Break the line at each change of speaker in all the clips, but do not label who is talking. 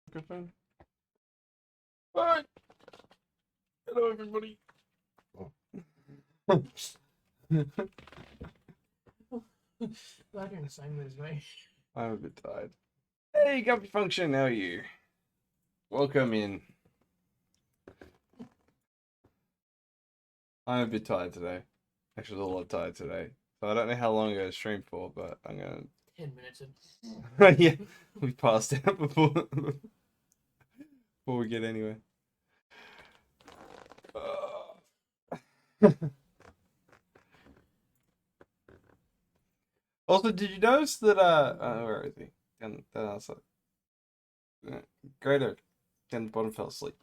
Microphone. Alright. Hello, everybody.
Glad you're in the same mood as me.
I'm a bit tired. Hey, Guppy Function, how are you? Welcome in. I'm a bit tired today. Actually, a lot tired today. So I don't know how long I'm going to stream for, but I'm going
10 minutes in.
to... Yeah, we passed out before we get anywhere. Also, did you notice that, where is he? Down outside. Greater. Down the bottom fell asleep.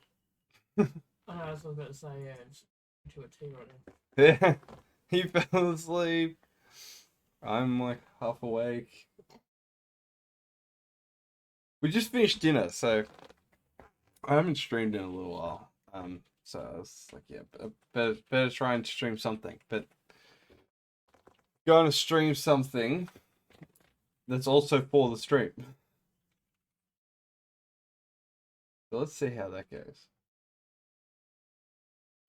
I was about to say, yeah, it's into a tea right now.
Yeah, he fell asleep. I'm like half awake. We just finished dinner, so I haven't streamed in a little while. So I was like, yeah, better try and stream something. But going to stream something that's also for the stream. So let's see how that goes.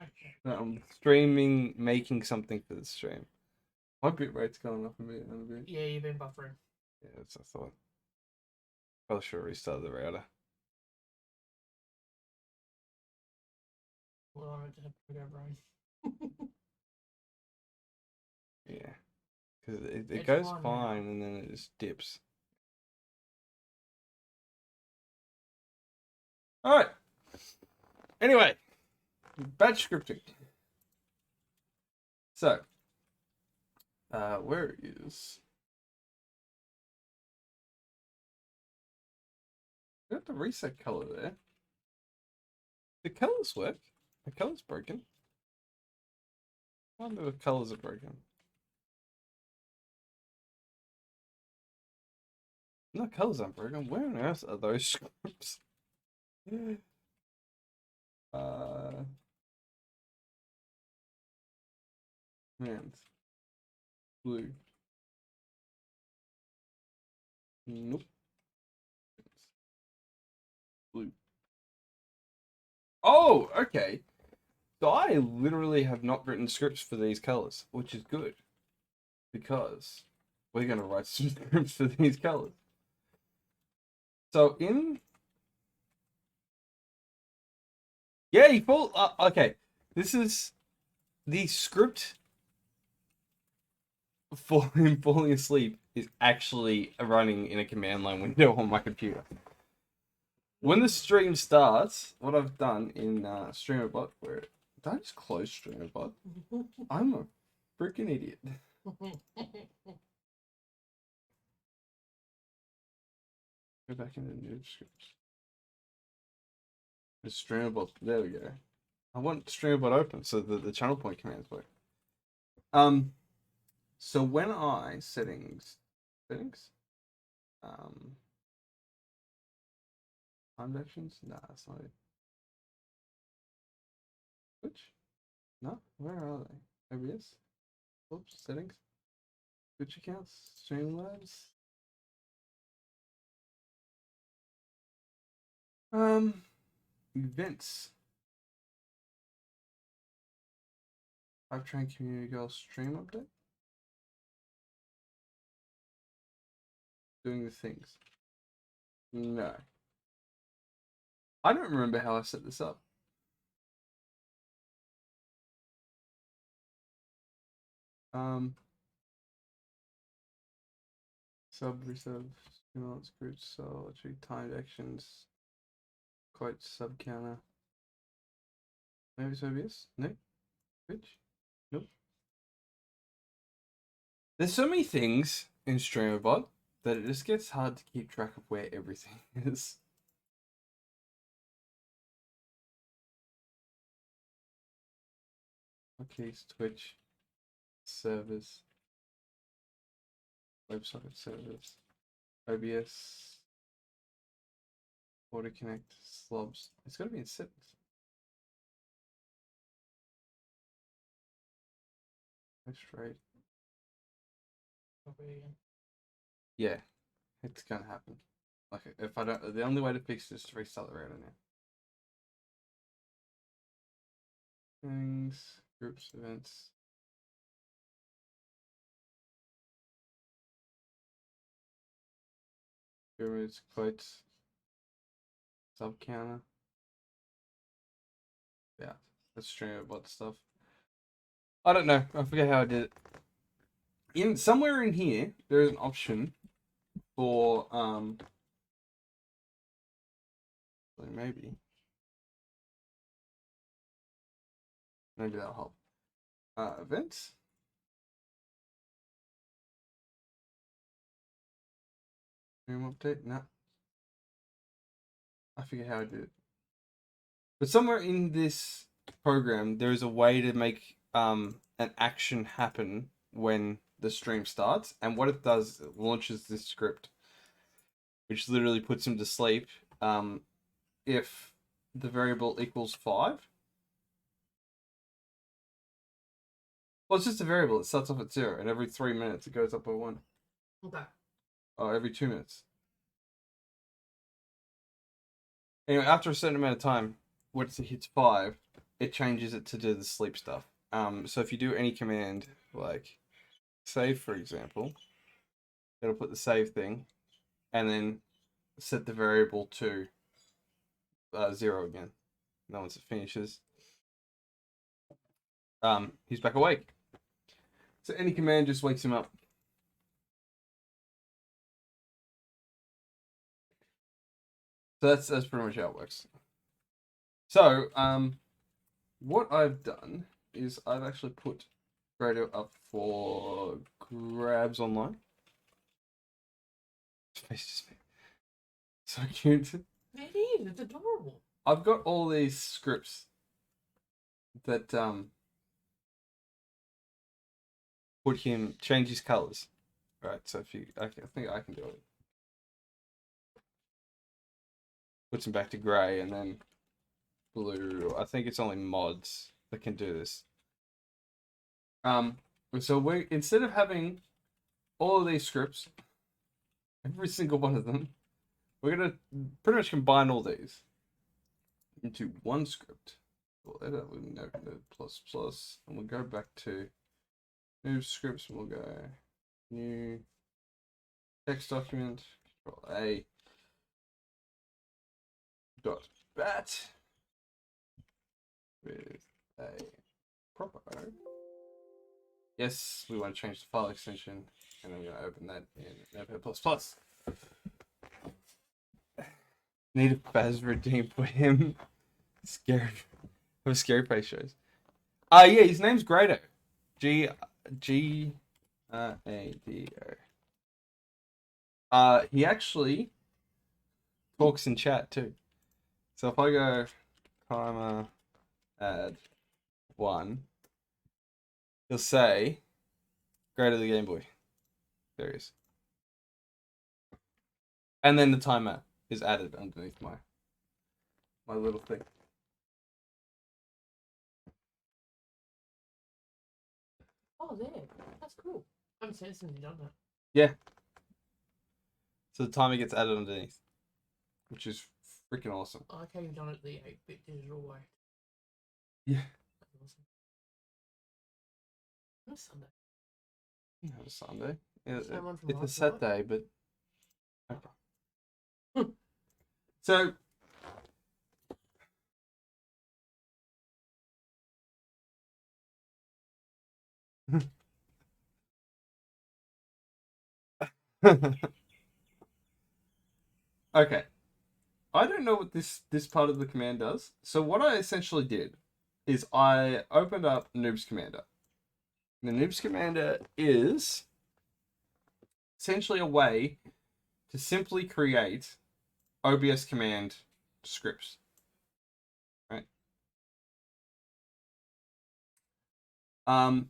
Okay.
I'm streaming, making something for the stream. My bit rate's going up a bit.
Yeah, you've been buffering.
Yeah, that's what I thought. Probably should restart the router.
Well, I meant to have to go brain.
Yeah. Because it
It's
goes
fine
fine
now.
and then it just dips. Alright. Anyway. Batch scripting. So. Where is... We got the reset color there. The colors work. The color's broken. I wonder if the colors are broken. No, colors aren't broken. Where on earth are those scripts? Man. Blue. Nope. Blue. Oh, okay. So I literally have not written scripts for these colors, which is good. Because we're going to write some scripts for these colors. So in... Yeah, you fall... okay. This is the script for him falling asleep is actually running in a command line window on my computer. When the stream starts, what I've done in StreamerBot, where did I just close StreamerBot? I'm a freaking idiot. Go back into new scripts. The StreamerBot, there we go. I want StreamerBot open so that the channel point commands work. So when I settings, timed actions, nah, that's not it. Which? No, where are they? OBS? Oops, settings. Twitch accounts, Streamlabs. Events. I've trained community goal stream update. Doing the things. No. I don't remember how I set this up. Sub reserve stimulants groups, so actually timed actions, quote sub counter. Maybe it's OBS? No? Twitch? Nope. There's so many things in StreamerBot that it just gets hard to keep track of where everything is. Okay, it's Twitch, servers, website servers, OBS, Auto Connect, slobs. It's got to be in settings. Straight.
Copy again.
Yeah, it's gonna happen. Like, if I don't, the only way to fix this is to restart the router now. Things, groups, events. Pyramids, quotes, sub counter. Yeah, let's stream about stuff. I don't know. I forget how I did it. In somewhere in here, there is an option for maybe that'll help. Events. Room update. No, I forget how I did it. But somewhere in this program, there is a way to make an action happen when the stream starts, and what it does, it launches this script, which literally puts him to sleep. If the variable equals 5. Well, it's just a variable. It starts off at 0, and every 3 minutes it goes up by 1.
Okay.
Oh, every 2 minutes. Anyway, after a certain amount of time, once it hits 5, it changes it to do the sleep stuff. So if you do any command, like save, for example, it'll put the save thing, and then set the variable to 0 again. Now once it finishes, he's back awake. So any command just wakes him up. So that's pretty much how it works. So what I've done is I've actually put radio up for grabs online. So cute.
It is. It's adorable.
I've got all these scripts that put him change his colors. Right. So if you, I think I can do it. Puts him back to grey and then blue. I think it's only mods that can do this. So we, instead of having all of these scripts, every single one of them, we're gonna pretty much combine all these into one script. We'll edit with node plus plus, and we'll go back to new scripts. And we'll go new text document. Control A. Dot bat with a proper O. Yes, we want to change the file extension, and I'm going to open that in Notepad++. Need a Baz redeem for him. Scary. Have scary face shows. Yeah, his name's Grado. G A D O. He actually talks in chat too. So if I go timer add 1, he'll say, "Go to the Game Boy." There he is. And then the timer is added underneath my little thing.
Oh, there. That's cool. I haven't seen it since you've done that.
Yeah. So the timer gets added underneath, which is freaking awesome.
I like how you've done it the 8-bit digital way.
Yeah.
That's awesome. It's Sunday.
It's a Sunday. It's a
last
set
night.
day, but okay. So okay. I don't know what this part of the command does. So what I essentially did is I opened up Noobs Commander. The Noobs Commander is essentially a way to simply create OBS command scripts. Right? And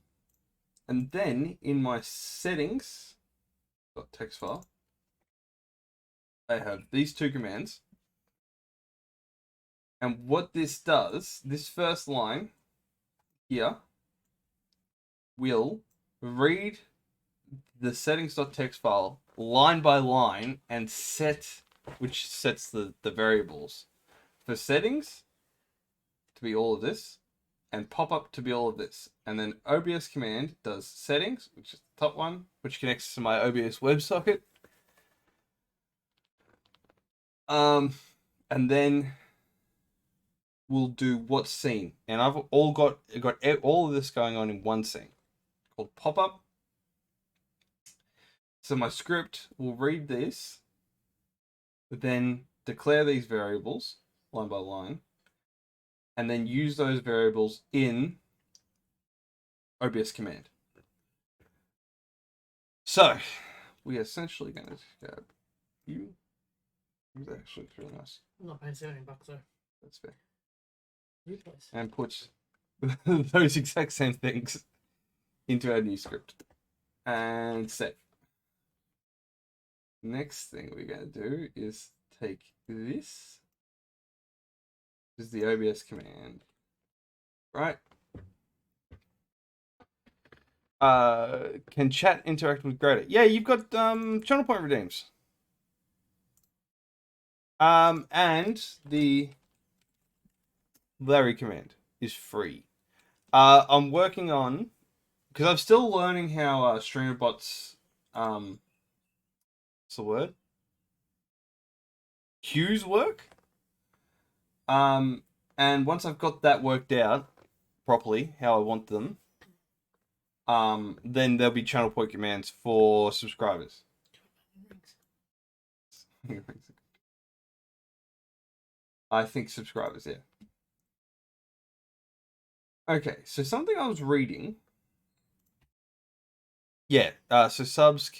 then in my settings .text file, I have these two commands. And what this does, this first line here will read the settings.txt file line by line and set which sets the variables. For settings, to be all of this, and pop-up to be all of this. And then OBS command does settings, which is the top one, which connects to my OBS WebSocket. And then we'll do what's seen. And I've got all of this going on in one scene called pop-up. So my script will read this, then declare these variables line by line, and then use those variables in OBS command. So we are essentially going to grab you. It's actually really nice.
I'm not paying $17 though.
That's fair.
You please.
And put those exact same things into our new script and save. Next thing we're going to do is take this. This is the OBS command, right? Can chat interact with greater? Yeah, you've got channel point redeems. And the Larry command is free. I'm working on, because I'm still learning how streamer bots what's the word? Queues work. And once I've got that worked out properly, how I want them, then there'll be channel point commands for subscribers. I think subscribers, yeah. Okay, so something I was reading. Yeah, so subs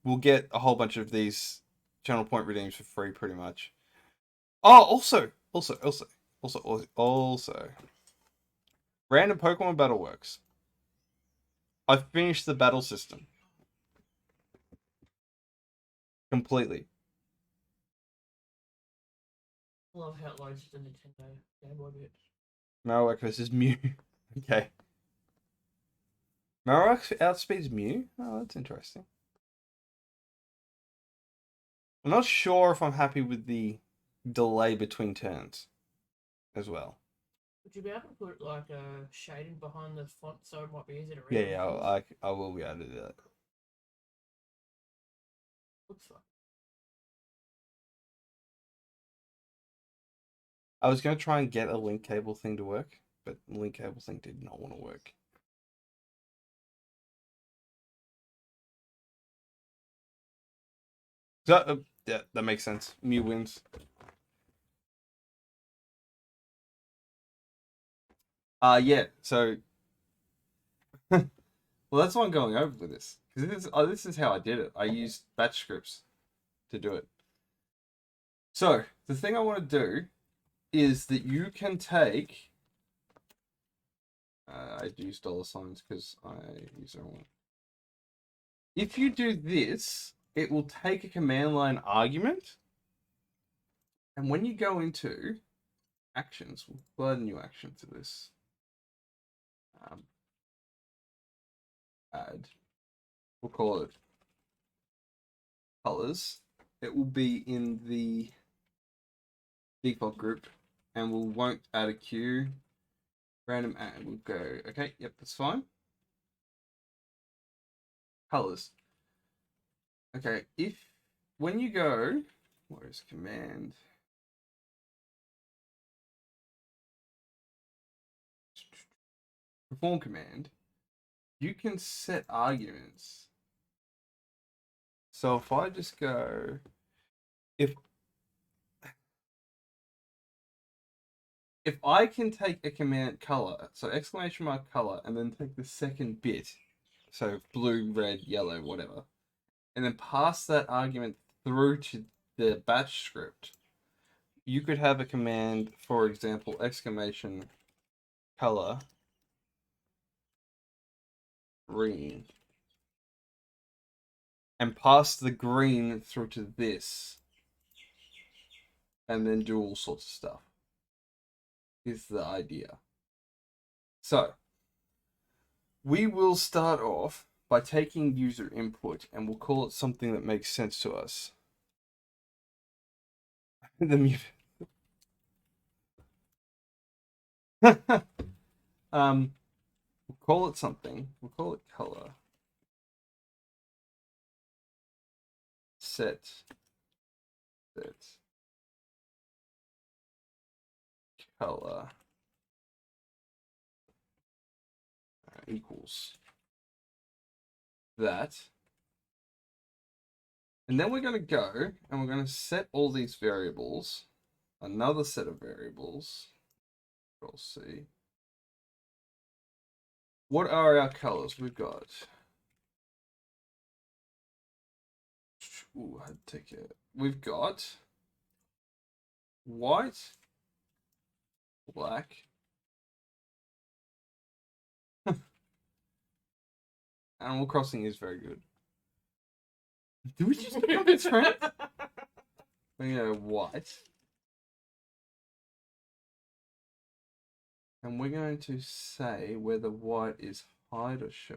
will get a whole bunch of these channel point redeems for free, pretty much. Oh, also, random Pokemon battle works. I finished the battle system completely.
I love how it loads the Nintendo Game Boy bit.
Marowak versus Mew. Okay. Marowak outspeeds Mew? Oh, that's interesting. I'm not sure if I'm happy with the delay between turns as well.
Would you be able to put like a shading behind the font so it might be easier to read?
Yeah, I will be able to do that.
Looks fun.
I was going to try and get a link cable thing to work, but the link cable thing did not want to work. So, yeah, that makes sense. Mew wins. Yeah, so... well, that's why I'm going over with this. Because this is how I did it. I used batch scripts to do it. So, the thing I want to do is that you can take... I use dollar signs because I use the wrong one. If you do this, it will take a command line argument. And when you go into actions, we'll add a new action to this. Add. We'll call it colors. It will be in the default group, and we won't add a queue. Random add. We'll go. Okay, yep, that's fine. Colors. Okay, when you go, where is command? Perform command. You can set arguments. So if I just go, if I can take a command color, so exclamation mark color, and then take the second bit, so blue, red, yellow, whatever, and then pass that argument through to the batch script, you could have a command, for example, exclamation color green, and pass the green through to this, and then do all sorts of stuff. Is the idea. So, we will start off by taking user input, and we'll call it something that makes sense to us. The mute. We'll call it something. We'll call it color. Set. Color equals that. And then we're going to go and we're going to set all these variables. Another set of variables. Control C. What are our colors? We've got. Ooh, I'd take it. We've got white, black, Animal Crossing is very good. Do we just become best friends? We go white. And we're going to say whether white is hide or show.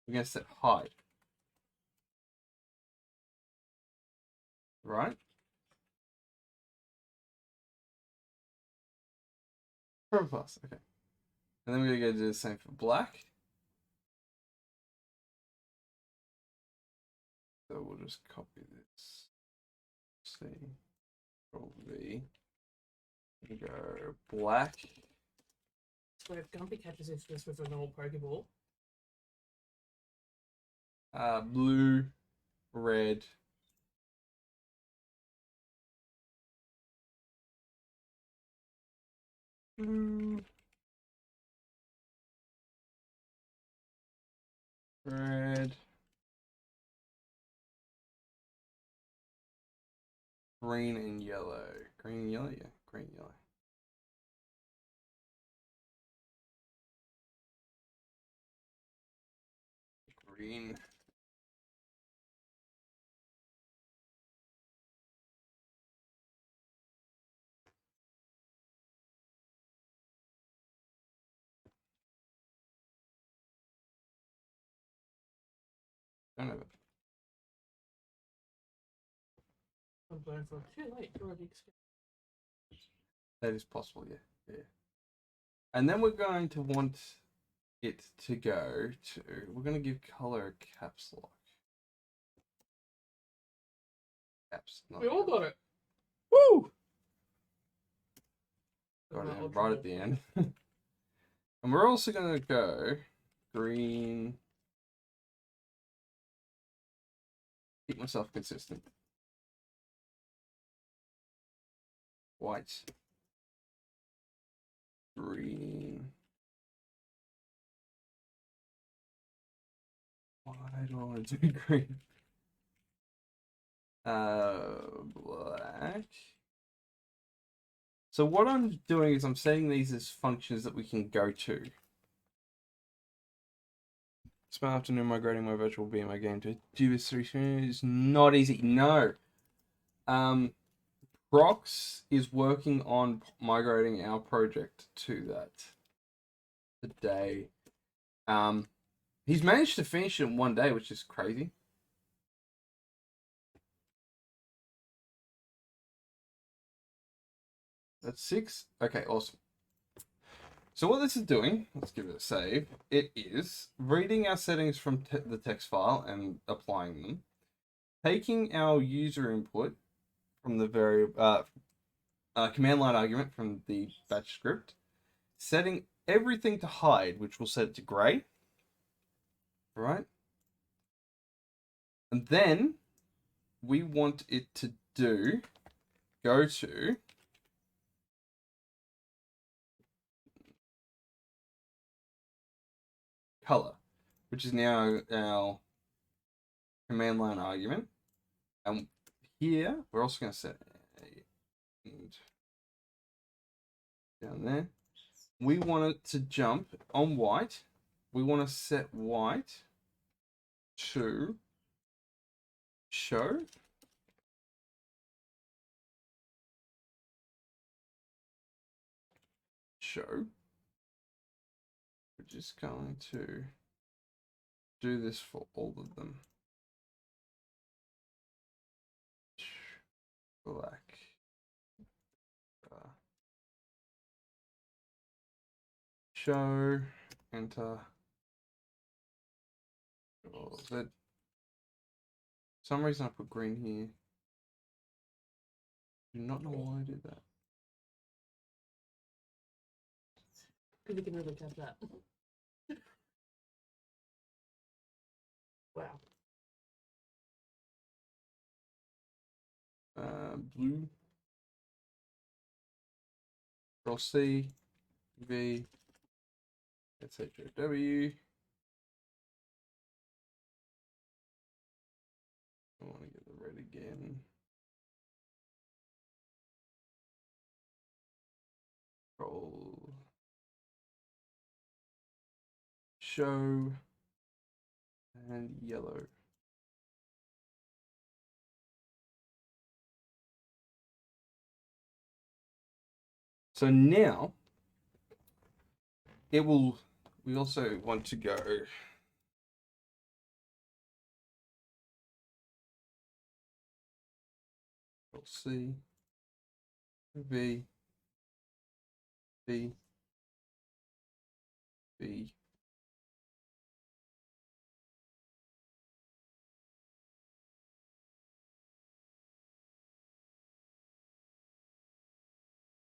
We're going to set hide. Right? Plus, okay. And then we're going to go do the same for black. So we'll just copy this. C, Control V. We go black.
So if Gumpy catches this with a normal Pokeball.
Blue, red. Blue. Red. Green and yellow. Green and yellow? Yeah, green and yellow. Green. Don't have it.
I'm going for too late. You're already
That is possible, yeah. Yeah. And then we're going to want it to go to, we're going to give color a caps lock. Caps. Not
We all
caps.
got it.
Woo!
Got
Got
that
it
ultra
right at the end. And we're also going to go green. Keep myself consistent. White. Green. Why do I want to do green? Black. So what I'm doing is I'm setting these as functions that we can go to. Spent afternoon migrating my virtual BMI game to GBS3 is not easy. No. Prox is working on migrating our project to that today. He's managed to finish it in one day, which is crazy. That's 6. Okay, awesome. So what this is doing, let's give it a save. It is reading our settings from the text file and applying them, taking our user input from the command line argument from the batch script, setting everything to hide, which will set it to gray, right? And then we want it to go to color, which is now our command line argument. And here, we're also going to set down there. We want it to jump on white. We want to set white to show. We're just going to do this for all of them. Black. show, enter. Oh, that for some reason I put green here. Do not know why I did that.
Because we can really tap that. Wow.
Blue. Control C, V, etc. W. I want to get the red again. Control show and yellow. So now it will. We also want to go. Control C, V, V, V.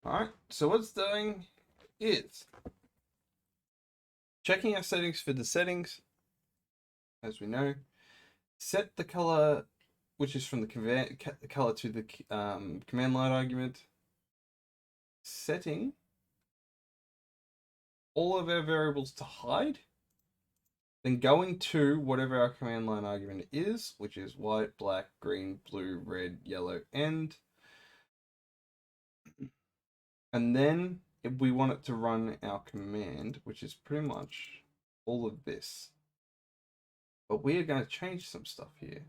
All right. So what it's doing is checking our settings for the settings, as we know. Set the color, which is from the color to the command line argument. Setting all of our variables to hide. Then going to whatever our command line argument is, which is white, black, green, blue, red, yellow, and then if we want it to run our command, which is pretty much all of this. But we are going to change some stuff here.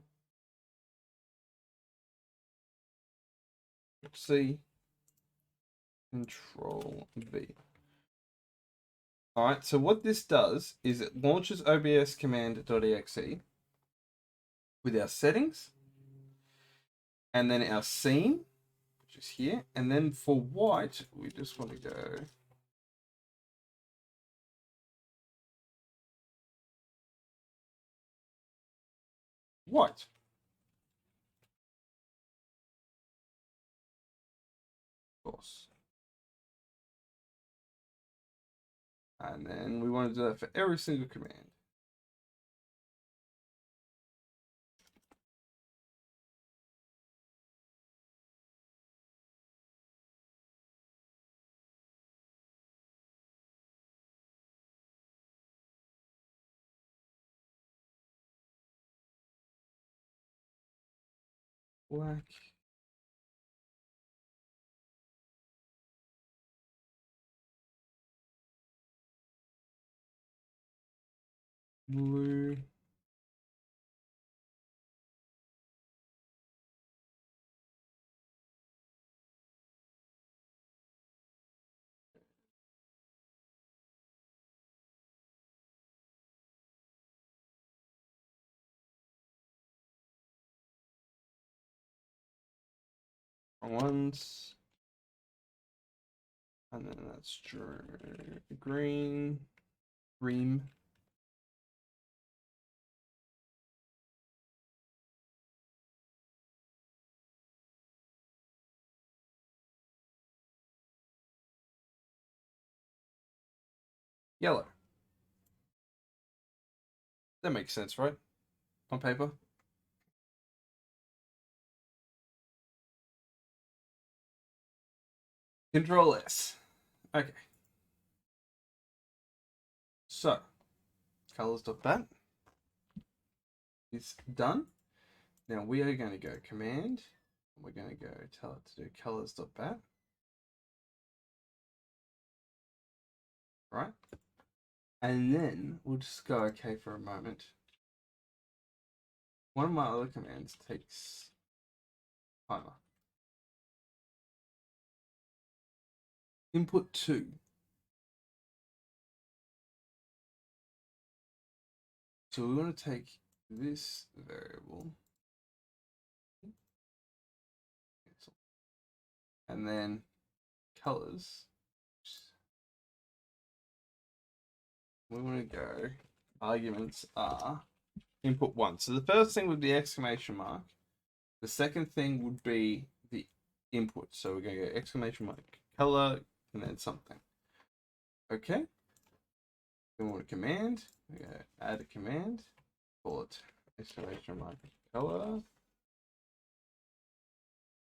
C, Control V. All right, so what this does is it launches OBS command.exe with our settings, and then our scene, which is here, and then for white, we just want to go white. Of course. And then we want to do that for every single command. Black. Blue. Ones. And then that's green. Green. Yellow. That makes sense, right? On paper. Control S. Okay. So, colors.bat is done. Now we are going to go command. We're going to go tell it to do colors.bat. Right? And then we'll just go okay for a moment. One of my other commands takes timer. Input 2. So we want to take this variable and then colors. we want to go. Arguments are input 1. So the first thing would be exclamation mark. The second thing would be the input. So we're going to go exclamation mark, color, and then something. Okay. Then we want a command. We're going to add a command. Call it exclamation mark, color.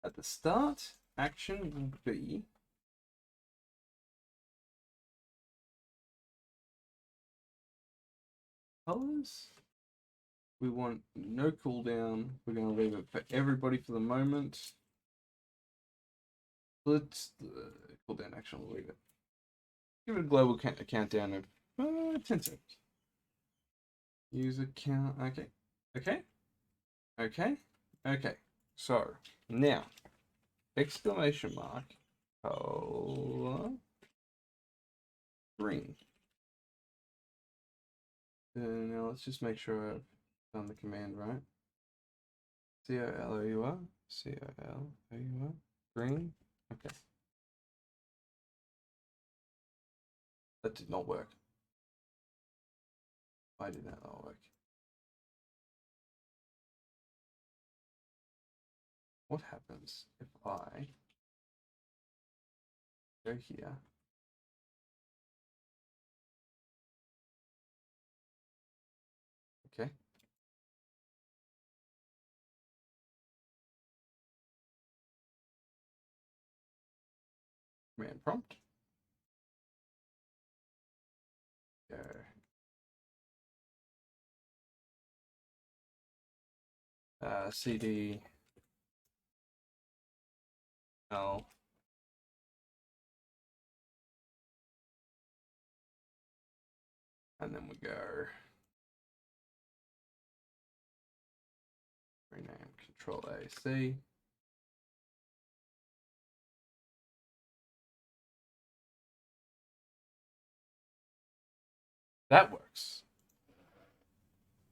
At the start, action would be colors. We want no cooldown. We're going to leave it for everybody for the moment. Let's cooldown action. We'll leave it. Give it a global countdown of 10 seconds. User count. Okay. Okay. Okay. Okay. So now, exclamation mark, color, green. Now let's just make sure I've done the command right. COLOUR, COLOUR, green. Okay. That did not work. Why did that not work? What happens if I go here? Okay. Command prompt. Go. CD L. And then we go rename Control A C. That works.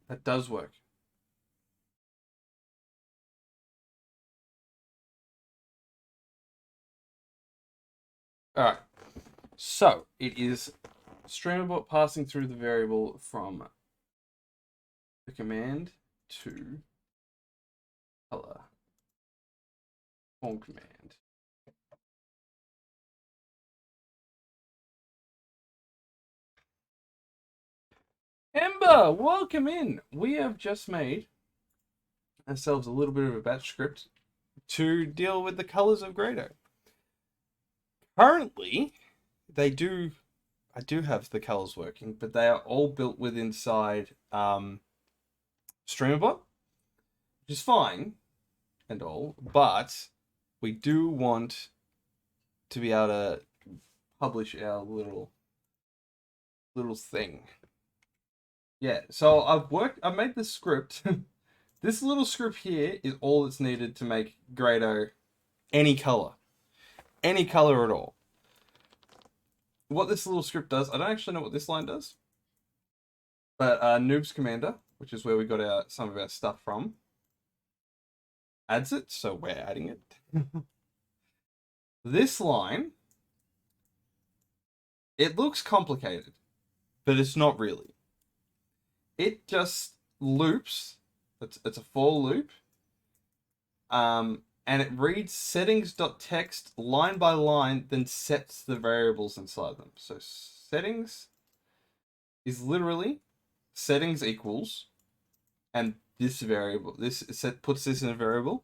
That does work. All right. So it is streamerbot passing through the variable from the command to color form command. Ember, welcome in. We have just made ourselves a little bit of a batch script to deal with the colors of Grado. Currently, I do have the colors working, but they are all built with inside Streamerbot, which is fine and all, but we do want to be able to publish our little thing. Yeah, so I've made this script. This little script here is all that's needed to make Grado any color at all. What this little script does, I don't actually know what this line does, but Noob's Commander, which is where we got some of our stuff from, adds it, so we're adding it. This line, it looks complicated, but it's not really. It just loops. It's a for loop. And it reads settings.txt line by line, then sets the variables inside them. So settings is literally settings equals, and this variable, puts this in a variable,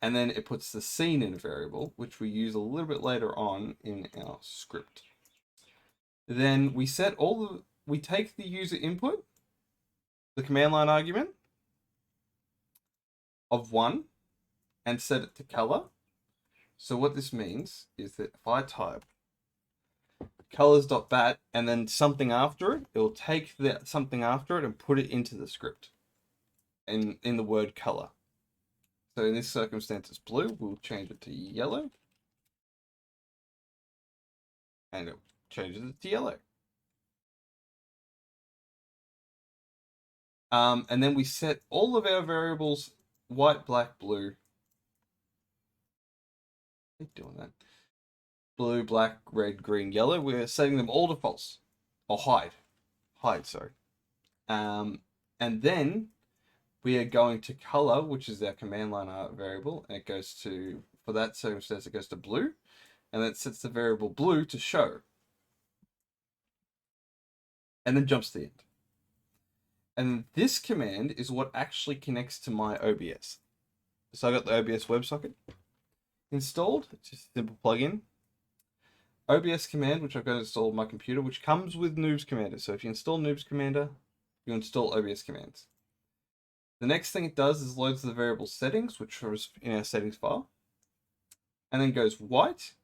and then it puts the scene in a variable, which we use a little bit later on in our script. Then we take the user input, the command line argument of 1, and set it to color. So what this means is that if I type colors.bat and then something after it, it will take that something after it and put it into the script in the word color. So in this circumstance, it's blue. We'll change it to yellow. And it changes it to yellow. And then we set all of our variables white, black, blue. Keep doing that. Blue, black, red, green, yellow. We're setting them all to false or hide. hide, sorry. And then we are going to color, which is our command line variable, and it goes to, for that circumstance, it goes to blue, and then it sets the variable blue to show, and then jumps to the end. And this command is what actually connects to my OBS. So I got the OBS WebSocket installed, it's just a simple plugin. OBS command, which I've got installed on my computer, which comes with Noobs Commander. So if you install Noobs Commander, you install OBS commands. The next thing it does is loads the variable settings, which was in our settings file, and then goes white,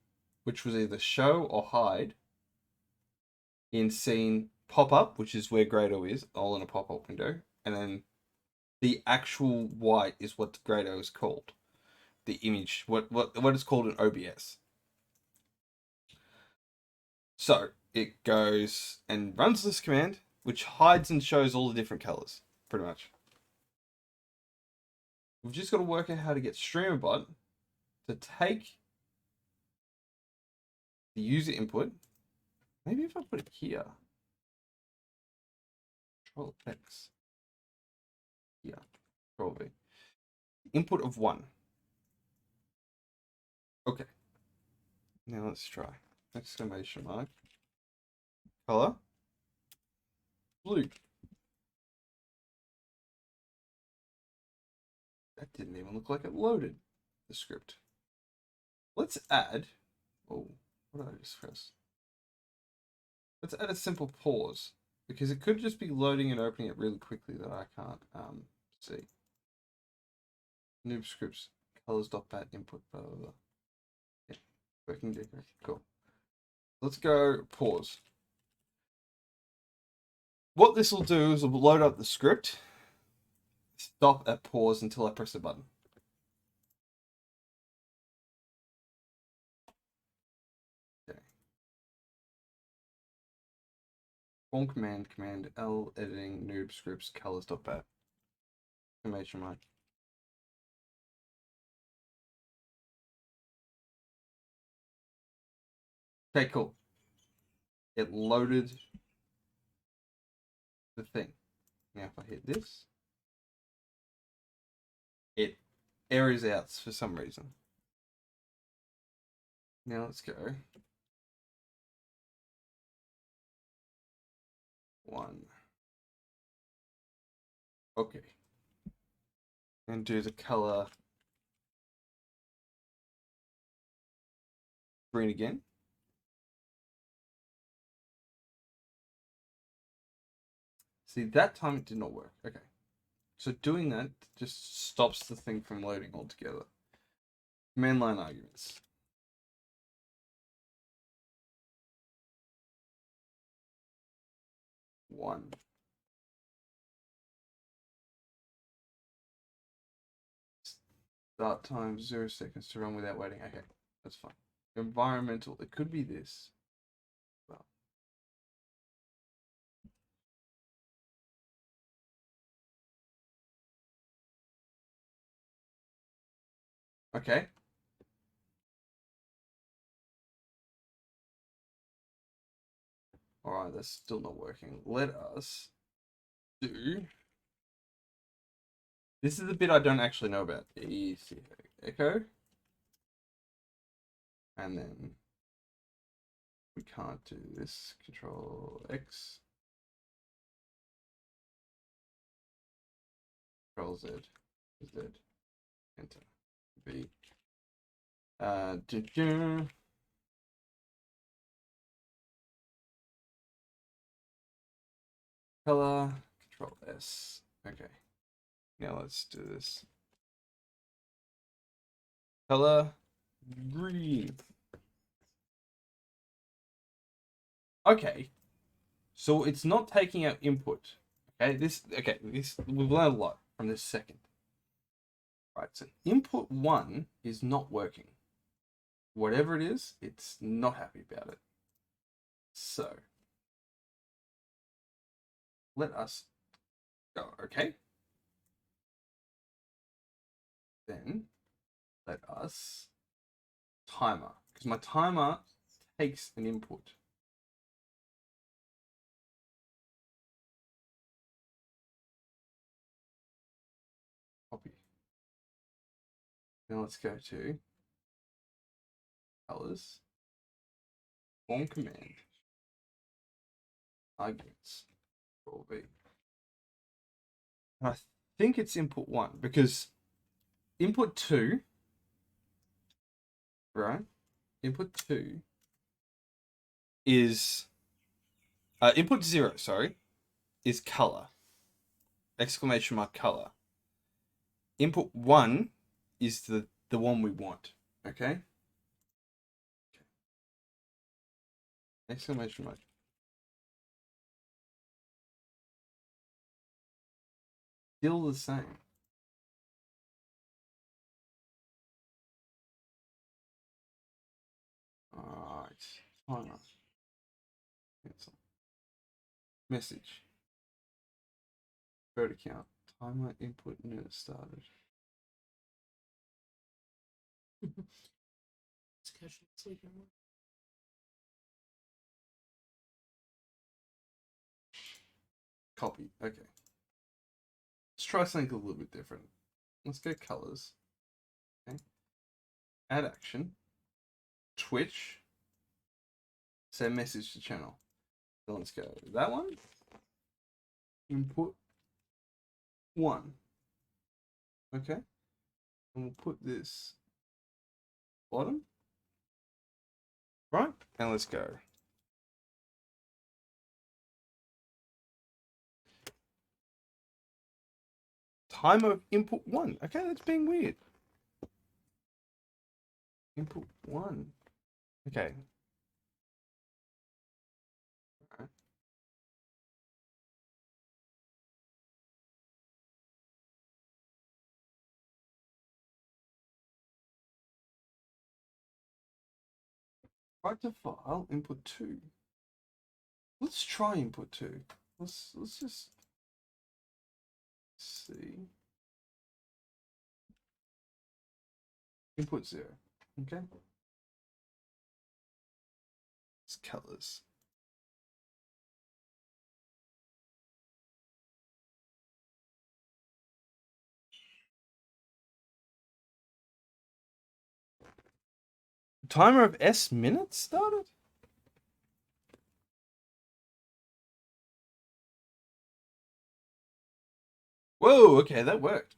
which was either show or hide in scene pop-up, which is where Grado is, all in a pop-up window, and then the actual white is what Grado is called. The image, what is called an OBS. So it goes and runs this command, which hides and shows all the different colors, pretty much. We've just got to work out how to get StreamerBot to take the user input. Maybe if I put it here, Control X, here, Control V, input of 1. Okay. Now let's try. Exclamation mark. Color. Blue. That didn't even look like it loaded the script. Let's add. Oh, what did I just press? Let's add a simple pause because it could just be loading and opening it really quickly that I can't see. Noob scripts colors.bat input blah blah blah. Yeah, working decoration. Cool. Let's go pause. What this will do is it'll load up the script, stop at pause until I press the button. Okay. Form command L editing noob scripts colors.bat. Exclamation mark. Okay, cool. It loaded the thing. Now if I hit this, it errors out for some reason. Now let's go. 1. Okay. And do the color green again. See, that time it did not work. Okay. So doing that just stops the thing from loading altogether. Command line arguments. One. Start time 0 seconds to run without waiting. Okay, that's fine. Environmental. It could be this. Well. Okay. All right, that's still not working. Let us do. This is the bit I don't actually know about. Echo. And then we can't do this. Control X. Control Z. Z. Enter. V. Color. Control S. Okay. Now let's do this. Color green. Okay. So it's not taking out input. Okay, this we've learned a lot from this second. Right, so input 1 is not working. Whatever it is, it's not happy about it. So let us go, okay? Then let us timer, because my timer takes an input. Now let's go to colors, form command, arguments, Control V. And I think it's input 1 because input 2, right? Input 2 is input 0, sorry, is color. Exclamation mark color. Input 1 is the one we want. Okay? Exclamation mark. Still the same. Alright. Timer. Cancel. Message. Bird account. Timer input minute started.
It's casual sleeping.
Copy. Okay. Let's try something a little bit different. Let's go colors. Okay. Add action. Twitch. Send message to channel. So let's go. That one. Input 1. Okay. And we'll put this bottom. Right? And let's go. Time of input 1. Okay, that's being weird. Input 1. Okay. Alright. Write to file, input 2. Let's try input 2. Let's just see. Input 0. Okay. It's colors. Timer of S minutes started? Whoa, okay, that worked.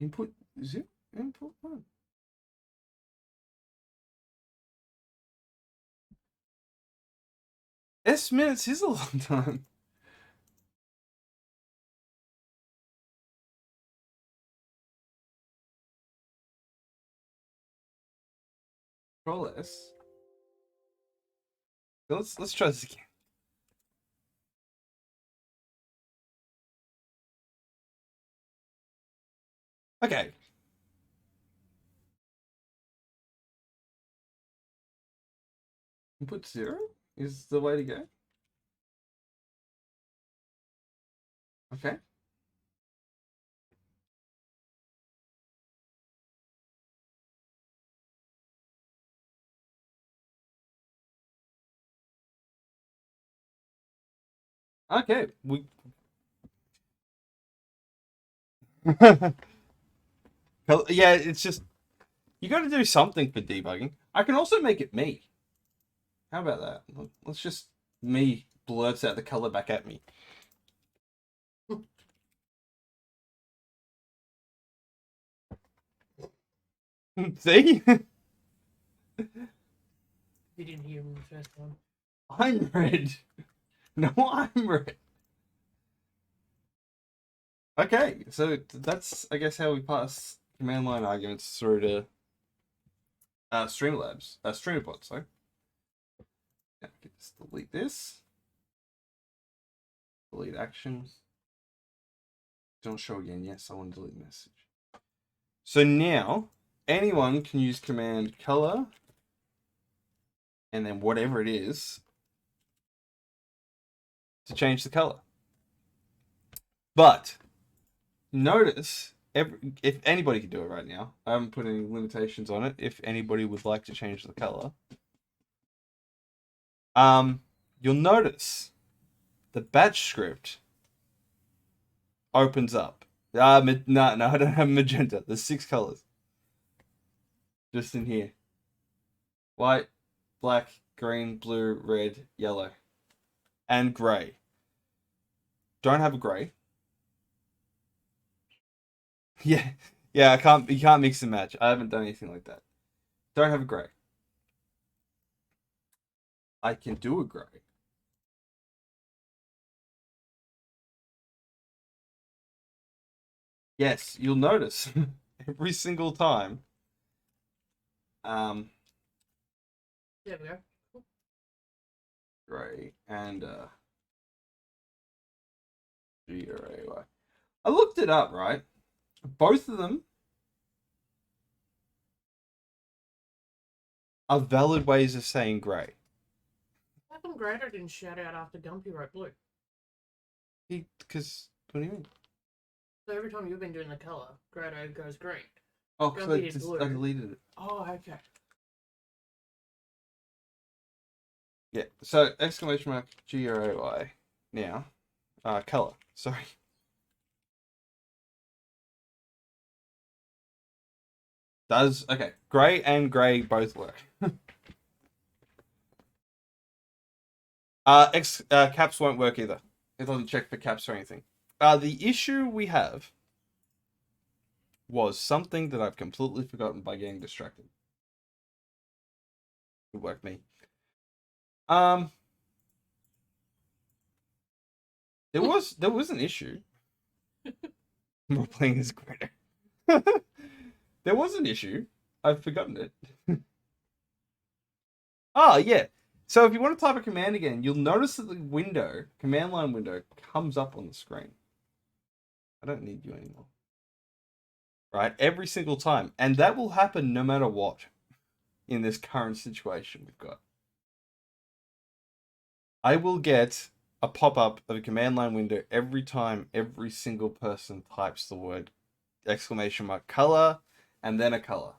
Input 0? Input 1. S minutes is a long time. Control S. Let's try this again. Okay. Input 0 is the way to go. Okay. Okay. We yeah, it's just you got to do something for debugging. I can also make it me. How about that? Let's just me blurts out the color back at me. See?
You didn't hear me the first time.
I'm red. No, I'm red. Okay, so that's I guess how we pass command line arguments through to Streamlabs, Streamerbot. Sorry. Yeah, just delete this. Delete action. Don't show again. Yes, I want to delete message. So now anyone can use command color and then whatever it is to change the color. But notice, if anybody can do it right now, I haven't put any limitations on it. If anybody would like to change the color, you'll notice the batch script opens up. No, I don't have magenta. There's 6 colors. Just in here. White, black, green, blue, red, yellow. And grey. Don't have a grey. Yeah. Yeah, you can't mix and match. I haven't done anything like that. Don't have a grey. I can do a grey. Yes, you'll notice every single time.
There we go.
Grey and G-R-A-Y. I looked it up, right? Both of them are valid ways of saying grey.
How come Grado didn't shout out after Gumpy wrote blue?
Because, what do you mean?
So every time you've been doing the colour, Grado goes green.
Oh, because I
blue.
deleted it.
Oh, okay.
Yeah, so exclamation mark G-R-A-Y now. Colour, sorry. Okay, grey and grey both work. Caps won't work either. It doesn't check for caps or anything. The issue we have was something that I've completely forgotten by getting distracted. It worked me. There was an issue. We're playing as Greta. There was an issue. I've forgotten it. Ah, yeah. So if you want to type a command again, you'll notice that the command line window, comes up on the screen. I don't need you anymore. Right? Every single time. And that will happen no matter what in this current situation we've got. I will get a pop-up of a command line window every time every single person types the word exclamation mark color and then a color.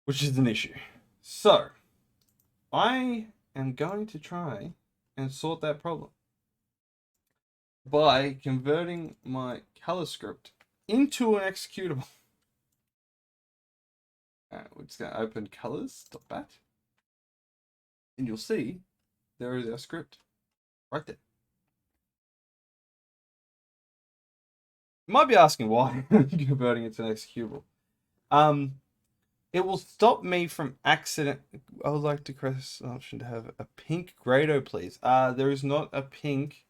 Which is an issue. So, I am going to try and sort that problem by converting my color script into an executable. We're just going to open colors.bat and you'll see there is our script right there. You might be asking why I'm converting it to an executable. It will stop me from accident. I would like to press an option to have a pink Grado, please. There is not a pink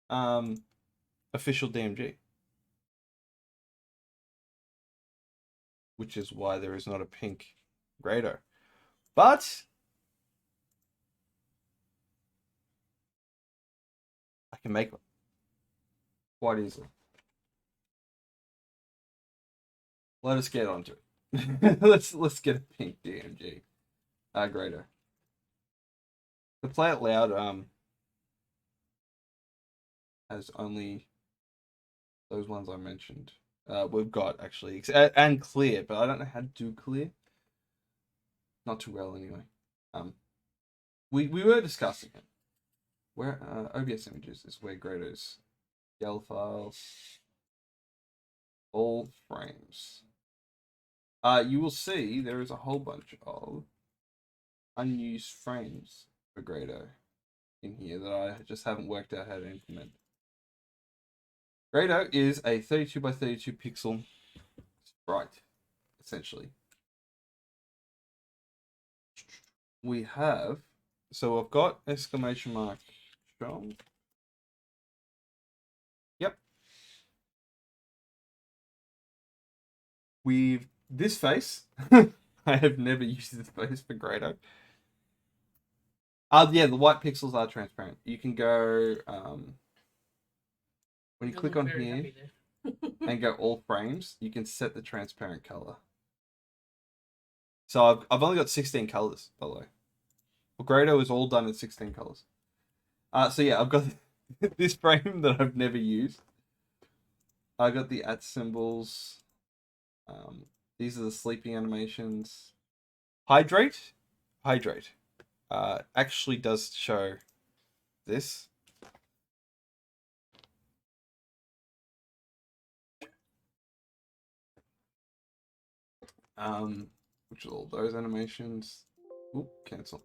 official DMG. Which is why there is not a pink Grado. But I can make one quite easily. Let us get onto it. let's get a pink DMG. Grado. To play it loud, has only those ones I mentioned. We've got actually and clear, but I don't know how to do clear. Not too well anyway. We were discussing it. Where OBS images is where Grado's YAL files, all frames. You will see there is a whole bunch of unused frames for Grado in here that I just haven't worked out how to implement. Grado is a 32 by 32 pixel sprite, essentially. We have, so I've got exclamation mark strong. Yep. This face. I have never used this face for Grado. Yeah, the white pixels are transparent. You can go, when you click on here and go all frames, you can set the transparent color. So I've only got 16 colors, by the way. Well, Grado is all done in 16 colors. So yeah, I've got this frame that I've never used. I got the @ symbols. These are the sleeping animations. Hydrate actually does show this. Which are all those animations. Oop, cancel.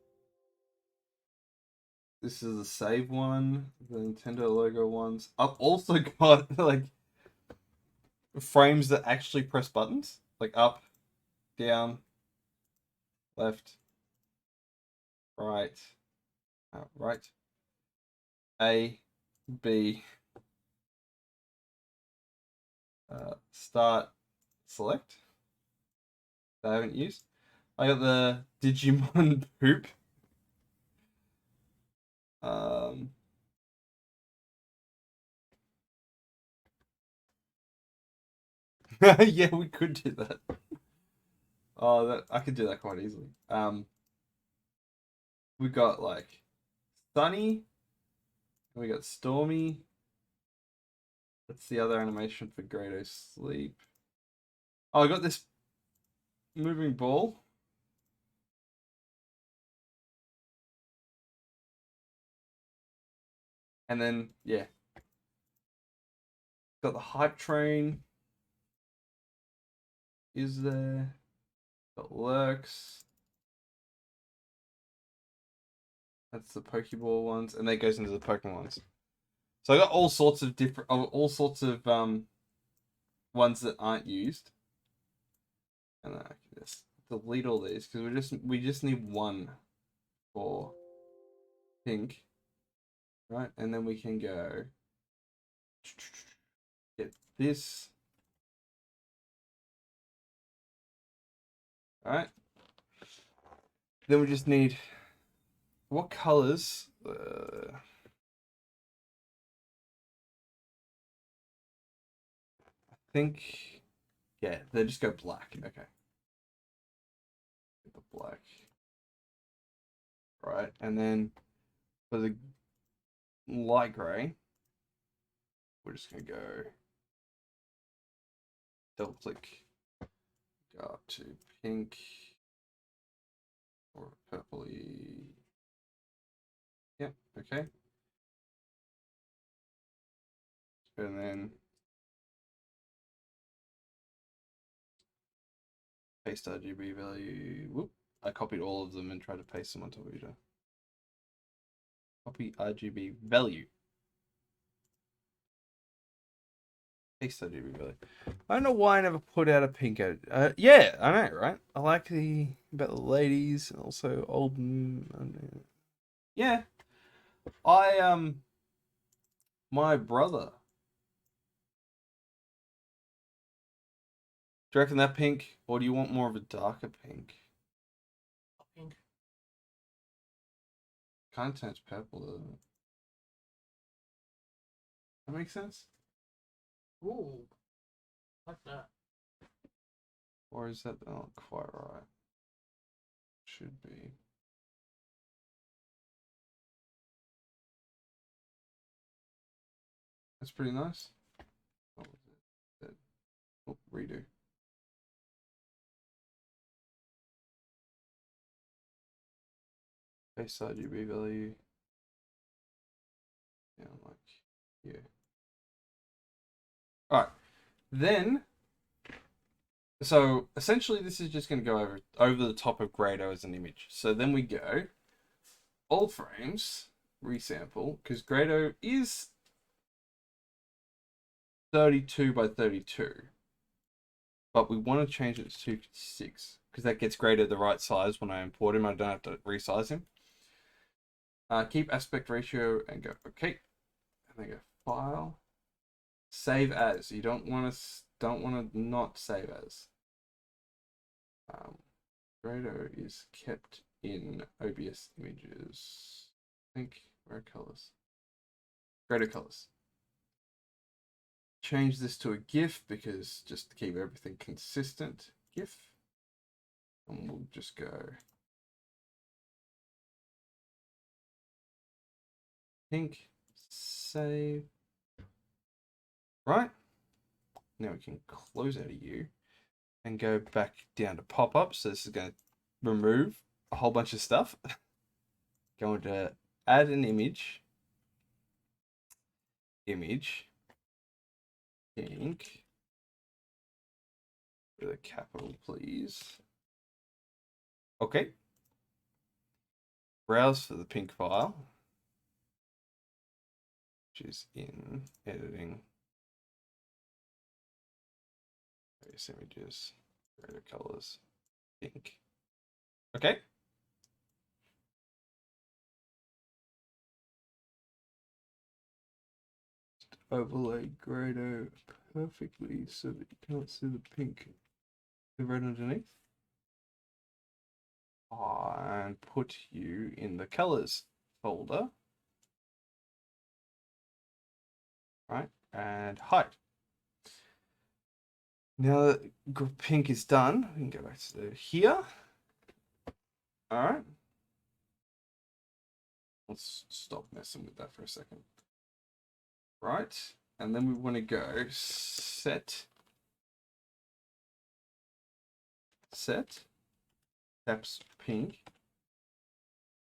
This is the save one, the Nintendo logo ones. I've also got like frames that actually press buttons, like up, down, left, right, right, A, B, start, select. That I haven't used. I got the Digimon poop. Um, yeah, we could do that. Oh, that I could do that quite easily. We got like Sunny, and we got Stormy. That's the other animation for Grado Sleep. Oh, I got this moving ball. And then, yeah. Got the hype train. Is there? Got Lurks. That's the Pokeball ones. And that goes into the Pokemon ones. So I got all sorts of different, all sorts of ones that aren't used. And then I can just delete all these because we just need one for pink, right? And then we can go get this, right? Then we just need what colors? I think, yeah, they just go black. Okay, get the black, right? And then for the light gray, we're just gonna go double click, go up to pink or purpley. Yep, okay. And then paste RGB value. Whoop. I copied all of them and tried to paste them onto Ouija. Copy RGB value. Paste RGB value. I don't know why I never put out a pink edit. Yeah, I know, right? I like the about the ladies and also old. Yeah, I my brother. Do you reckon that pink, or do you want more of a darker pink?
Pink.
Kind of turns purple, doesn't it? That makes sense.
Ooh. Like that.
Or is that not quite right? Should be. That's pretty nice. What was it? Oh, redo. Base RGB value. Yeah, like, yeah. Alright. Then, so essentially this is just going to go over the top of Grado as an image. So then we go all frames, resample, because Grado is 32 by 32. But we want to change it to 256 because that gets Grado the right size when I import him. I don't have to resize him. Keep aspect ratio and go okay. And then go file. Save as. You don't want to not save as. Grado is kept in OBS images. I think where are colors? Grado colors. Change this to a GIF because just to keep everything consistent. GIF. And we'll just go pink. Save. Right. Now we can close out of you and go back down to pop-up. So this is going to remove a whole bunch of stuff. Going to add an image. Image. Pink. with a capital, please. Okay. Browse for the pink file, which is in editing. Various images, greater colors, pink. Okay. Overlay Grado perfectly so that you can't see the pink, the red underneath. And put you in the colors folder. Right, and hide. Now that pink is done, we can go back to here. All right. Let's stop messing with that for a second. Right, and then we want to go set caps pink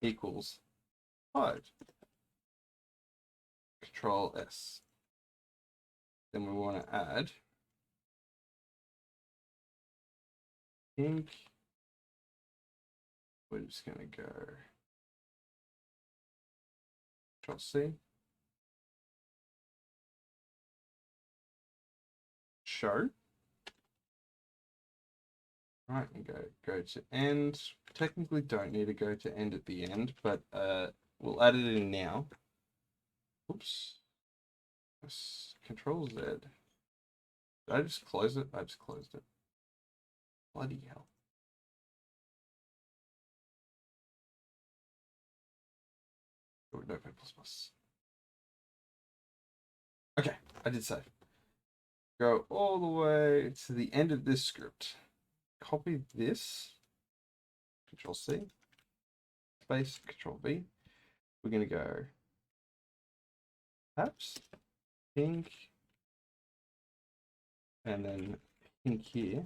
equals hide. Control S. Then we want to add pink. We're just going to go Control C. Show. Right, and go to end. Technically don't need to go to end at the end, but we'll add it in now. Oops. Control Z. Did I just close it? I just closed it. Bloody hell. Oh, no, plus. Okay, I did save. Go all the way to the end of this script. Copy this. Control C. Space. Control V. We're going to go caps, pink, and then pink here.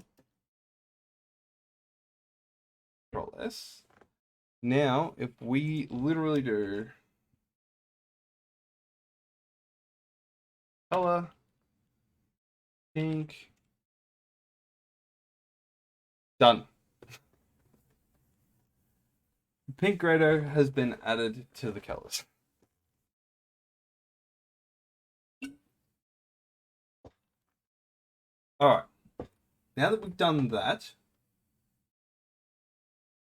Control S. Now, if we literally do color, pink, done. Pink grado has been added to the colors. All right. Now that we've done that,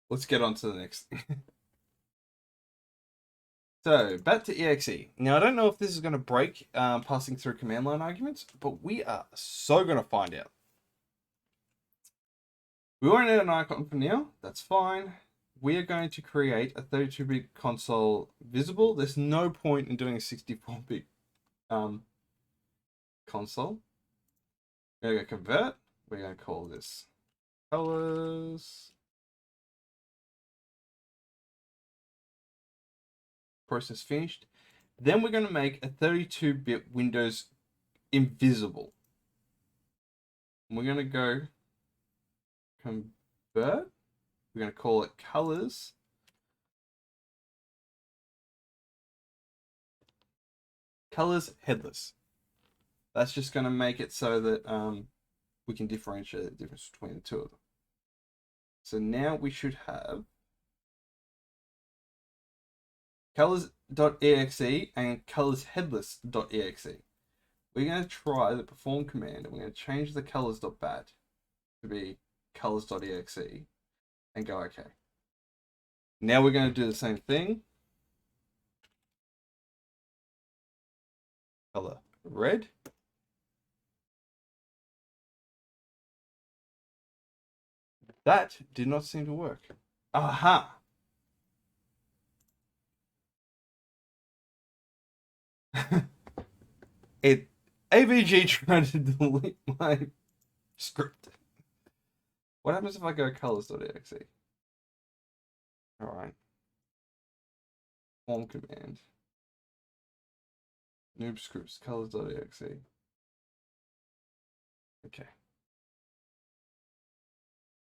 let's get on to the next thing. So, back to exe. Now, I don't know if this is going to break passing through command line arguments, but we are so going to find out. We won't need an icon for now. That's fine. We are going to create a 32-bit console visible. There's no point in doing a 64-bit console. We're going to convert. We're going to call this colors. Process finished. Then we're going to make a 32-bit Windows invisible. We're going to go convert. We're going to call it colors. Colors headless. That's just going to make it so that we can differentiate the difference between the two of them. So now we should have colors.exe and colorsheadless.exe. We're going to try the perform command and we're going to change the colors.bat to be colors.exe and go OK. Now we're going to do the same thing. Color red. That did not seem to work. Aha! AVG tried to delete my script. What happens if I go colors.exe? Alright. Form command. Noob scripts, colors.exe. Okay.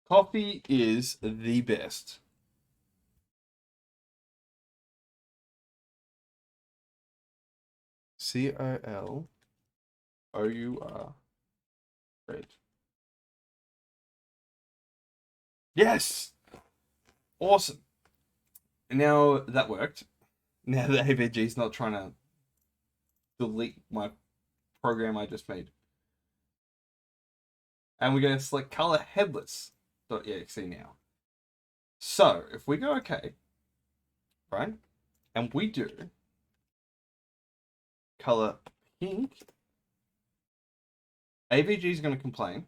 Coffee is the best. COLOUR red. Yes! Awesome. Now that worked. Now the AVG is not trying to delete my program I just made. And we're going to select color headless.exe now. So if we go OK, right, and we do color pink, AVG is going to complain.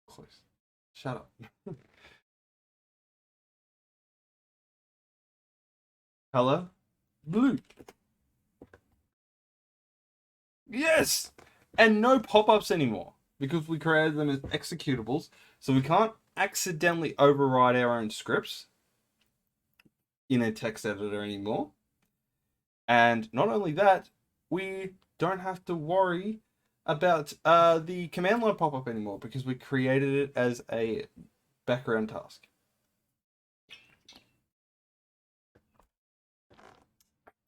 Close. Shut up. Color blue. Yes! And no pop-ups anymore because we created them as executables, so we can't accidentally override our own scripts in a text editor anymore. And not only that, we don't have to worry about the command line pop-up anymore because we created it as a background task.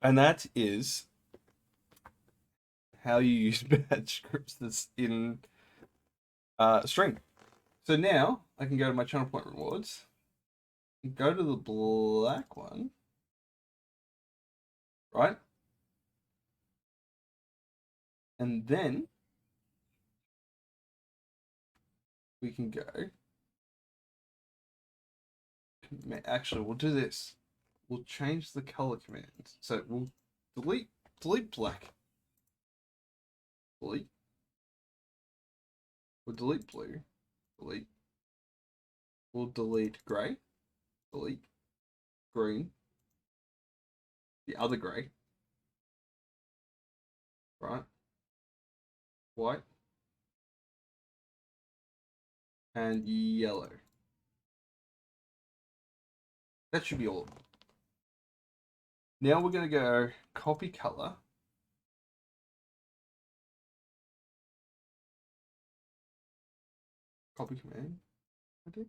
And that is how you use batch scripts that's in String. So now I can go to my channel point rewards, go to the black one, right? And then we can go. Actually, we'll do this. We'll change the color commands. So we'll delete black. Delete. We'll delete blue. Delete. We'll delete grey. Delete. Green. The other grey. Right. White. And yellow. That should be all of them. Now we're going to go copy color. Copy command. Okay.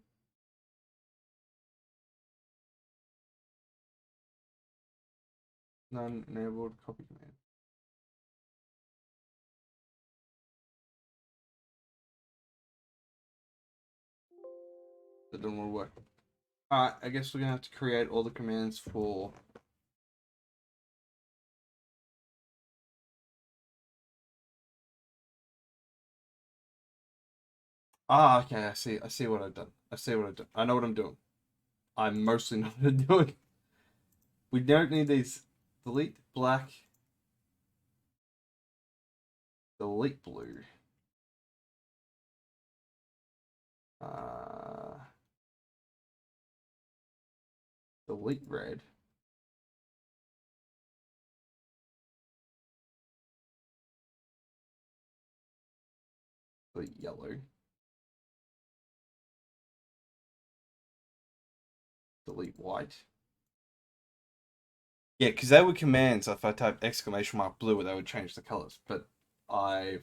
None enabled copy command. That doesn't want to work. Alright, I guess we're going to have to create all the commands for... Ah, okay, I see what I've done. I know what I'm doing. I'm mostly not doing. We don't need these. Delete black. Delete blue. Uh, delete red. Delete yellow. Delete white. Yeah, because they were commands. If I type exclamation mark blue, they would change the colors. But I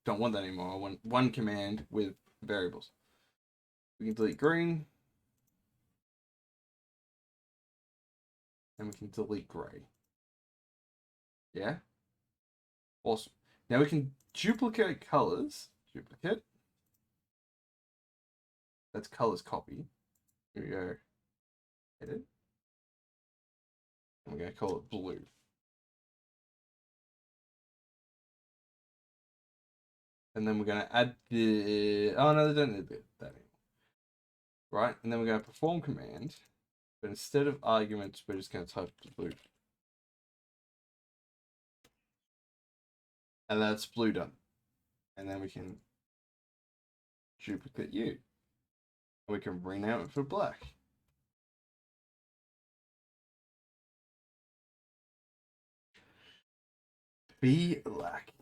don't want that anymore. I want one command with variables. We can delete green. And we can delete grey. Yeah? Awesome. Now we can duplicate colors. Duplicate. That's colors copy. Here we go. Edit. And we're going to call it blue. And then we're going to add the... Oh, no, they don't need that anymore. Right? And then we're going to perform command. But instead of arguments, we're just going to type blue. And that's blue done. And then we can duplicate you. And we can rename it for black. Be black.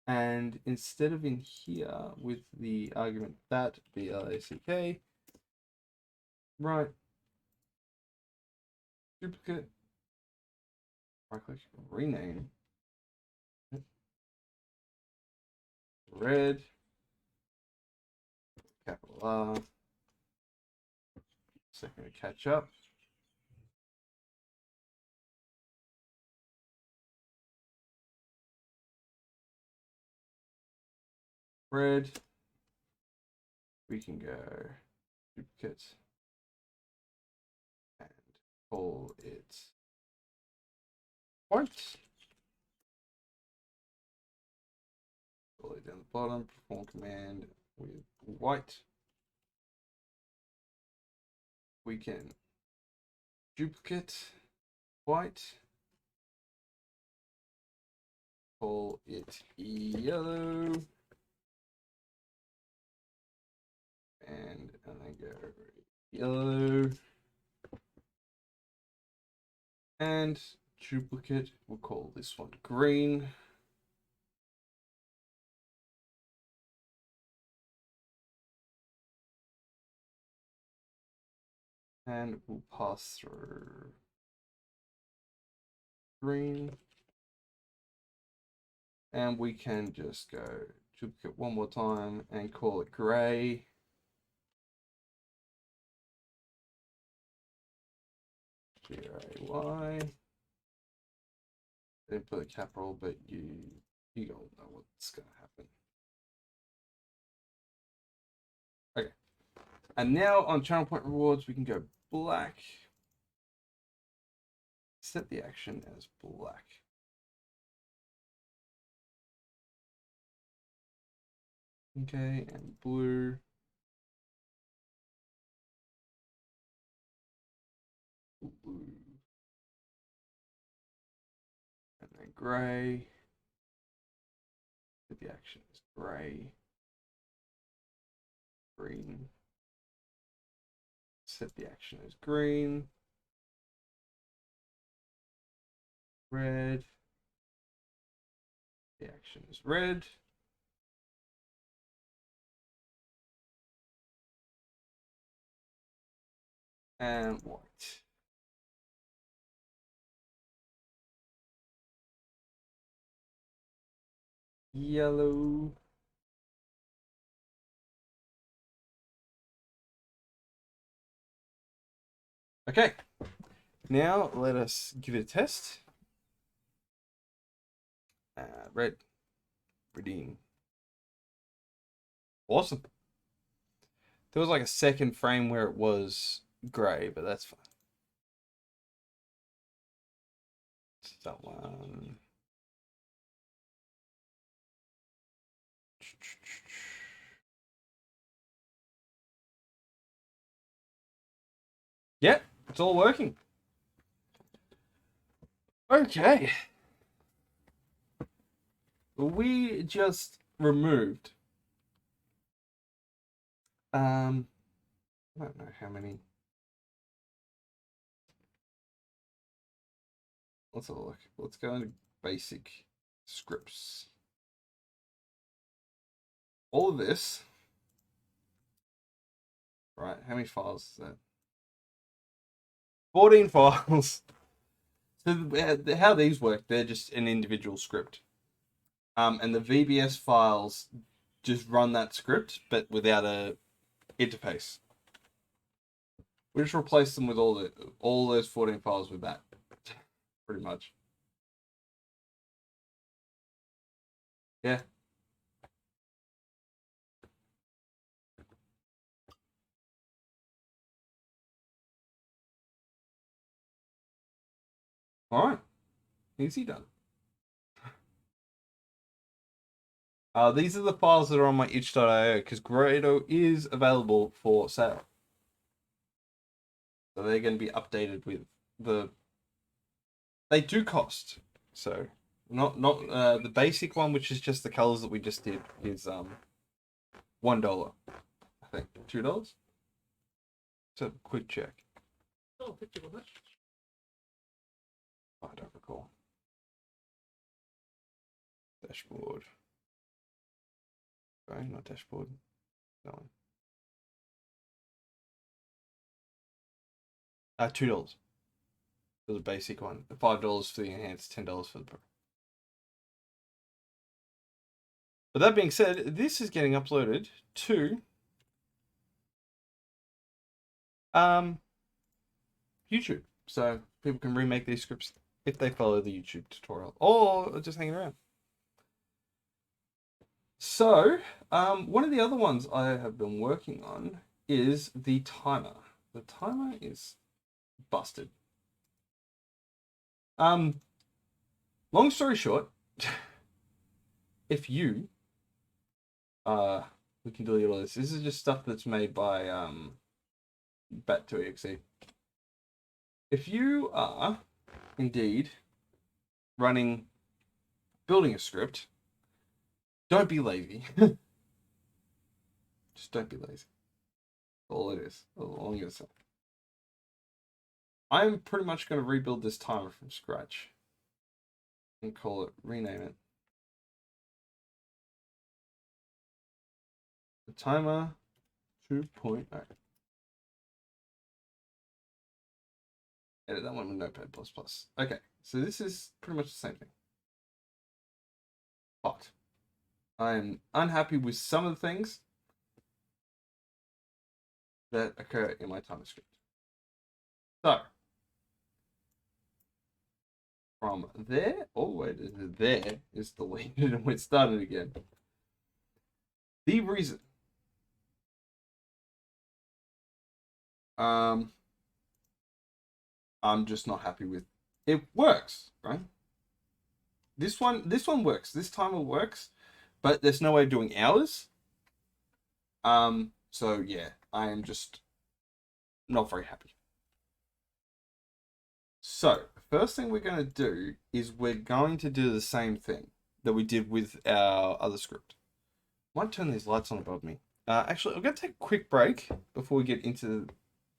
And instead of in here with the argument that BLACK, right, duplicate, right click, rename, red, capital R, second to catch up. red. We can go duplicate and call it white. All it down the bottom, perform command with white. We can duplicate white, call it yellow, and then go yellow, and duplicate, we'll call this one green. And we'll pass through green. And we can just go duplicate one more time and call it gray. G-R-A-Y. Didn't put a capital, but you all know what's gonna happen. Okay. And now on channel point rewards, we can go black. Set the action as black. Okay, and blue. Blue. And then gray. Set the action as gray. Green. Set the action as green. Red. The action is red. And white. Yellow. Okay, now let us give it a test. Red. Redeem. Awesome. There was like a second frame where it was grey, but that's fine. That one. Yep, it's all working. Okay. We just removed I don't know how many. Let's have a look. Let's go into basic scripts. All of this, right? How many files is that? 14 files. So how these work, they're just an individual script. And the VBS files just run that script, but without a interface. We just replace them with all those 14 files with that, pretty much. Yeah. All right. Easy done. These are the files that are on my itch.io because Grado is available for sale. So they're going to be updated with the... They do cost. So not the basic one, which is just the colors that we just did, is $1. I think $2. So quick check.
Oh, picture of it.
I don't recall. Dashboard. Sorry, not dashboard. That one. $2 for the basic one. $5 for the enhanced. $10 for the pro. But that being said, this is getting uploaded to YouTube, so people can remake these scripts if they follow the YouTube tutorial or just hanging around. So, one of the other ones I have been working on is the timer. The timer is busted. Long story short, if you we can delete all this. This is just stuff that's made by Bat2exe. If you are indeed building a script, don't be lazy. Just don't be lazy. All it is. All I'm gonna say. I'm pretty much gonna rebuild this timer from scratch and rename it the timer 2.0. Edit that one with Notepad++. Okay, so this is pretty much the same thing. But I am unhappy with some of the things that occur in my timer script. So, from there all the way to there is deleted and we started again. The reason I'm just not happy with it. Works, right? This one works. This timer works, but there's no way of doing hours. So yeah, I am just not very happy. So, first thing we're going to do is we're going to do the same thing that we did with our other script. Might turn these lights on above me. Actually, I'm going to take a quick break before we get into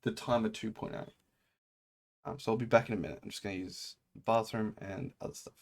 the timer 2.0. So I'll be back in a minute. I'm just going to use the bathroom and other stuff.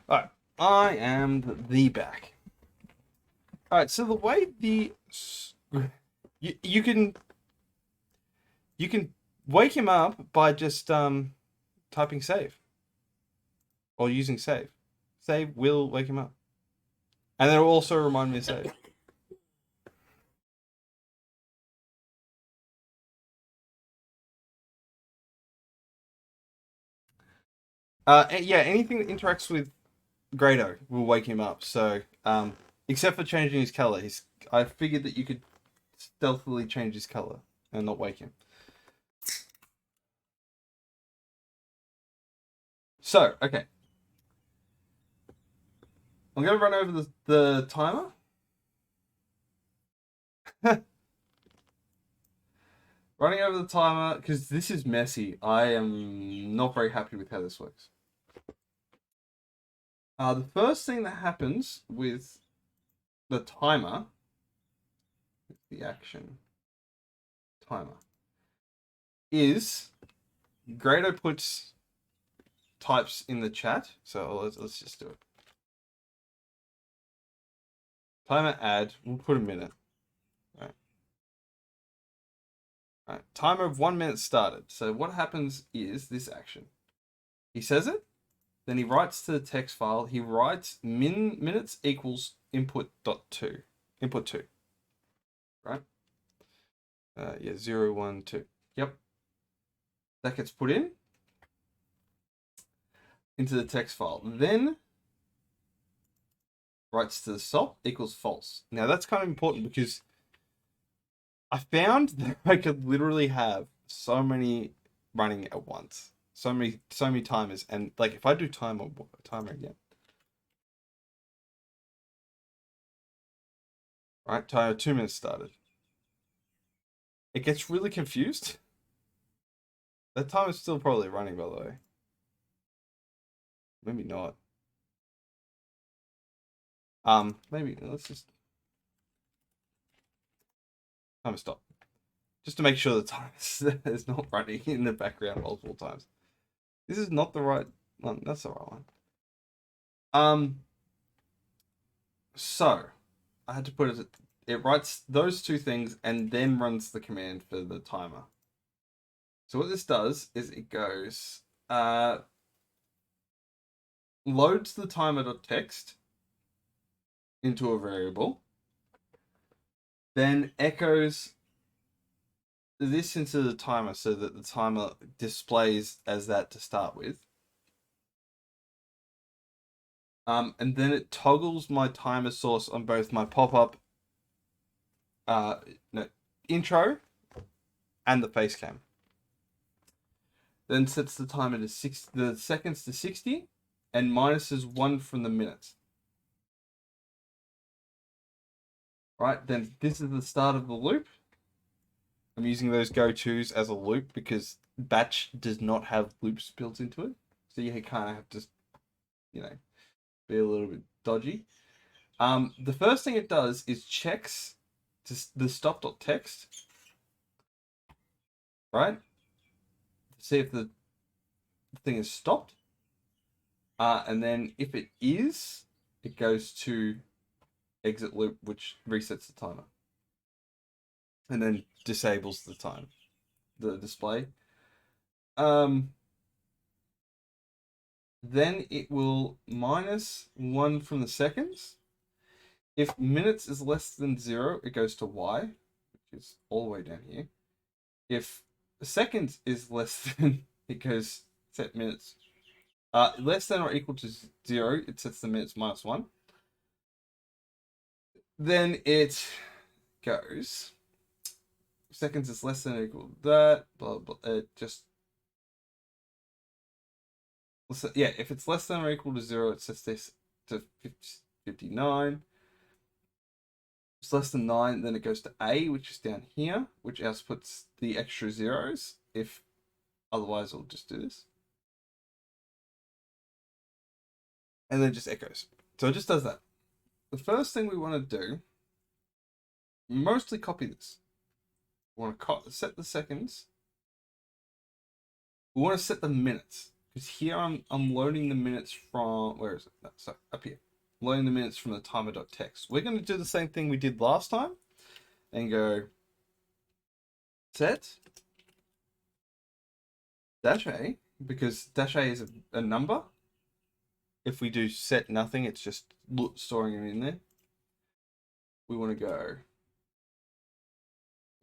All right, I am the back. All right, so the way you can wake him up by just typing save or using save. Save will wake him up, and then it will also remind me to save. Yeah, anything that interacts with Grado will wake him up. So Except for changing his color. I figured that you could stealthily change his color and not wake him. So, okay. I'm going to run over the timer. Running over the timer, because this is messy. I am not very happy with how this works. The first thing that happens with the timer, the action timer, is Grado puts types in the chat. So let's just do it. Timer add, we'll put a minute. Right. Timer of 1 minute started. So what happens is this action. He says it, then he writes to the text file. He writes minutes equals input dot two. Input 2. Right? Yeah, 0, 1, 2. Yep. That gets put in into the text file. Then writes to the stop equals false. Now that's kind of important because I found that I could literally have so many running at once. So many timers, and like if I do timer again. Right, timer 2 minutes started. It gets really confused. That time is still probably running, by the way. Maybe not. Maybe let's just timer stop. Just to make sure the time is not running in the background multiple times. This is not the right one. That's the right one. So I had to put it. It writes those two things and then runs the command for the timer. So what this does is it goes loads the timer.txt into a variable, then echoes this into the timer so that the timer displays as that to start with. And then it toggles my timer source on both my pop-up intro and the face cam. Then sets the timer to the seconds to 60 and minuses 1 from the minutes. Right, then this is the start of the loop. I'm using those go-tos as a loop because batch does not have loops built into it. So you kind of have to, be a little bit dodgy. The first thing it does is checks the stop.txt, right? To see if the thing is stopped. And then if it is, it goes to exit loop, which resets the timer. And then disables the display. Then it will minus 1 from the seconds. If minutes is less than 0, it goes to Y, which is all the way down here. If seconds is less than, it goes set minutes. Less than or equal to 0, it sets the minutes minus 1. Then it goes seconds is less than or equal to that, blah, blah, it just, yeah, if it's less than or equal to 0, it sets this to 59. If it's less than 9, then it goes to A, which is down here, which outputs the extra zeros. If otherwise, it'll just do this. And then it just echoes. So it just does that. The first thing we want to do, mostly copy this. We want to set the seconds. We want to set the minutes. Because here I'm loading the minutes from, where is it? No, sorry, up here. I'm loading the minutes from the timer.txt. We're going to do the same thing we did last time. And go set -a, because -a is a number. If we do set nothing, it's just storing it in there. We want to go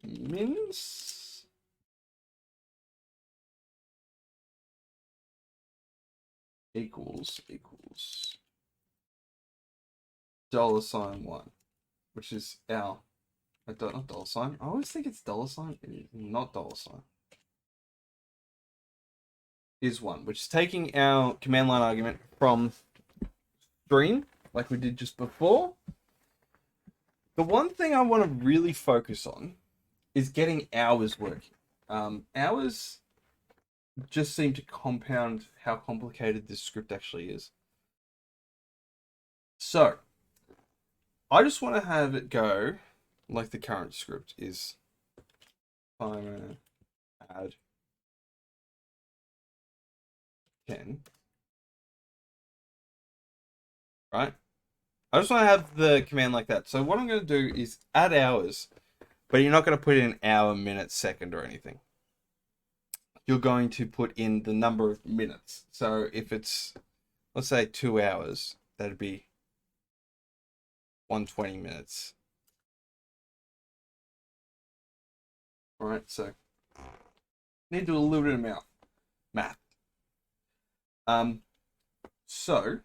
mins equals $1, which is our, not dollar sign. I always think it's dollar sign. It is not dollar sign. Is 1, which is taking our command line argument from stream, like we did just before. The one thing I want to really focus on is getting hours working. Hours just seem to compound how complicated this script actually is. So, I just want to have it go like the current script is. Timer add 10. Right? I just want to have the command like that. So what I'm going to do is add hours, but you're not going to put in hour, minute, second, or anything. You're going to put in the number of minutes. So if it's, let's say 2 hours, that'd be 120 minutes. All right, so need to do a little bit of math. So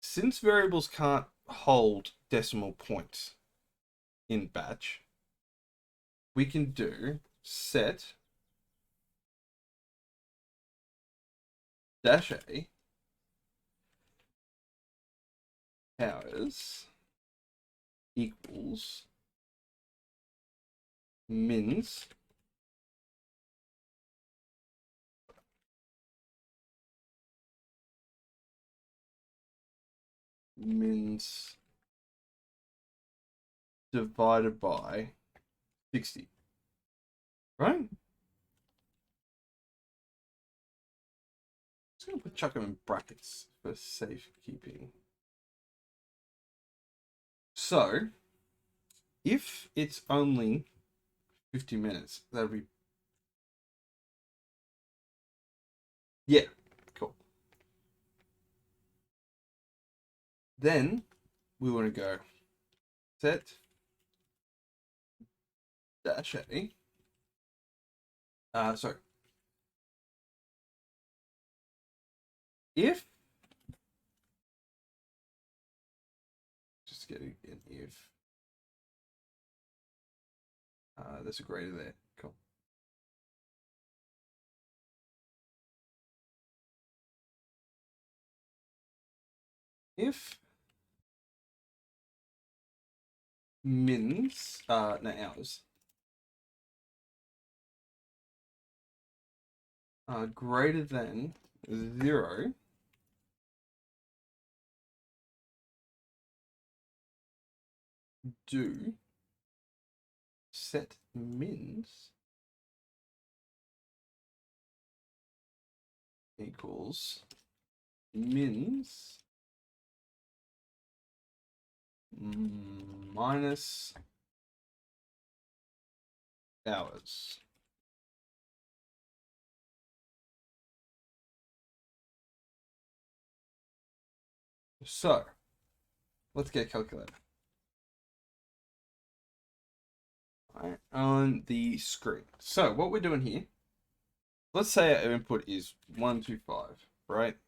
since variables can't hold decimal points in batch, we can do set dash a hours equals mins divided by 60, right? Just gonna chuck them in brackets for safekeeping. So, if it's only 50 minutes, that'll be, yeah, cool. Then we want to go set dash a. Sorry. If, just getting an if. There's a greater there. Cool. If mins, no, hours, greater than 0, do set mins equals mins minus hours. So, let's get a calculator. Right, on the screen. So, what we're doing here, let's say our input is 125, right?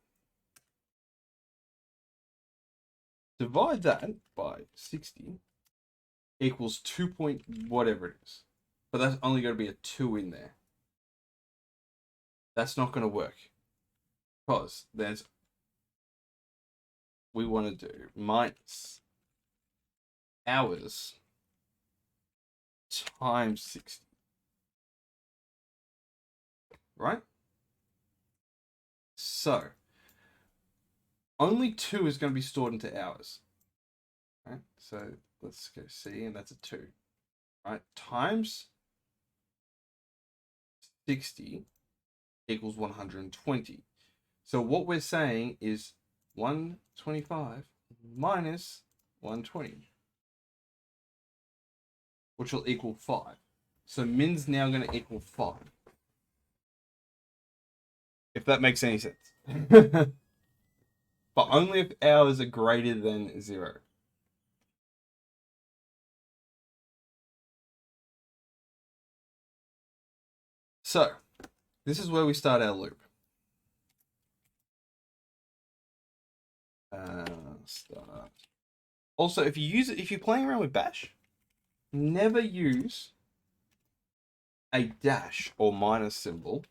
Divide that by 60 equals 2 point whatever it is. But that's only going to be a 2 in there. That's not going to work. Because we want to do minus hours times 60. Right? So, only 2 is going to be stored into hours. Right? So, let's go C, and that's a 2. Right? Times 60 equals 120. So, what we're saying is 125 minus 120, which will equal 5. So, min's now going to equal 5. If that makes any sense. But only if hours are greater than 0. So, this is where we start our loop. start. Also, if you're playing around with Bash, never use a dash or minus symbol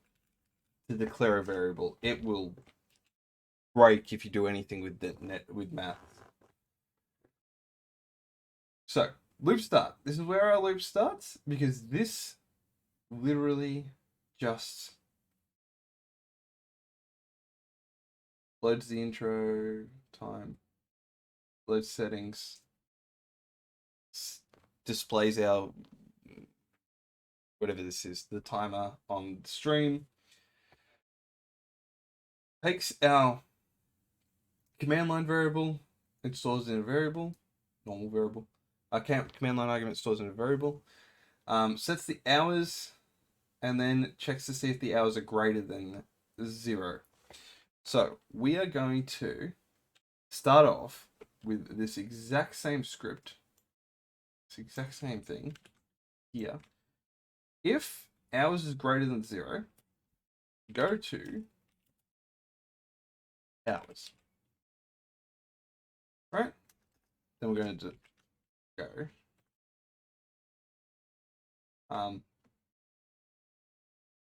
to declare a variable. It will break if you do anything with math. So, loop start. This is where our loop starts because this literally just loads the intro time, loads settings, displays our whatever this is, the timer on the stream, takes our command line variable and stores in a variable, normal variable. Command line argument stores in a variable, sets the hours, and then checks to see if the hours are greater than 0. So we are going to start off with this exact same script, this exact same thing here. If hours is greater than 0, go to hours. Right? Then we're going to go.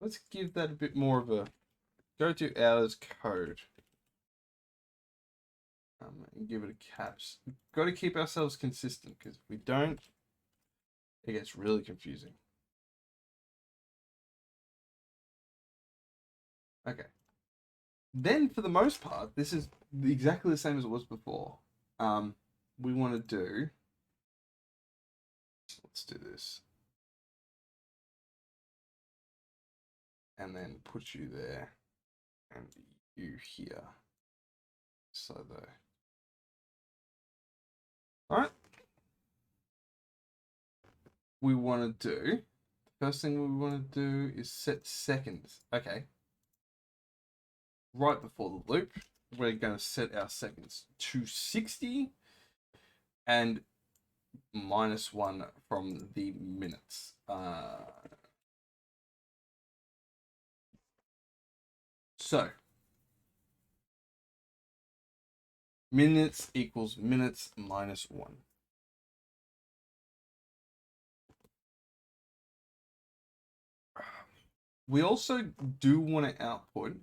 Let's give that a bit more of a go to hours code. And give it a caps. We've got to keep ourselves consistent because if we don't, it gets really confusing. Okay. Then, for the most part, this is exactly the same as it was before. We want to do. Let's do this. And then put you there and you here. So though. Alright. We want to do. The first thing we want to do is set seconds. Okay. Right before the loop, we're going to set our seconds to 60 and -1 from the minutes. So, minutes equals minutes -1. We also do want to output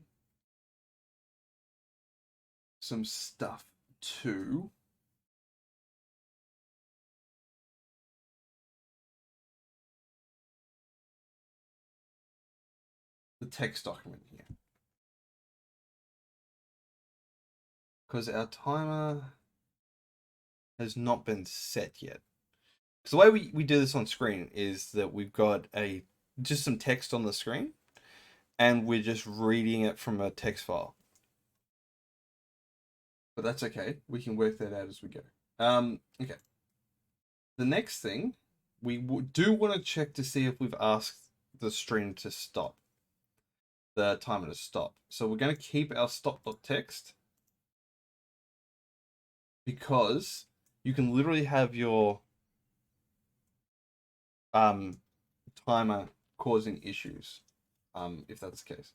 some stuff to the text document here. Because our timer has not been set yet. Because the way we do this on screen is that we've got just some text on the screen and we're just reading it from a text file. But that's okay. We can work that out as we go. Okay. The next thing, we do want to check to see if we've asked the stream to stop. The timer to stop. So we're going to keep our stop.txt because you can literally have your timer causing issues if that's the case.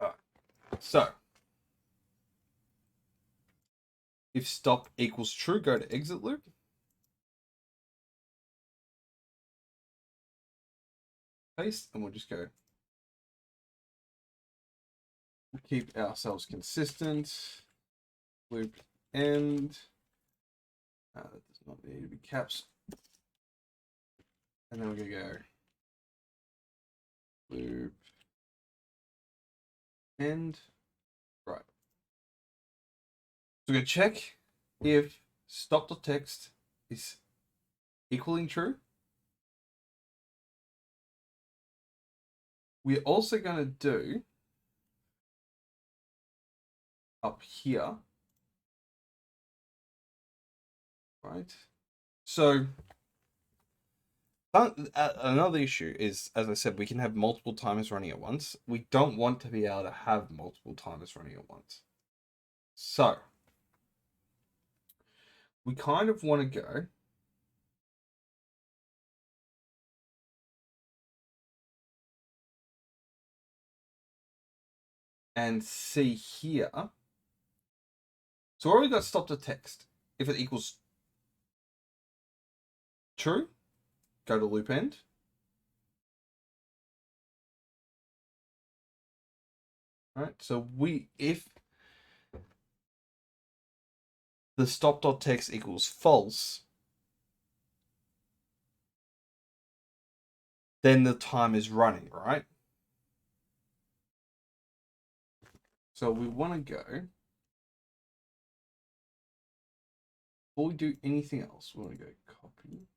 Alright. So if stop equals true, go to exit loop. Paste, and we'll just go. We'll keep ourselves consistent. Loop end. That does not need to be caps. And then we're going to go loop end. Right. So we're going to check if stop.txt is equaling true. We're also going to do up here, right? So another issue is, as I said, we can have multiple timers running at once. We don't want to be able to have multiple timers running at once. So we kind of want to go and see here. So already got stop the text. If it equals true, go to loop end. Right. So if the stop.text equals false, then the time is running, right? So we want to go, before we do anything else, we want to go copy.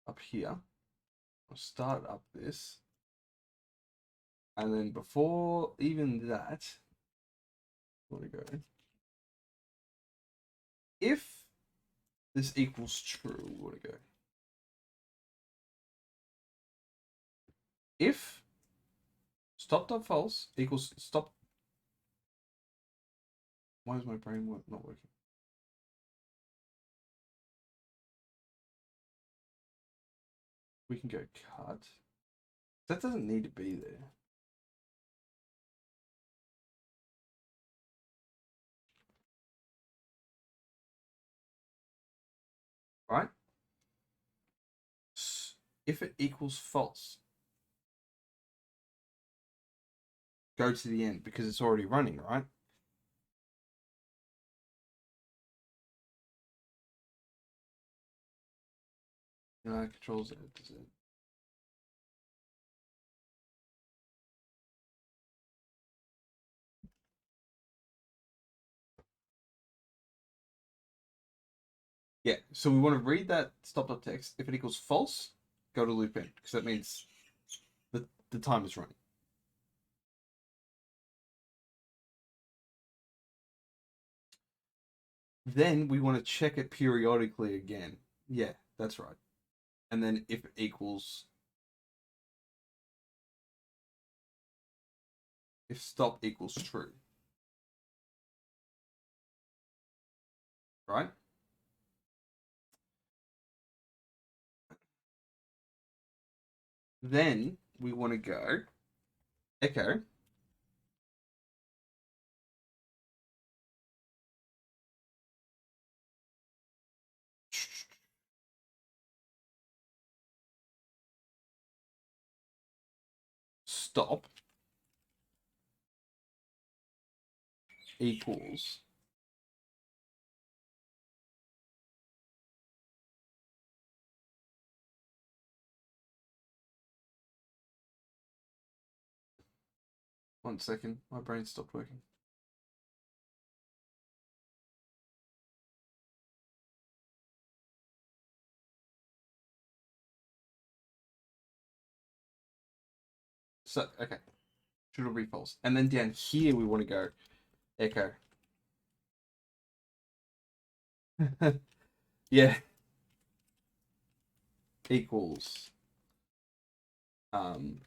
Up here, I'll start up this. And then before even that, I want to go, if this equals true, we want to go, if stop.false equals stop. Why is my brain not working? We can go cut. That doesn't need to be there. Right? If it equals false, go to the end because it's already running, right? Control Z. Yeah, so we want to read that stop.text. If it equals false, go to loop in because that means the time is running. Then we want to check it periodically again. Yeah, that's right. And then if it equals, if stop equals true, right? Then we want to go echo stop equals one second, my brain stopped working. So okay, should it be false? And then down here we want to go echo. Yeah. Equals and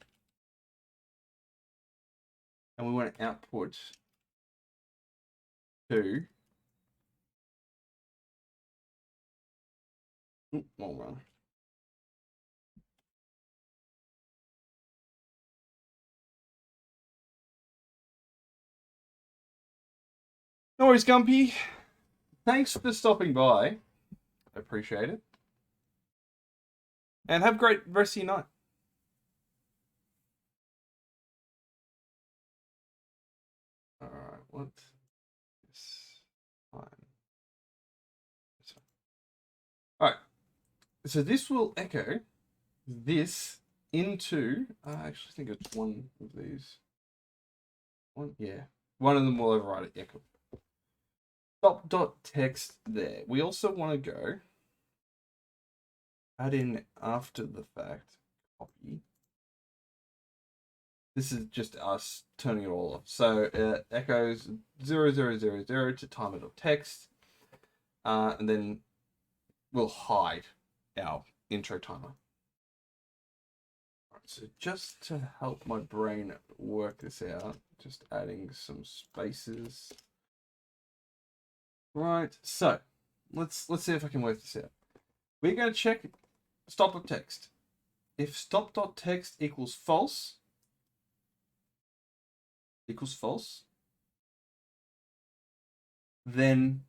we want to output to wrong one. No worries, Gumpy. Thanks for stopping by. I appreciate it. And have a great rest of your night. Alright, what? This fine. Alright. So this will echo this into I actually think it's one of these. One, yeah. One of them will override it. Yeah, cool. Stop.text there. We also want to go add in after the fact copy. This is just us turning it all off. So it echoes 0000 to timer.text. And then we'll hide our intro timer. Right, so just to help my brain work this out, just adding some spaces. Right, so let's see if I can work this out. We're going to check stop.text. if stop.text equals false, then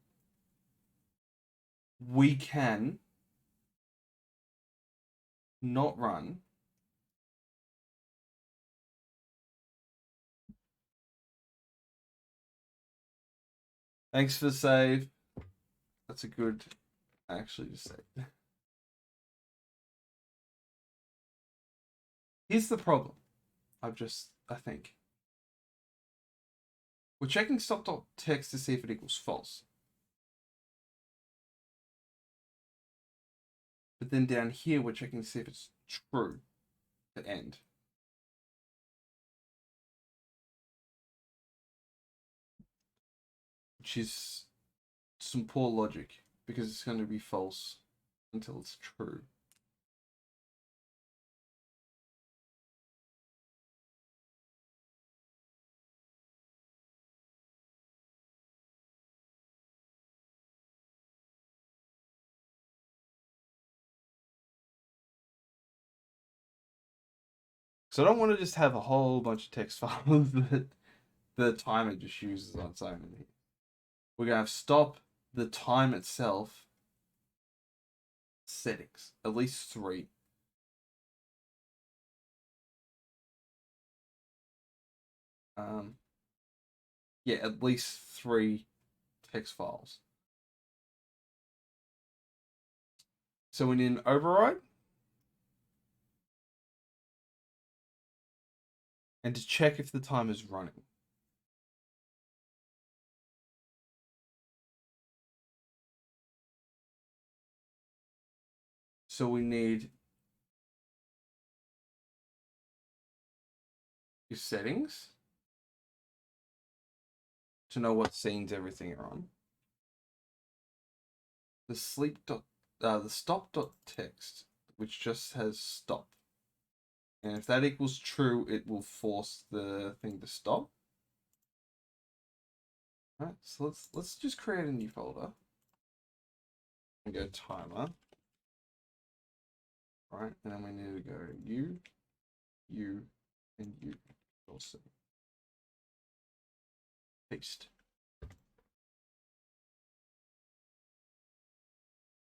we can not run thanks for the save. That's a good actually just say. Here's the problem. I think. We're checking stop.text to see if it equals false. But then down here, we're checking to see if it's true at end. Which is some poor logic, because it's going to be false until it's true. So I don't want to just have a whole bunch of text files that the timer just uses on its own in here. We're going to have stop the time itself settings, at least 3. Yeah, at least 3 text files. So we need an override. And to check if the time is running. So we need your settings to know what scenes everything are on. The the stop.text, which just has stop. And if that equals true, it will force the thing to stop. Alright, so let's just create a new folder. And go timer. Right, and then we need to go you, and you. Also. Paste.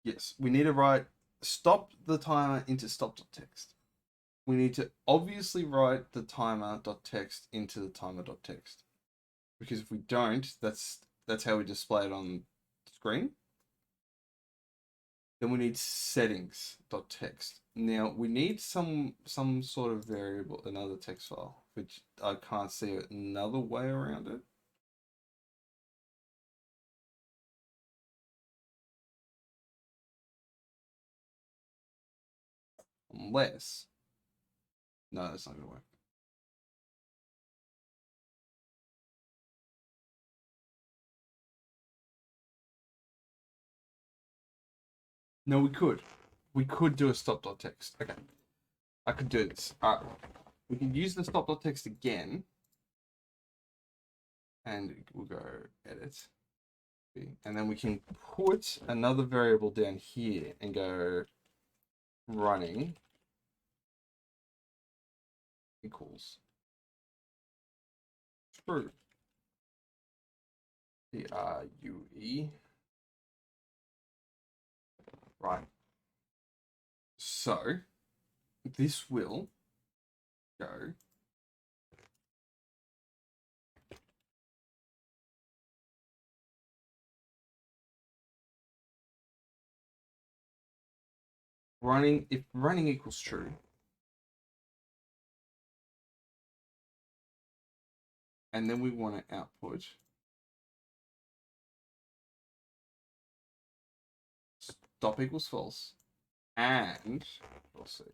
Yes, we need to write stop the timer into stop.text. We need to obviously write the timer.text into the timer.text. Because if we don't, that's how we display it on screen. Then we need settings.text. Now we need some sort of variable, another text file, which I can't see another way around it. Unless, no, that's not gonna work. No, we could. We could do a stop.text. Okay. I could do this. Alright. We can use the stop.text again. And we'll go edit. And then we can put another variable down here and go running equals true. TRUE. Right. So this will go running, if running equals true, and then we want to output stop equals false, and we'll see.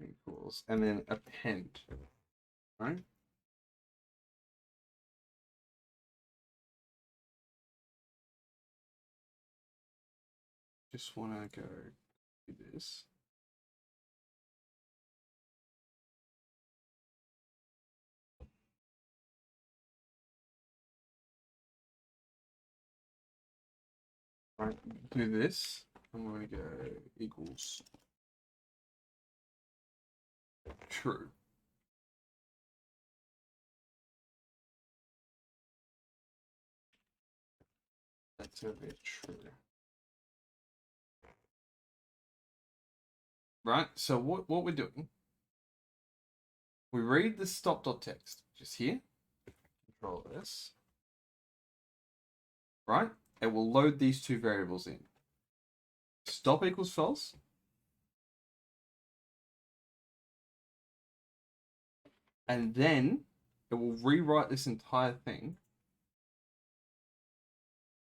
Equals, and then append, right? just want to go do this. Right, do this. I'm going to go equals true. That's going to be true. Right, so what we're doing, we read the stop.txt, just here, control S, right? It will load these two variables in. Stop equals false. And then it will rewrite this entire thing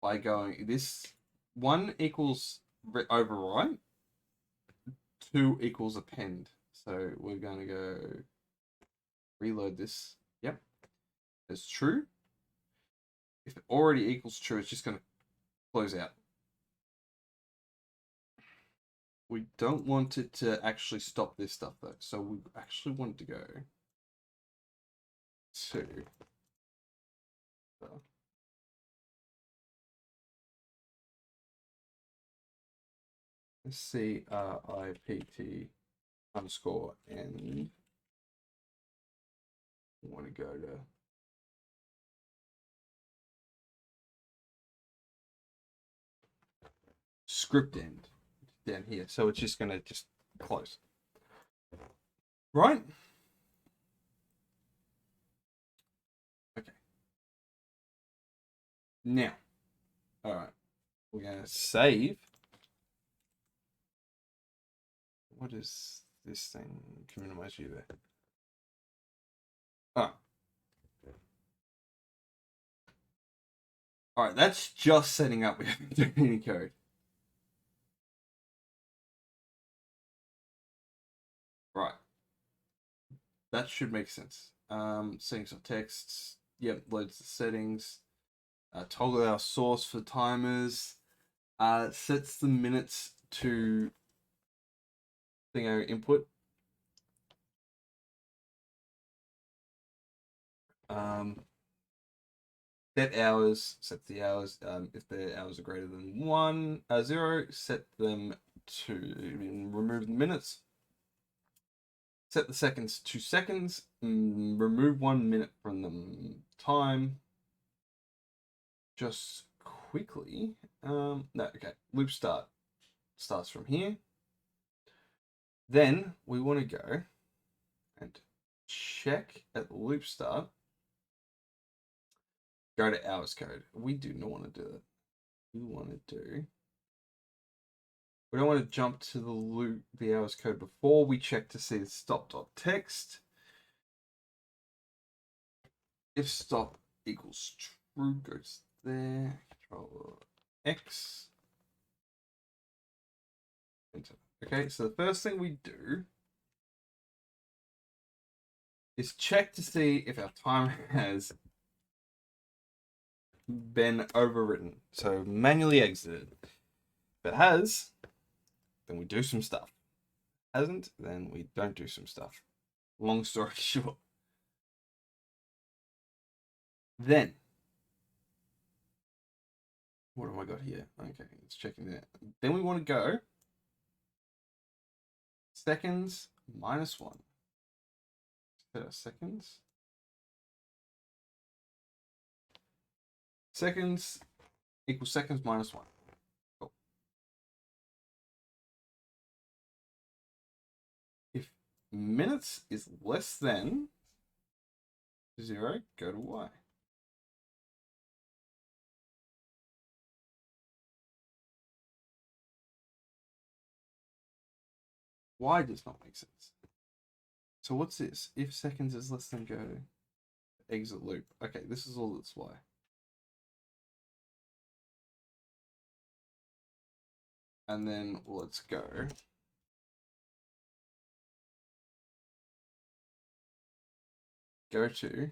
by going, this 1 equals overwrite, 2 equals append. So we're going to go reload this. Yep, it's true. If it already equals true, it's just going to close out. We don't want it to actually stop this stuff though. So we actually want it to go to CRIPT underscore end. I want to go to script end down here. So it's just going to just close. Right? Okay. Now, all right, we're going to save. What is this thing? Can minimize you there. All right, that's just setting up. We haven't done any code. Right. That should make sense. Settings of texts. Yep, loads the settings. Toggle our source for timers. Sets the minutes to thingo input. Set hours, set the hours. If the hours are greater than 0, set them to remove the minutes. Set the seconds to seconds. Remove 1 minute from the time. Just quickly. No, okay. Loop start starts from here. Then we want to go and check at the loop start. Go to hours code. We do not want to do that. We want to do. We don't want to jump to the loop, the hours code before we check to see the stop.txt. If stop equals true, goes there. Control X. Enter. Okay, so the first thing we do is check to see if our timer has been overwritten. So manually exited. If it has, then we do some stuff. Hasn't, then we don't do some stuff. Long story short. Then, what have I got here? Okay, it's checking that. Then we want to go seconds minus 1. Seconds. Seconds equals seconds minus 1. Cool. If minutes is less than 0, go to Y. Y does not make sense. So what's this? If seconds is less than, go to exit loop. Okay, this is all that's Y. And then let's go. Go to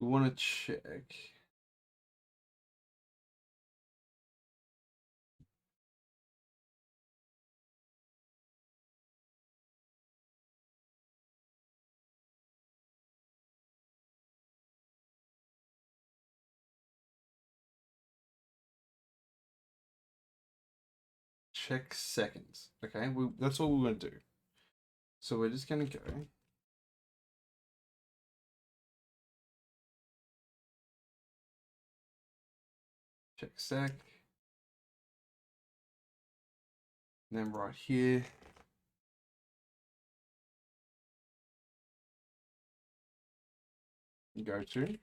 we want to check. Check seconds. Okay, that's all we're going to do. So we're just going to go. Check sec. And then right here. Go to.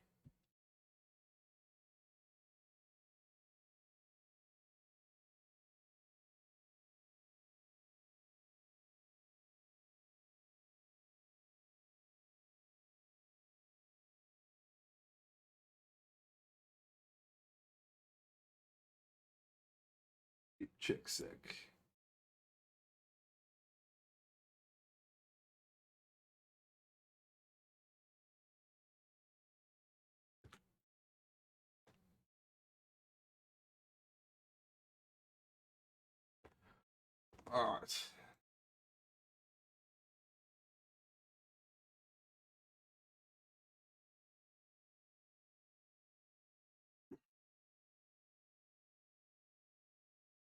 Check sec. All right.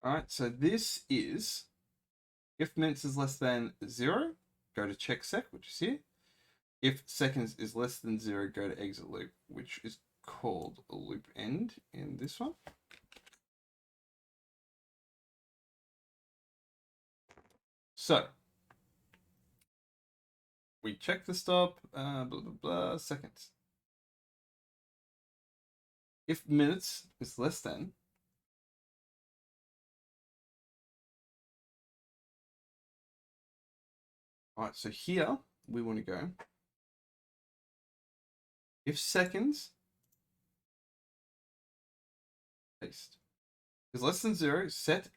All right. So this is if minutes is less than 0, go to check sec, which is here. If seconds is less than 0, go to exit loop, which is called a loop end in this one. So we check the stop, blah, blah, blah, seconds. If minutes is less than, all right, so here we want to go. If seconds, paste. Is less than 0, set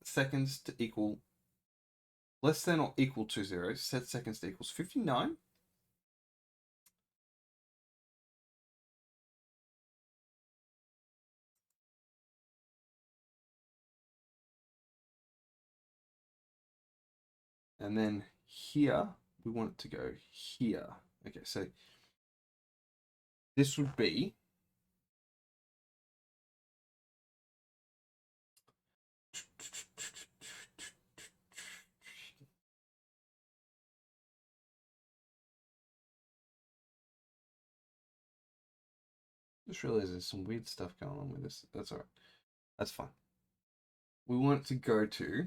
seconds to equal less than or equal to 0, set seconds to equals 59. And then here, we want it to go here. Okay, so this would be just realized there's some weird stuff going on with this. That's all right. That's fine. We want it to go to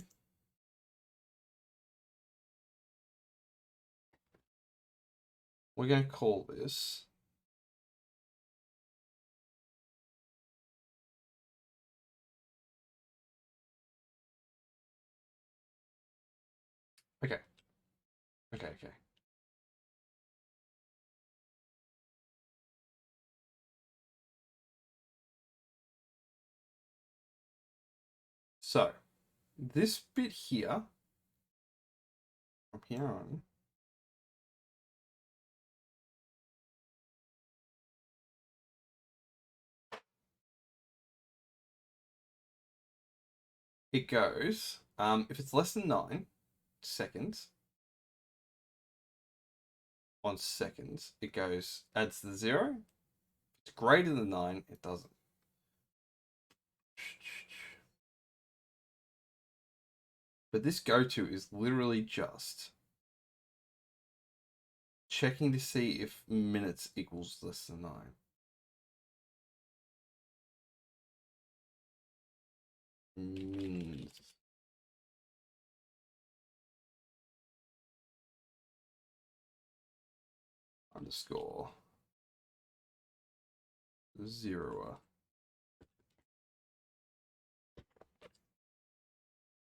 we're going to call this okay. Okay. So this bit here, from here on, it goes, if it's less than 9 seconds, on seconds, it goes, adds the 0. If it's greater than 9, it doesn't. But this go to is literally just checking to see if minutes equals less than 9. Min underscore 0.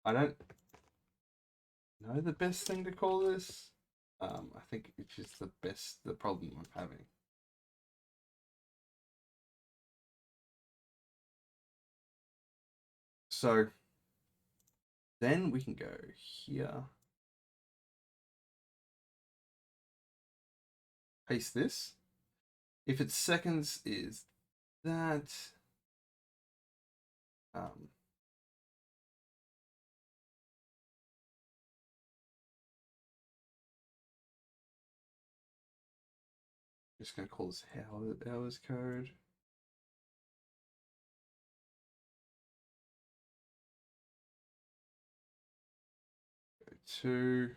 I don't know the best thing to call this. I think it's just the problem I'm having. So then we can go here, paste this. If it's seconds, is that just gonna call this hours code. Go to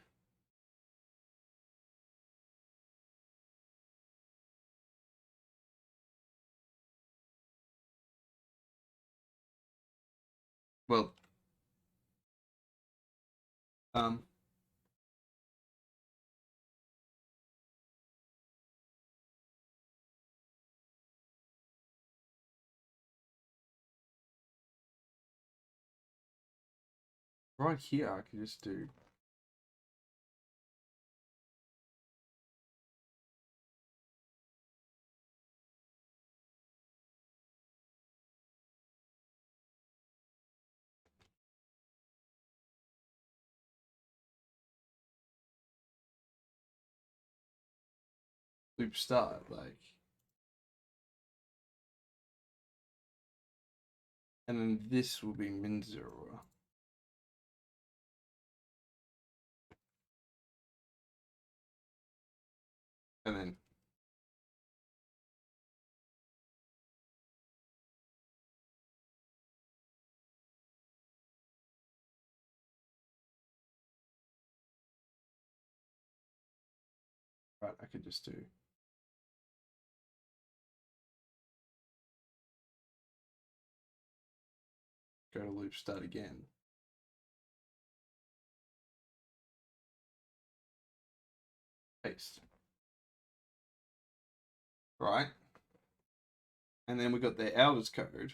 well, right here I could just do loop start, like, and then this will be min 0. And then right, I could just do go to loop start again. Paste. Right. And then we got the hours code,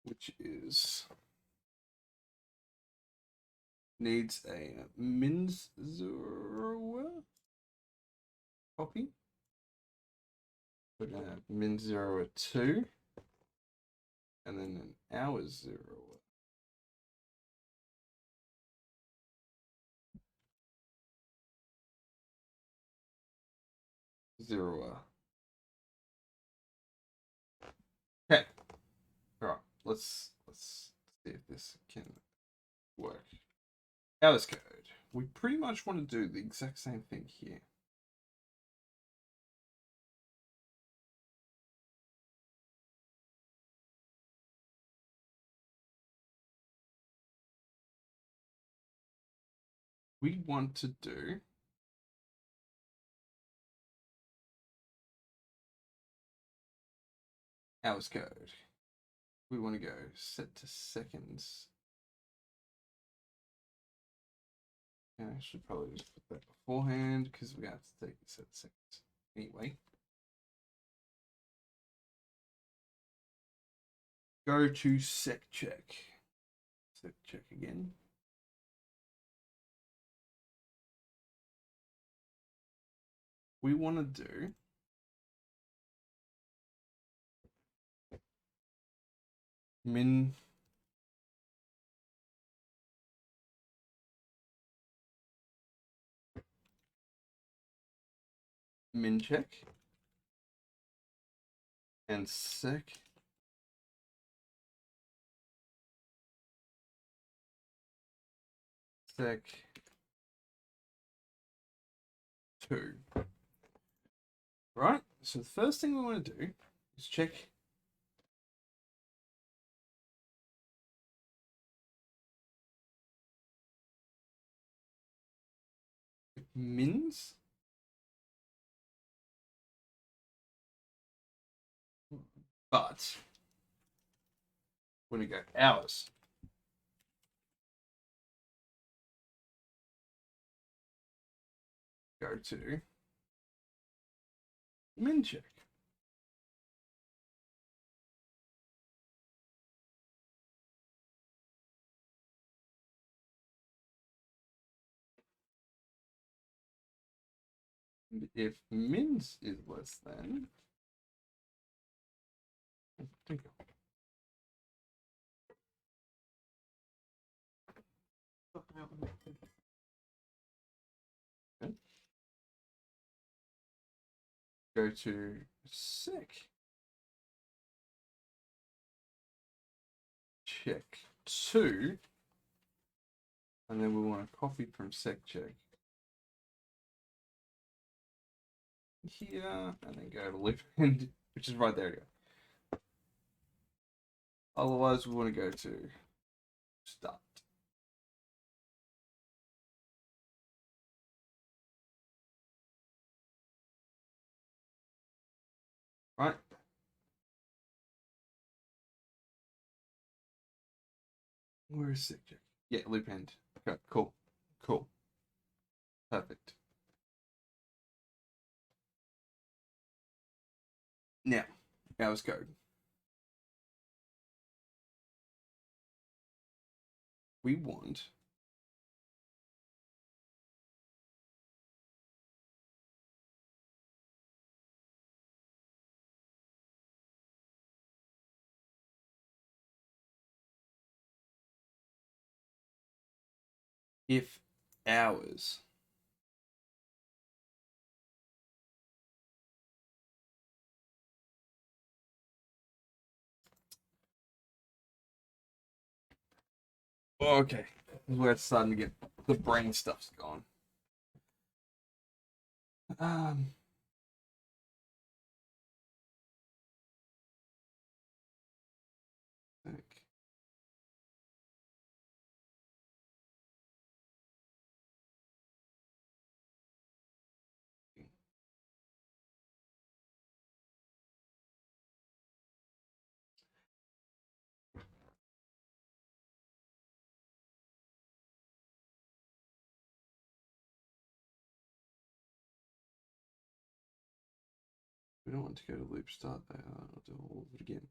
which is needs a min 0 copy. We're gonna have min 0 2, and then an hours 0. 0. Okay. All right. Let's see if this can work. Hours code. We pretty much want to do the exact same thing here. We want to do hours code. We want to go set to seconds. And I should probably just put that beforehand because we have to take set seconds anyway. Go to sec check. Sec check again. We want to do min check and sec sec 2. Right? So the first thing we want to do is check mins. But when we go hours, go to min check. And if mins is less than, okay. go to sick. Check 2. And then we want to copy from sec check here, and then go to loop end, which is right there again. Otherwise, we want to go to start. Right? Where is sec check? Yeah, loop end. Okay, cool. Cool. Perfect. Now let's go. We want if hours okay. This is where it's starting to get the brain stuff's gone. Um okay. We don't want to go to loop start there. I'll do all of it again.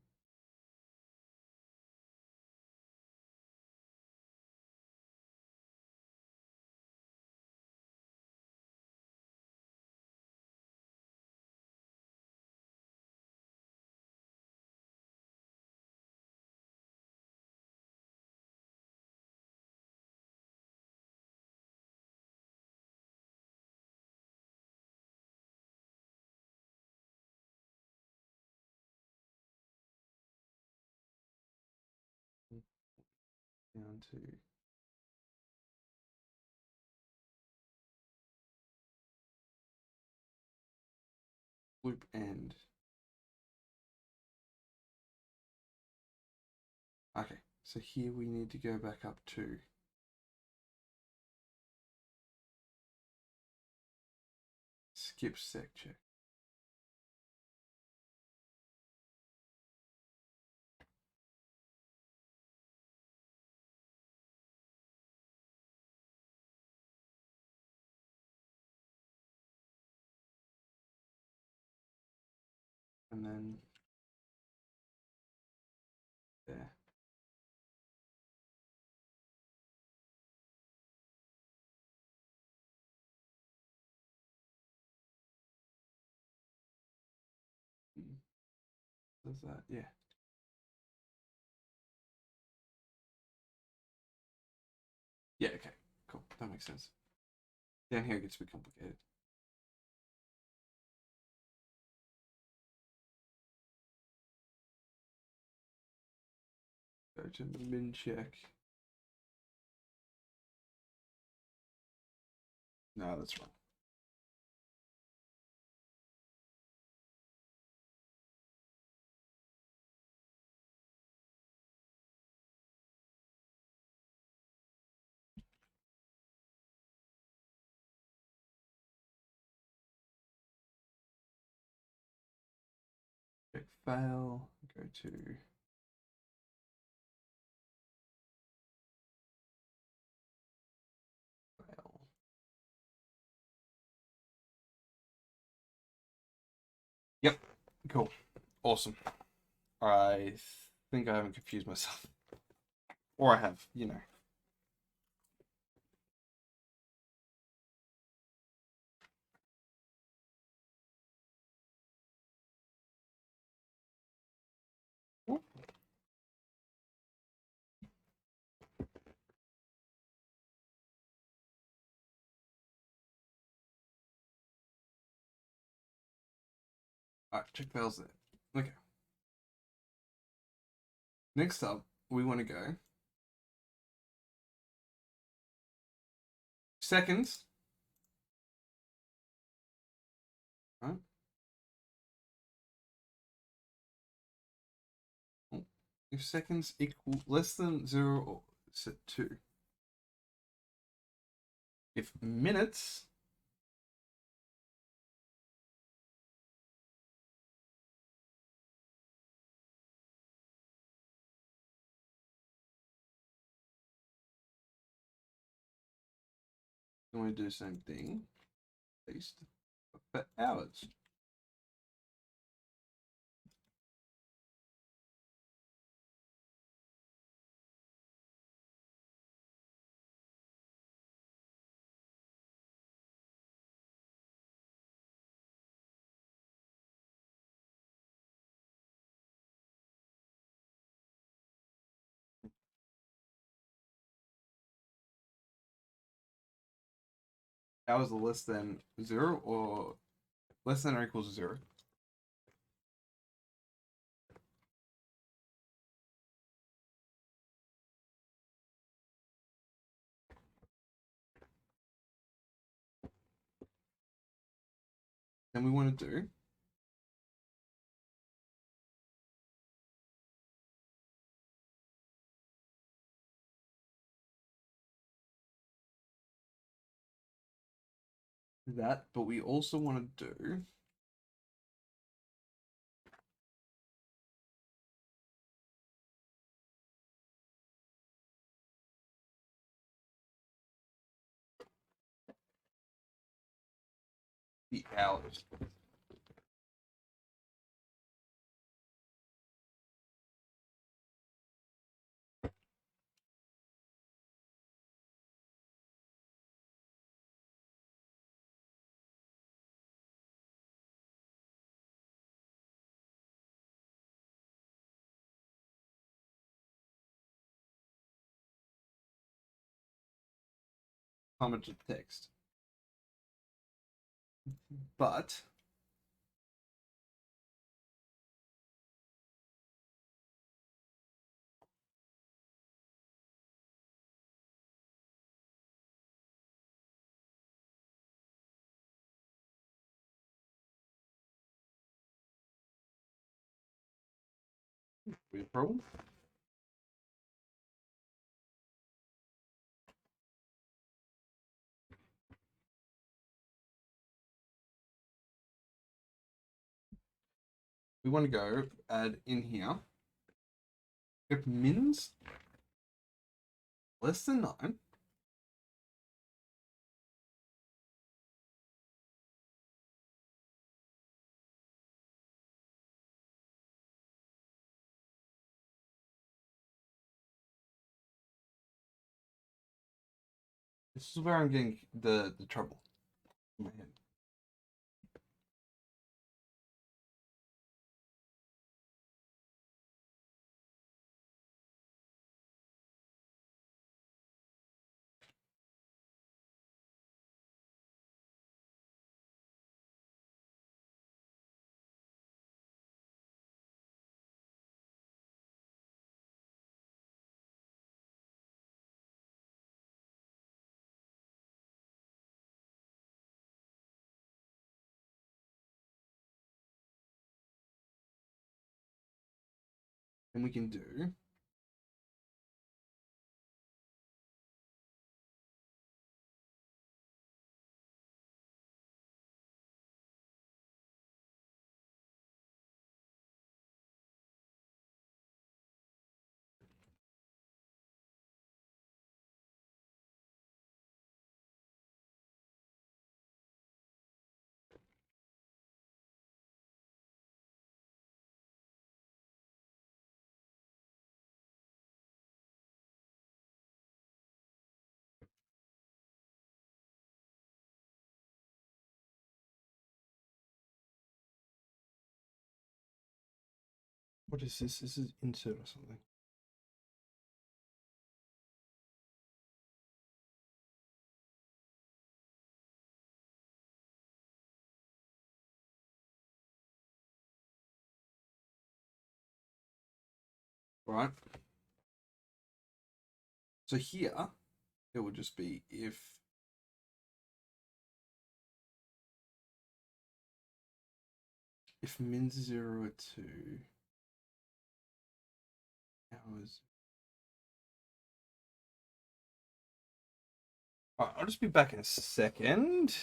Down to loop end. Okay, so here we need to go back up to skip sec check. And then there. Does that? Yeah. Yeah, okay. Cool. That makes sense. Down here it gets a bit complicated. Go to the min check. No, that's wrong. Check fail. Go to fail. Yep. Cool. Awesome. I think I haven't confused myself. Or I have, you know. Alright, check fails there. Okay. Next up, we want to go seconds. Right? If seconds equal less than 0 or set 2. If minutes then we do the same thing. Paste for hours. Hours are less than 0 or less than or equals to 0. Then we want to do that, but we also want to do the hours. Commented text. But we have a problem. We want to go add in here if mins less than 9, this is where I'm getting the trouble in my head. And we can do what is this? This is insert or something. right? So here, it would just be if min's 0 or 2 hours. All right, I'll just be back in a second.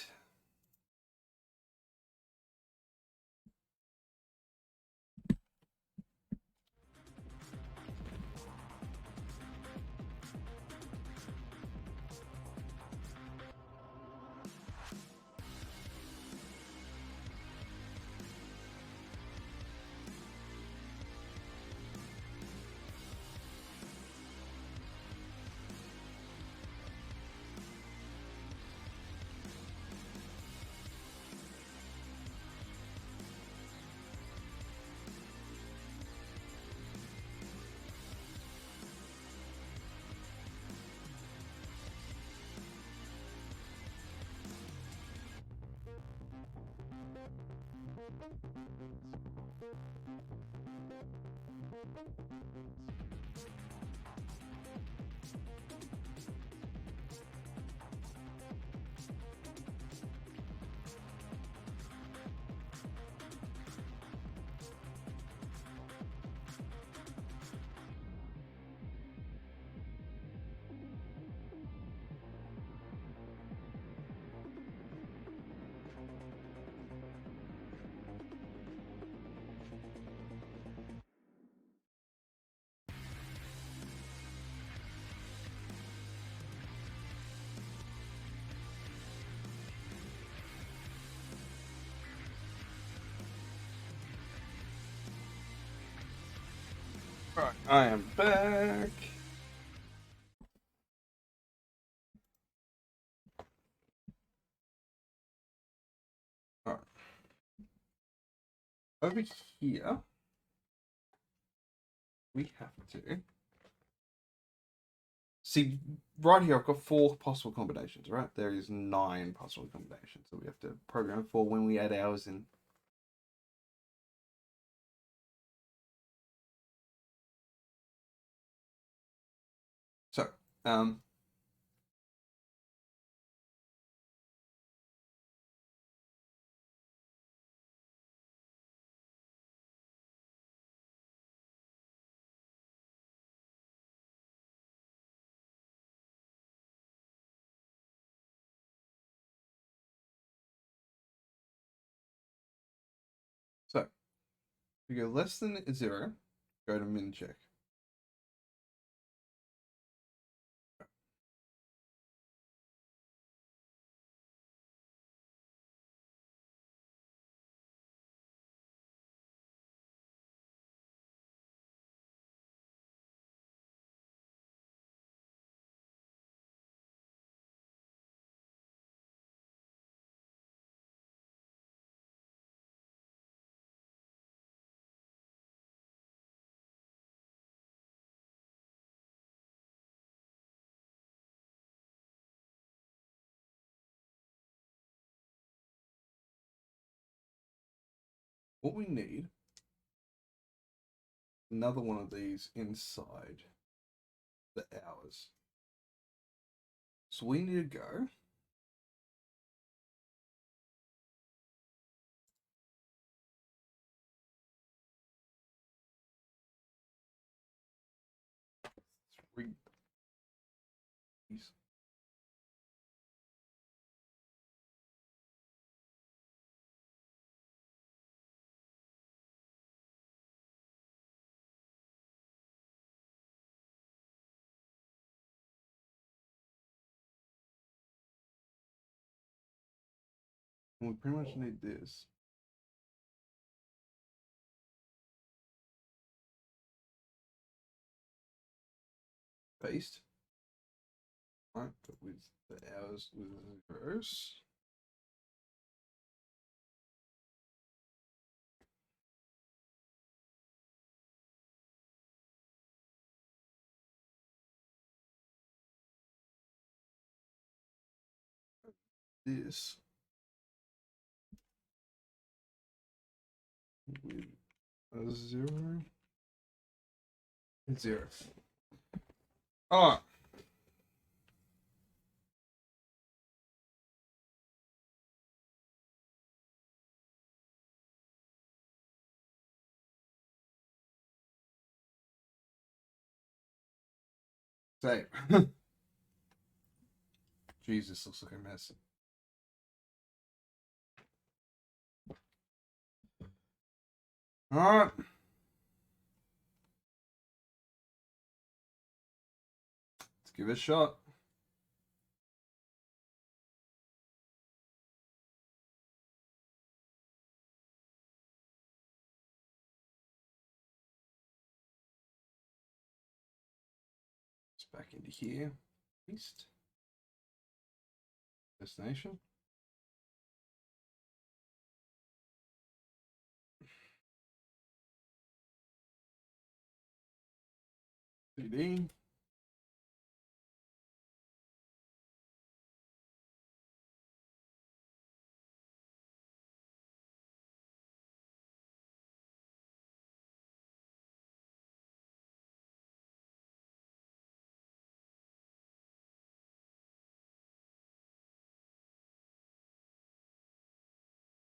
All right, I am back. All right. Over here, we have to see right here. I've got 4 possible combinations. Right there is 9 possible combinations, so we have to program for when we add hours in. So, so if you go less than 0, go to min check. What we need, another one of these inside the hours. So we need to go three and we pretty much need this. Paste. Right, but with the hours with the zeros. This with a 0 0. Alright. Save. Jesus, looks like a mess. Alright. Let's give it a shot. It's back into here. East. Destination. CD.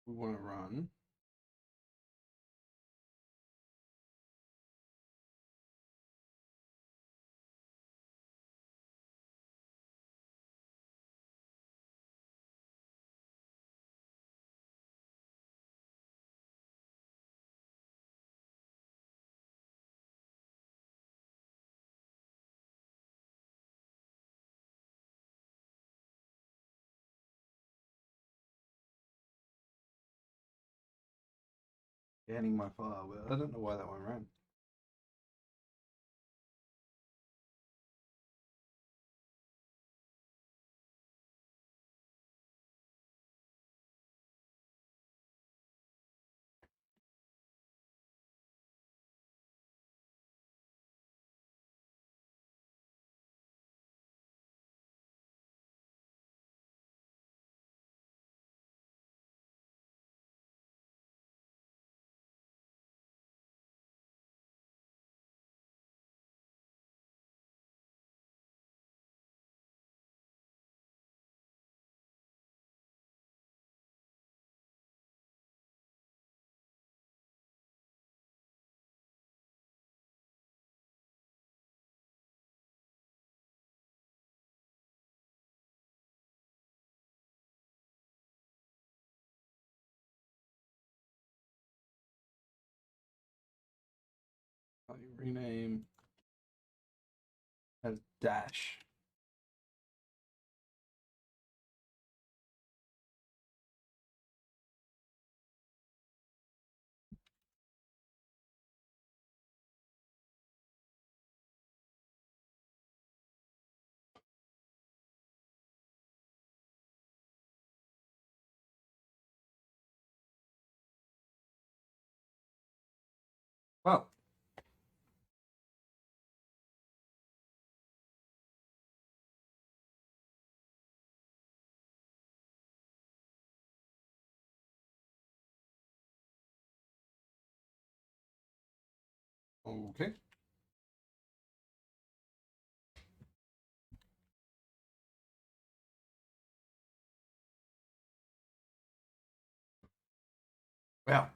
We want to run. Scanning my file, but I don't know why that one ran. Rename as dash. Well, okay. Well,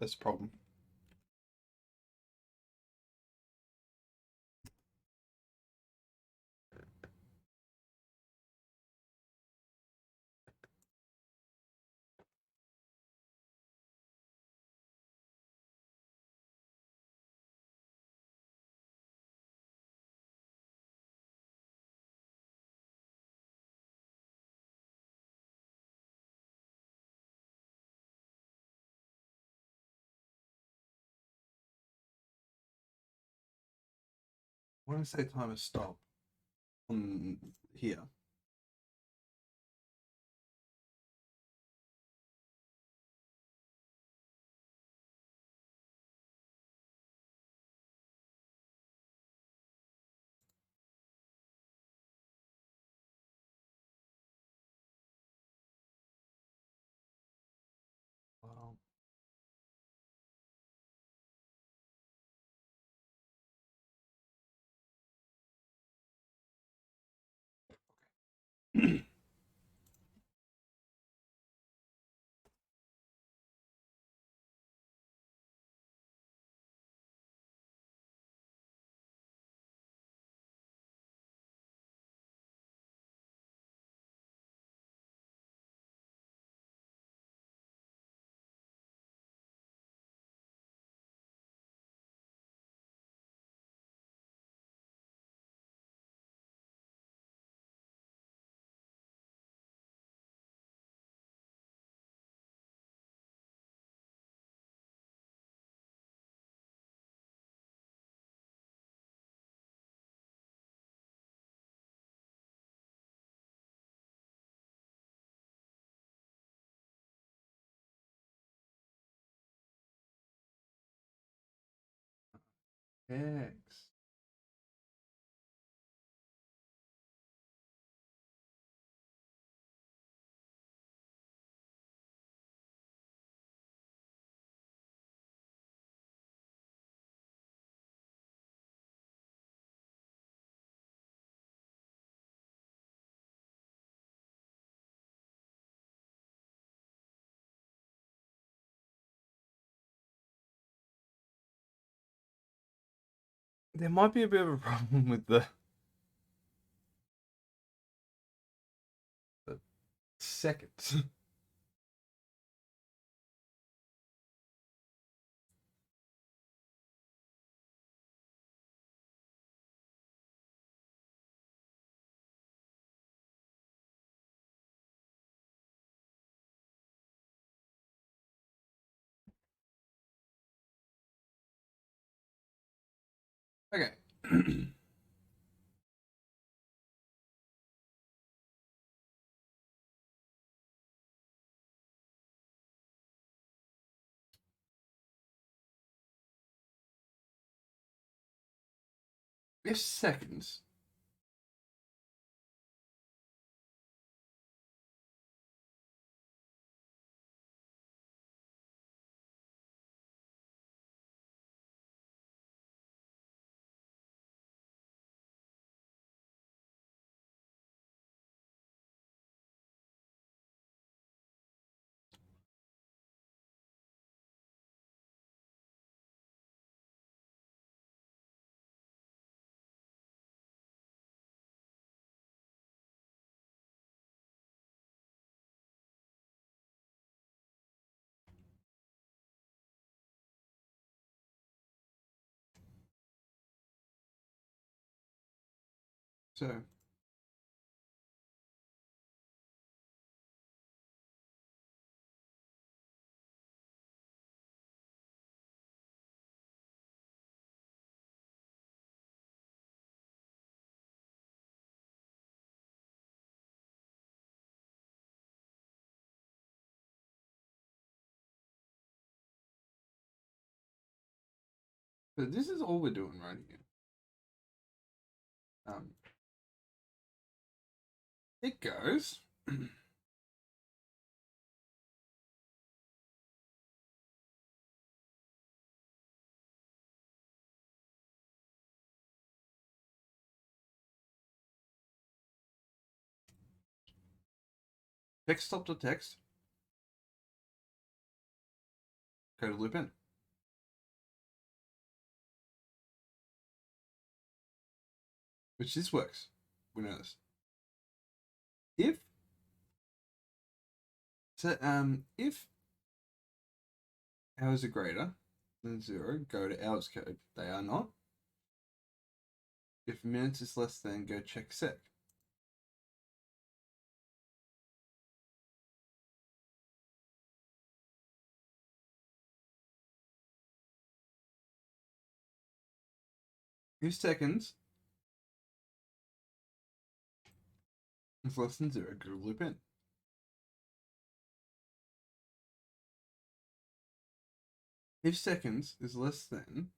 that's a problem. I want to say time to stop on here. X. There might be a bit of a problem with the seconds. Okay. If seconds. So this is all we're doing right here. It goes. Text stop to text. Go to loop in. Which this works. We know this. If if hours are greater than 0, go to hours code. They are not. If minutes is less than, go check sec. If seconds is less than 0, go loop in. If seconds is less than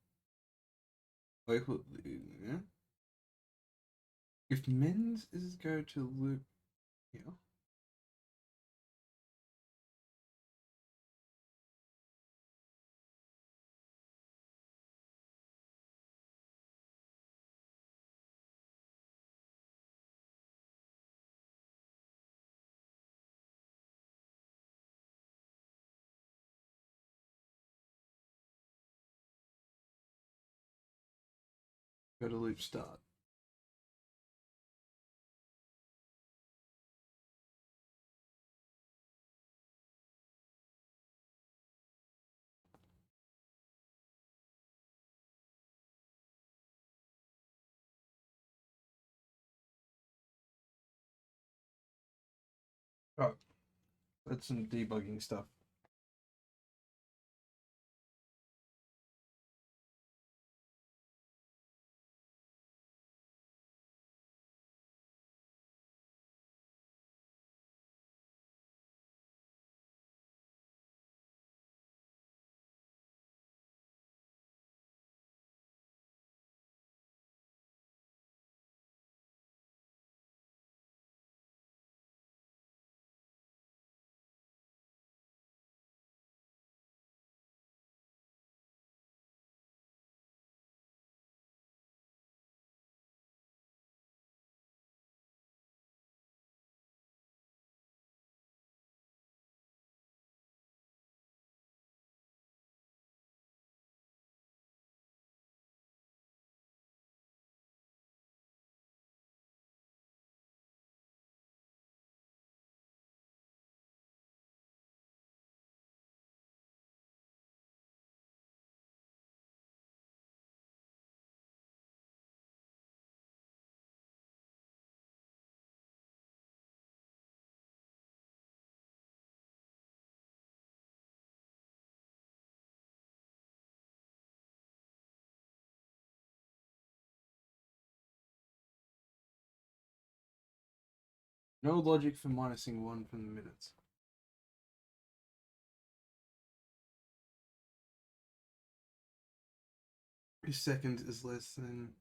or equal, yeah. If mins is go to loop here. Go to loop start. Oh, that's some debugging stuff. No logic for minusing 1 from the minutes. A second is less than.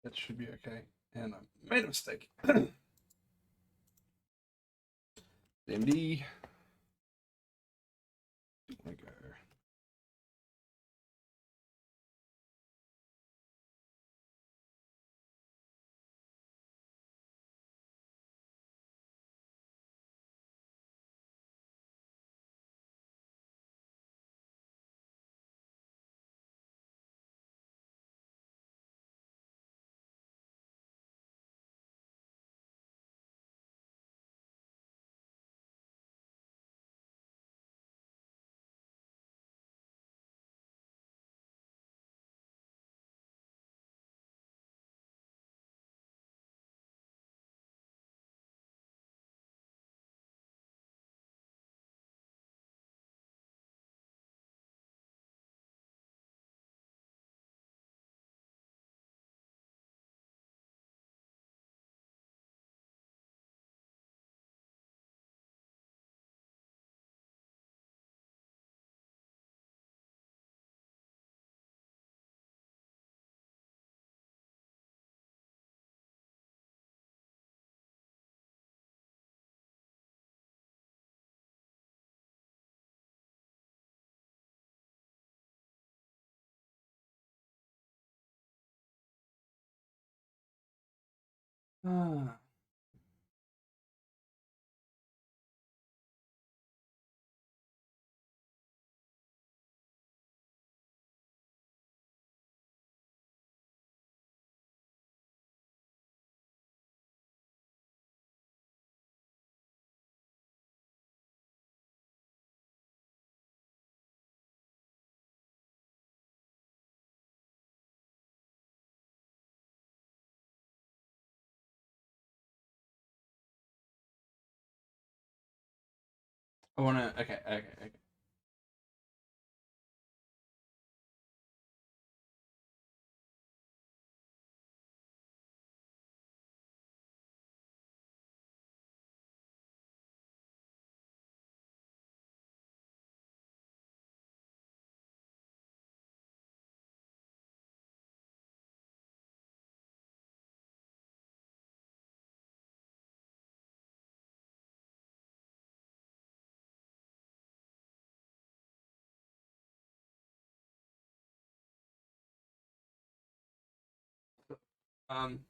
That should be okay. And I made a mistake. MD. There we go. Ah. I want to. Okay. Um,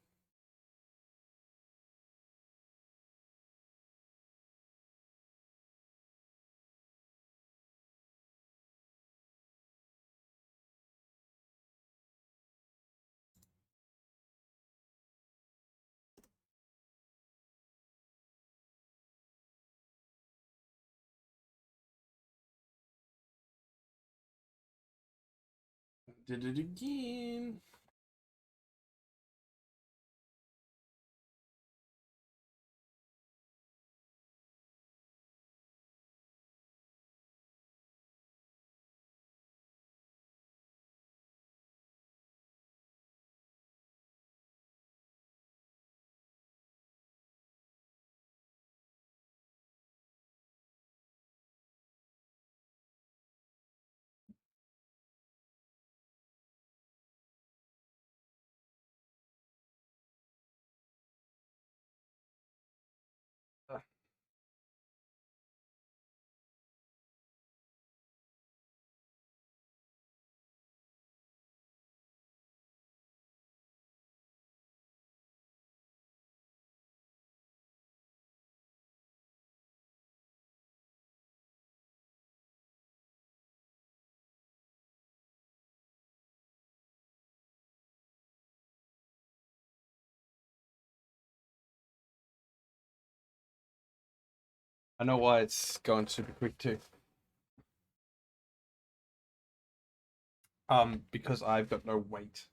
did it again. I know why it's going super quick too. Because I've got no weight.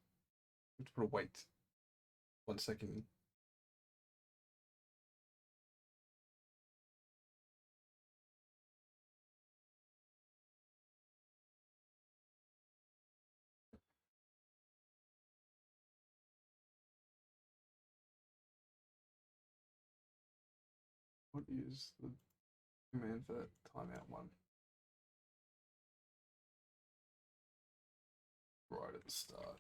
Let's put a weight. 1 second. What is the command for that timeout one? Right at the start.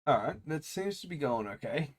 All right, that seems to be going okay.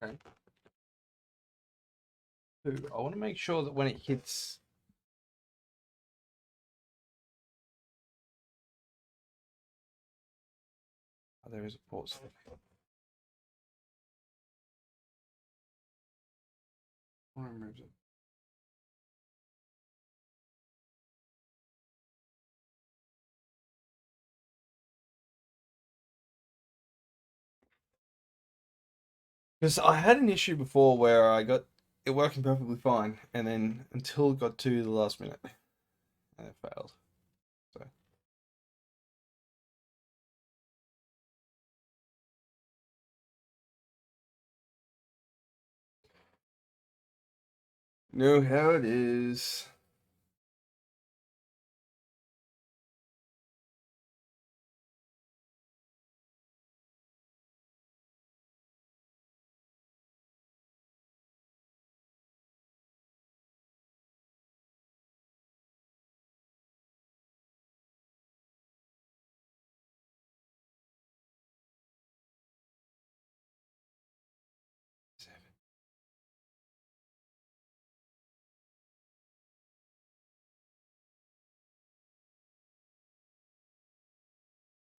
Okay. Ooh, I want to make sure that when it hits. Oh, there is a pause. I want to remove it. Because I had an issue before where I got it working perfectly fine, and then until it got to the last minute, and it failed. So know how it is.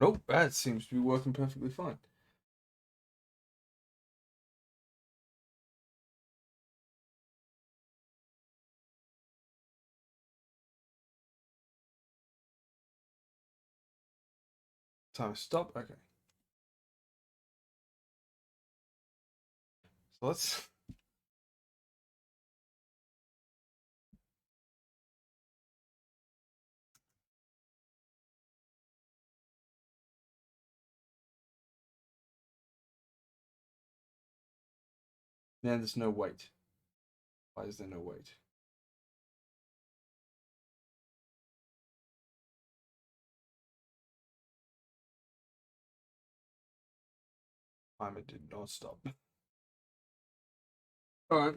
Nope, that seems to be working perfectly fine. Time to stop. Okay. So let's. Now there's no weight. Why is there no weight? Timer did not stop. All right.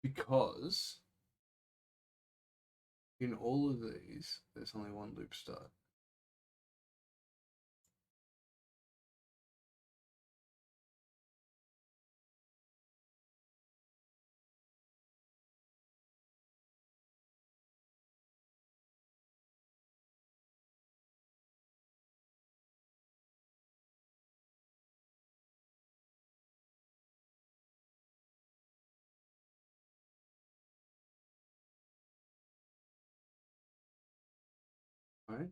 Because in all of these, there's only one loop start. Right?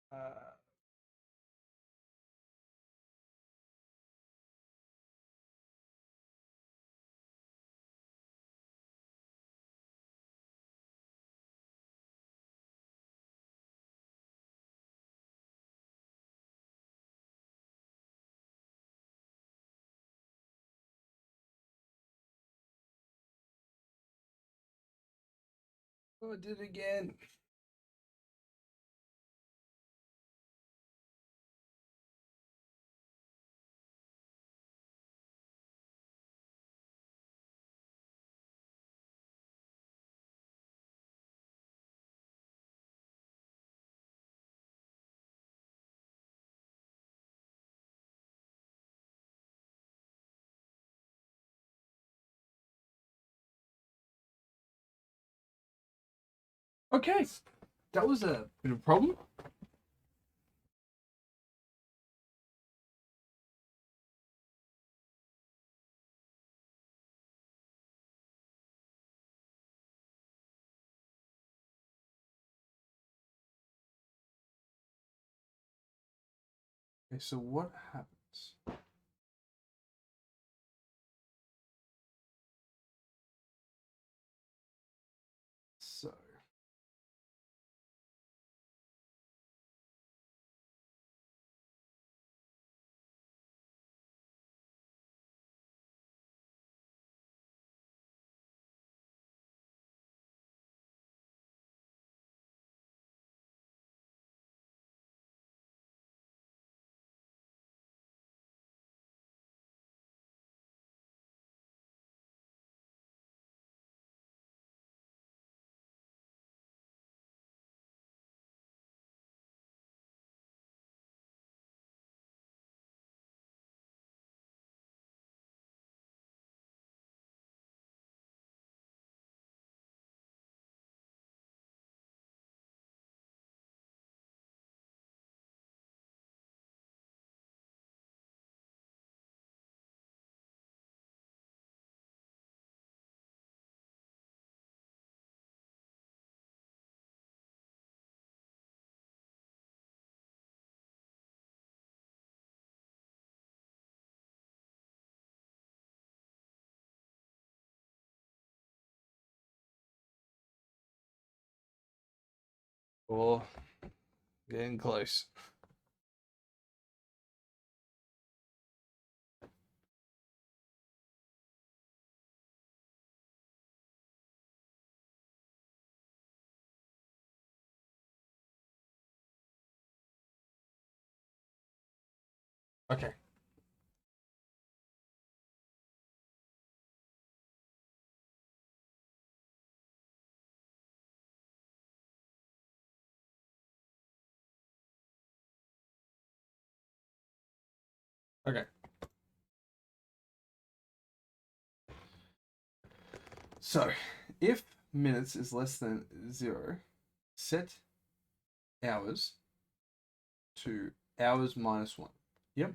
Uh, oh, I did it again. Okay, that was a bit of a problem. Okay, so what happens? So Or getting close. Okay. Okay. So, if minutes is less than 0, set hours to hours minus 1. Yep.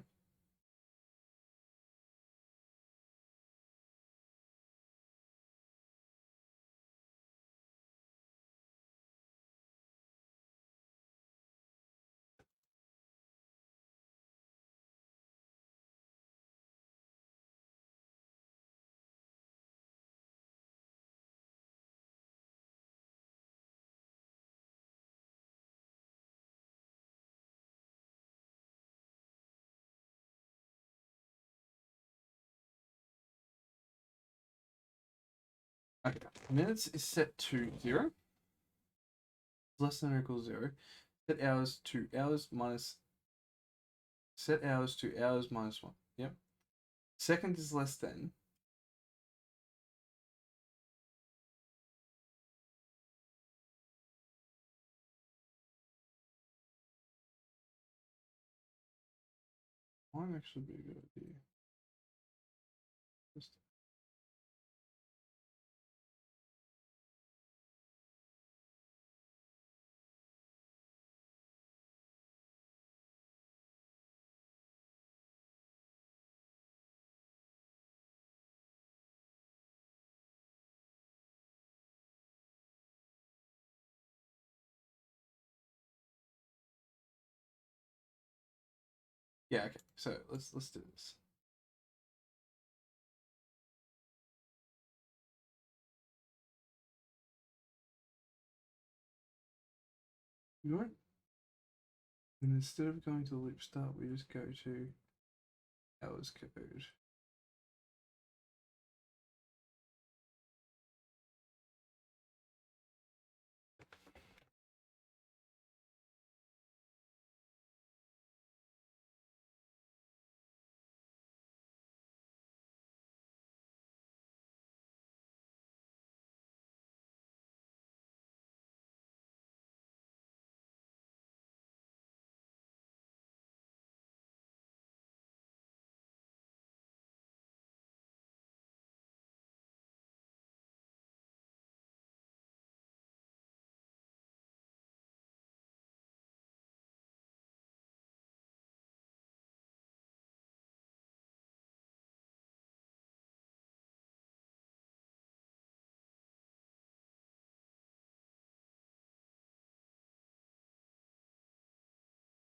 Okay. Minutes is set to 0. Less than or equals 0. Set hours to hours minus. Set hours to hours minus 1. Yep. Second is less than. Might actually be a good idea. Just yeah, okay. So let's do this. You know what? And instead of going to the loop start, we just go to hours code.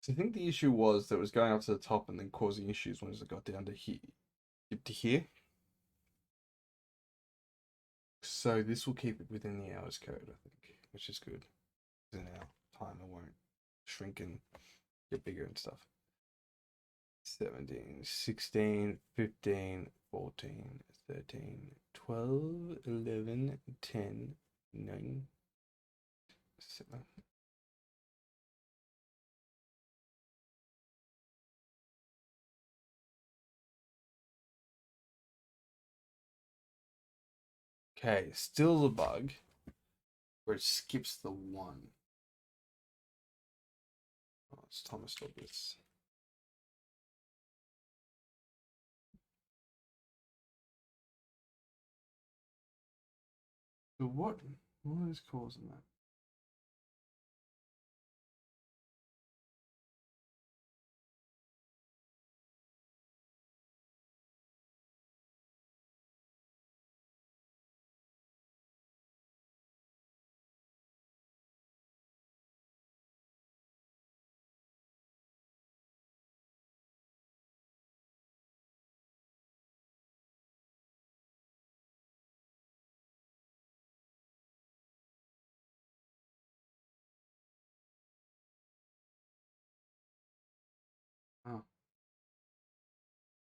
So I think the issue was that it was going up to the top and then causing issues once it got down to here. To here. So this will keep it within the hours code, I think, which is good. Then our timer won't shrink and get bigger and stuff. 17, 16, 15, 14, 13, 12, 11, 10, 9, 7. Okay, still the bug where it skips the 1. Oh, it's Thomas Douglas. So what is causing that?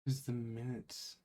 Is the minutes?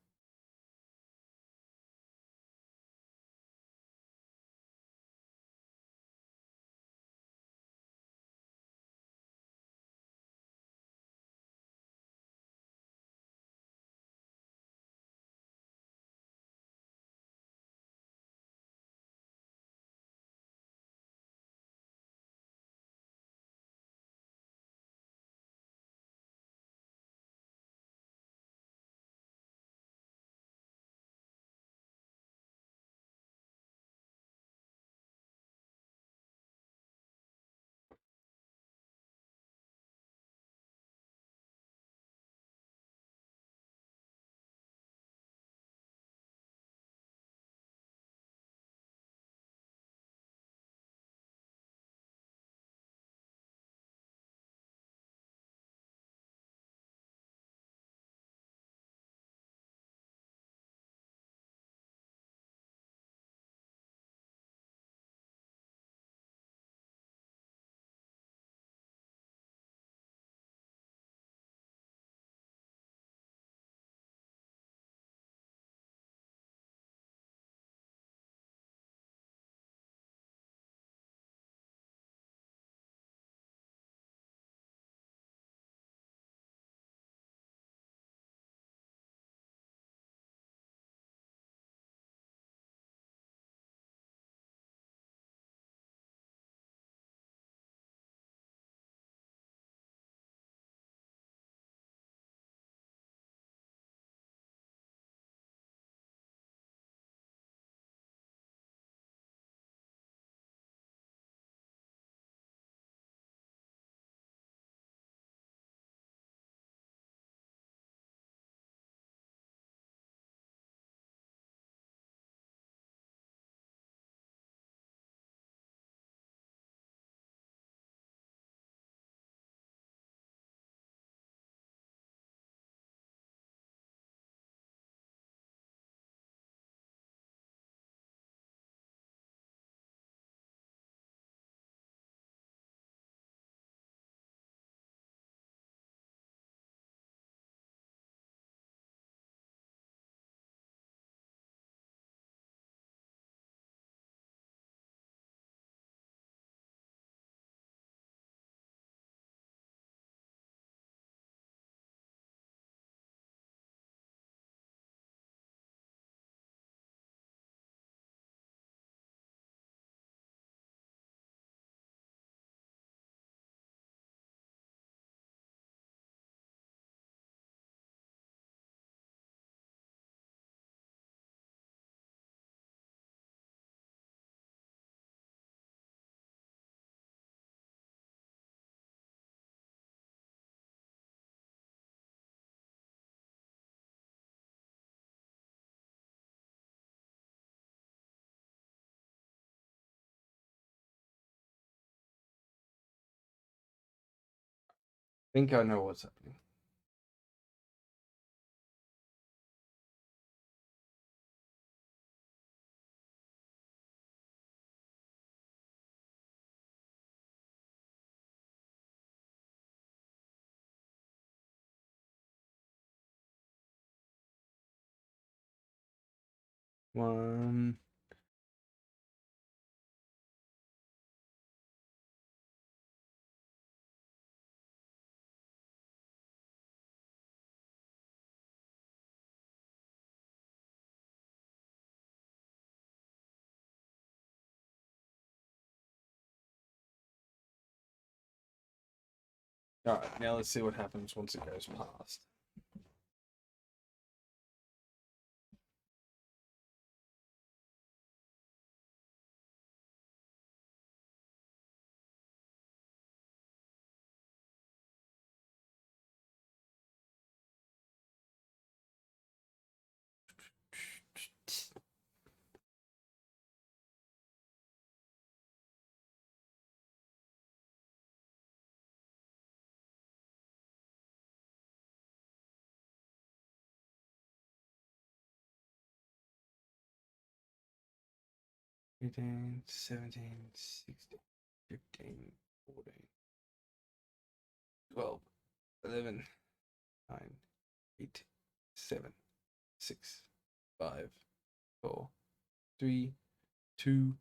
I think I know what's happening. One. All right, now let's see what happens once it goes past. Eighteen, 17, 16, 15, 14, 12, 11, 9, 8, 7, 6, 5, 4, 3, 2,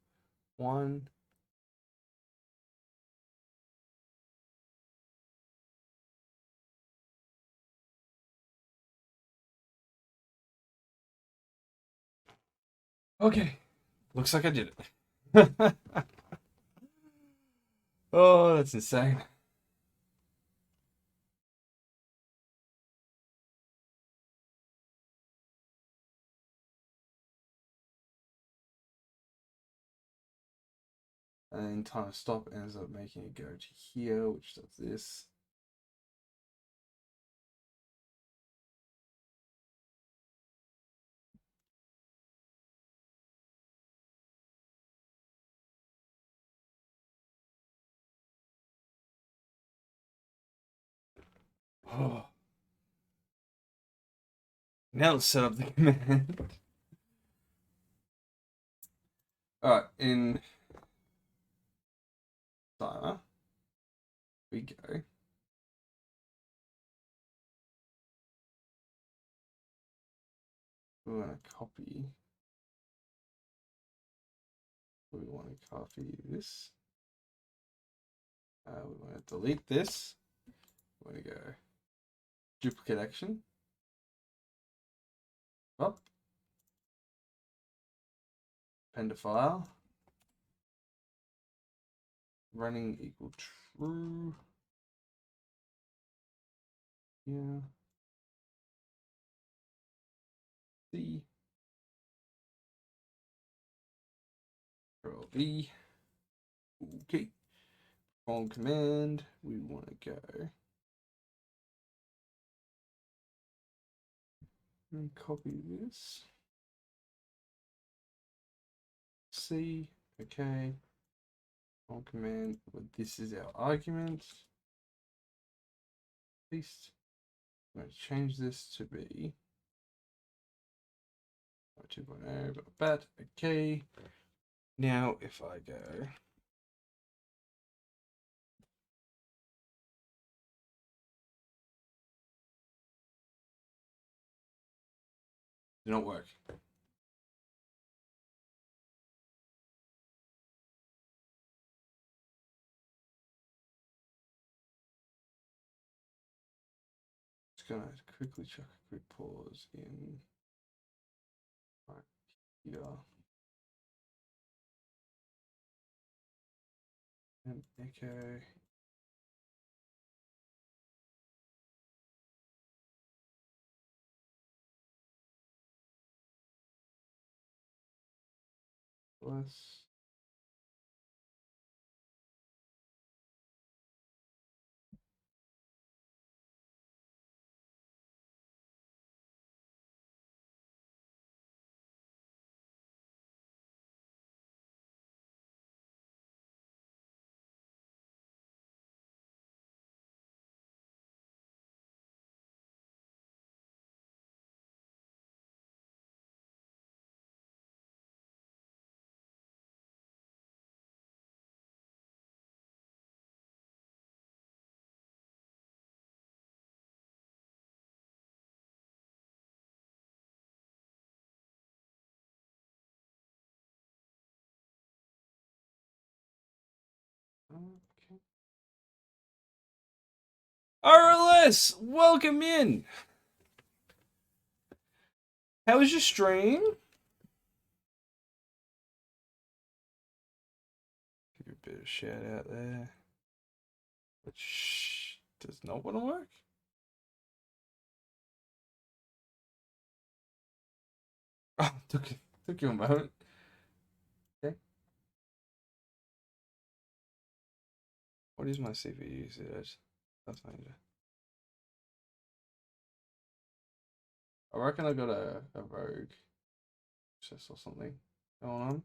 1. Okay. Looks like I did it. Oh, that's insane. And then time stop ends up making it go to here, which does this. Oh. Now let's set up the command. Alright, in timer, we go. We want to copy. We want to copy this. We want to delete this. We want to go duplicate action. Up. Append to file. Running equal true. Yeah. C. Control V. Okay. On command, we want to go and copy this. C. Okay. On command, but this is our argument. Paste. I'm going to change this to be 2.0, but okay. Now, if I go did not work. Just gonna quickly check a quick pause in right here and echo. Plus. Okay. RLS, welcome in. How was your stream? Give you a bit of a shout out there. Which does not want to work. Oh, took you a moment. Okay. What is my CPU usage? That's my I reckon I got a rogue access or something going on.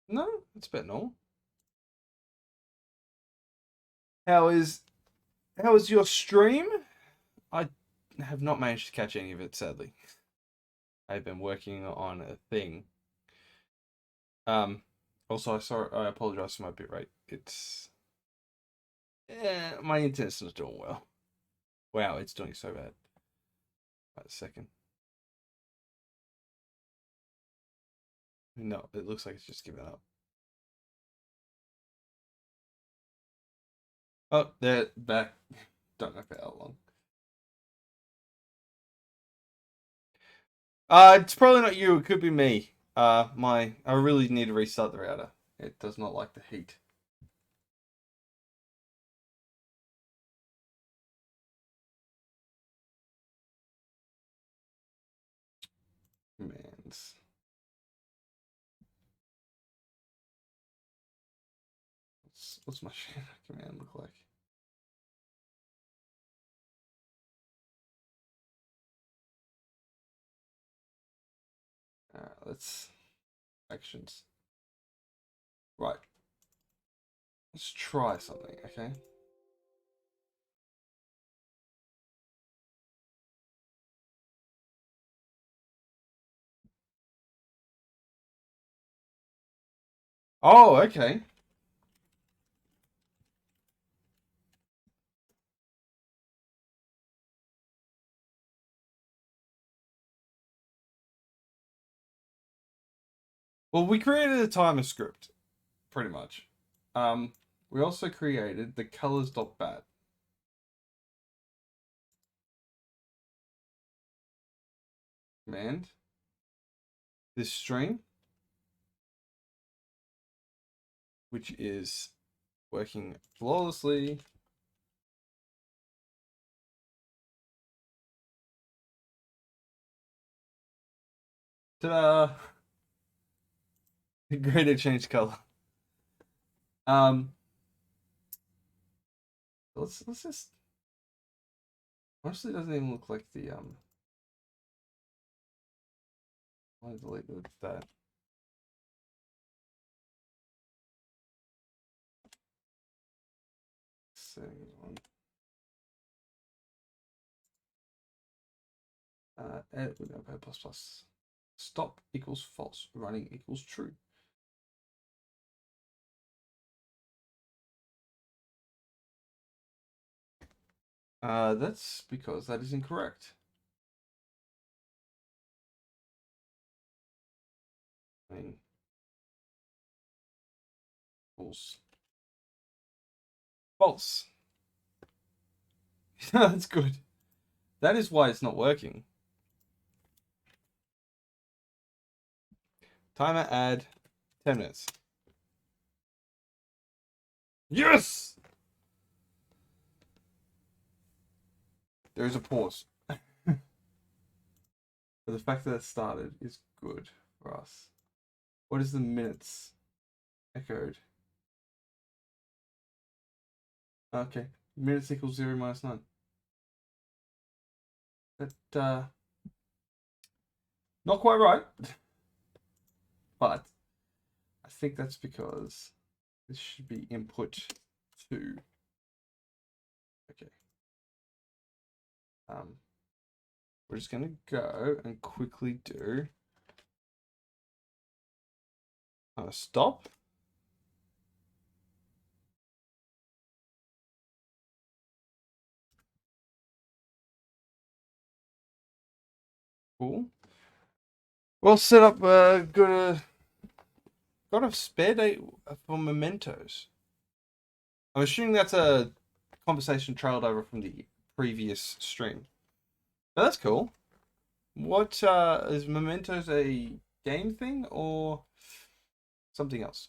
No, it's a bit normal. How is your stream? I have not managed to catch any of it, sadly. I've been working on a thing. Also, I apologize for my bitrate. It's my internet's not doing well. Wow, it's doing so bad. Wait a second. No, it looks like it's just given up. Oh, they're back. Don't know for how long. It's probably not you. It could be me. I really need to restart the router. It does not like the heat. Commands. What's my command look like? Let's actions. Right. Let's try something, okay? Oh, okay. Well, we created a timer script, pretty much. We also created the colors.bat. Command. This stream, which is working flawlessly. Ta-da! Great to change color. Let's just honestly, it doesn't even look like the I'll delete that. Setting on. Edit with notepad plus plus. Stop equals false. Running equals true. That's because that is incorrect. I mean, false. False. That's good. That is why it's not working. Timer add 10 minutes. Yes! There is a pause. But the fact that it started is good for us. What is the minutes echoed? Okay. Minutes equals 0 minus 9. But, not quite right. But I think that's because this should be input 2. Okay. We're just going to go and quickly do stop. Cool. Well, set up. Got a spare date for mementos. I'm assuming that's a conversation trailed over from the previous stream. But that's cool. What is mementos a game thing or something else?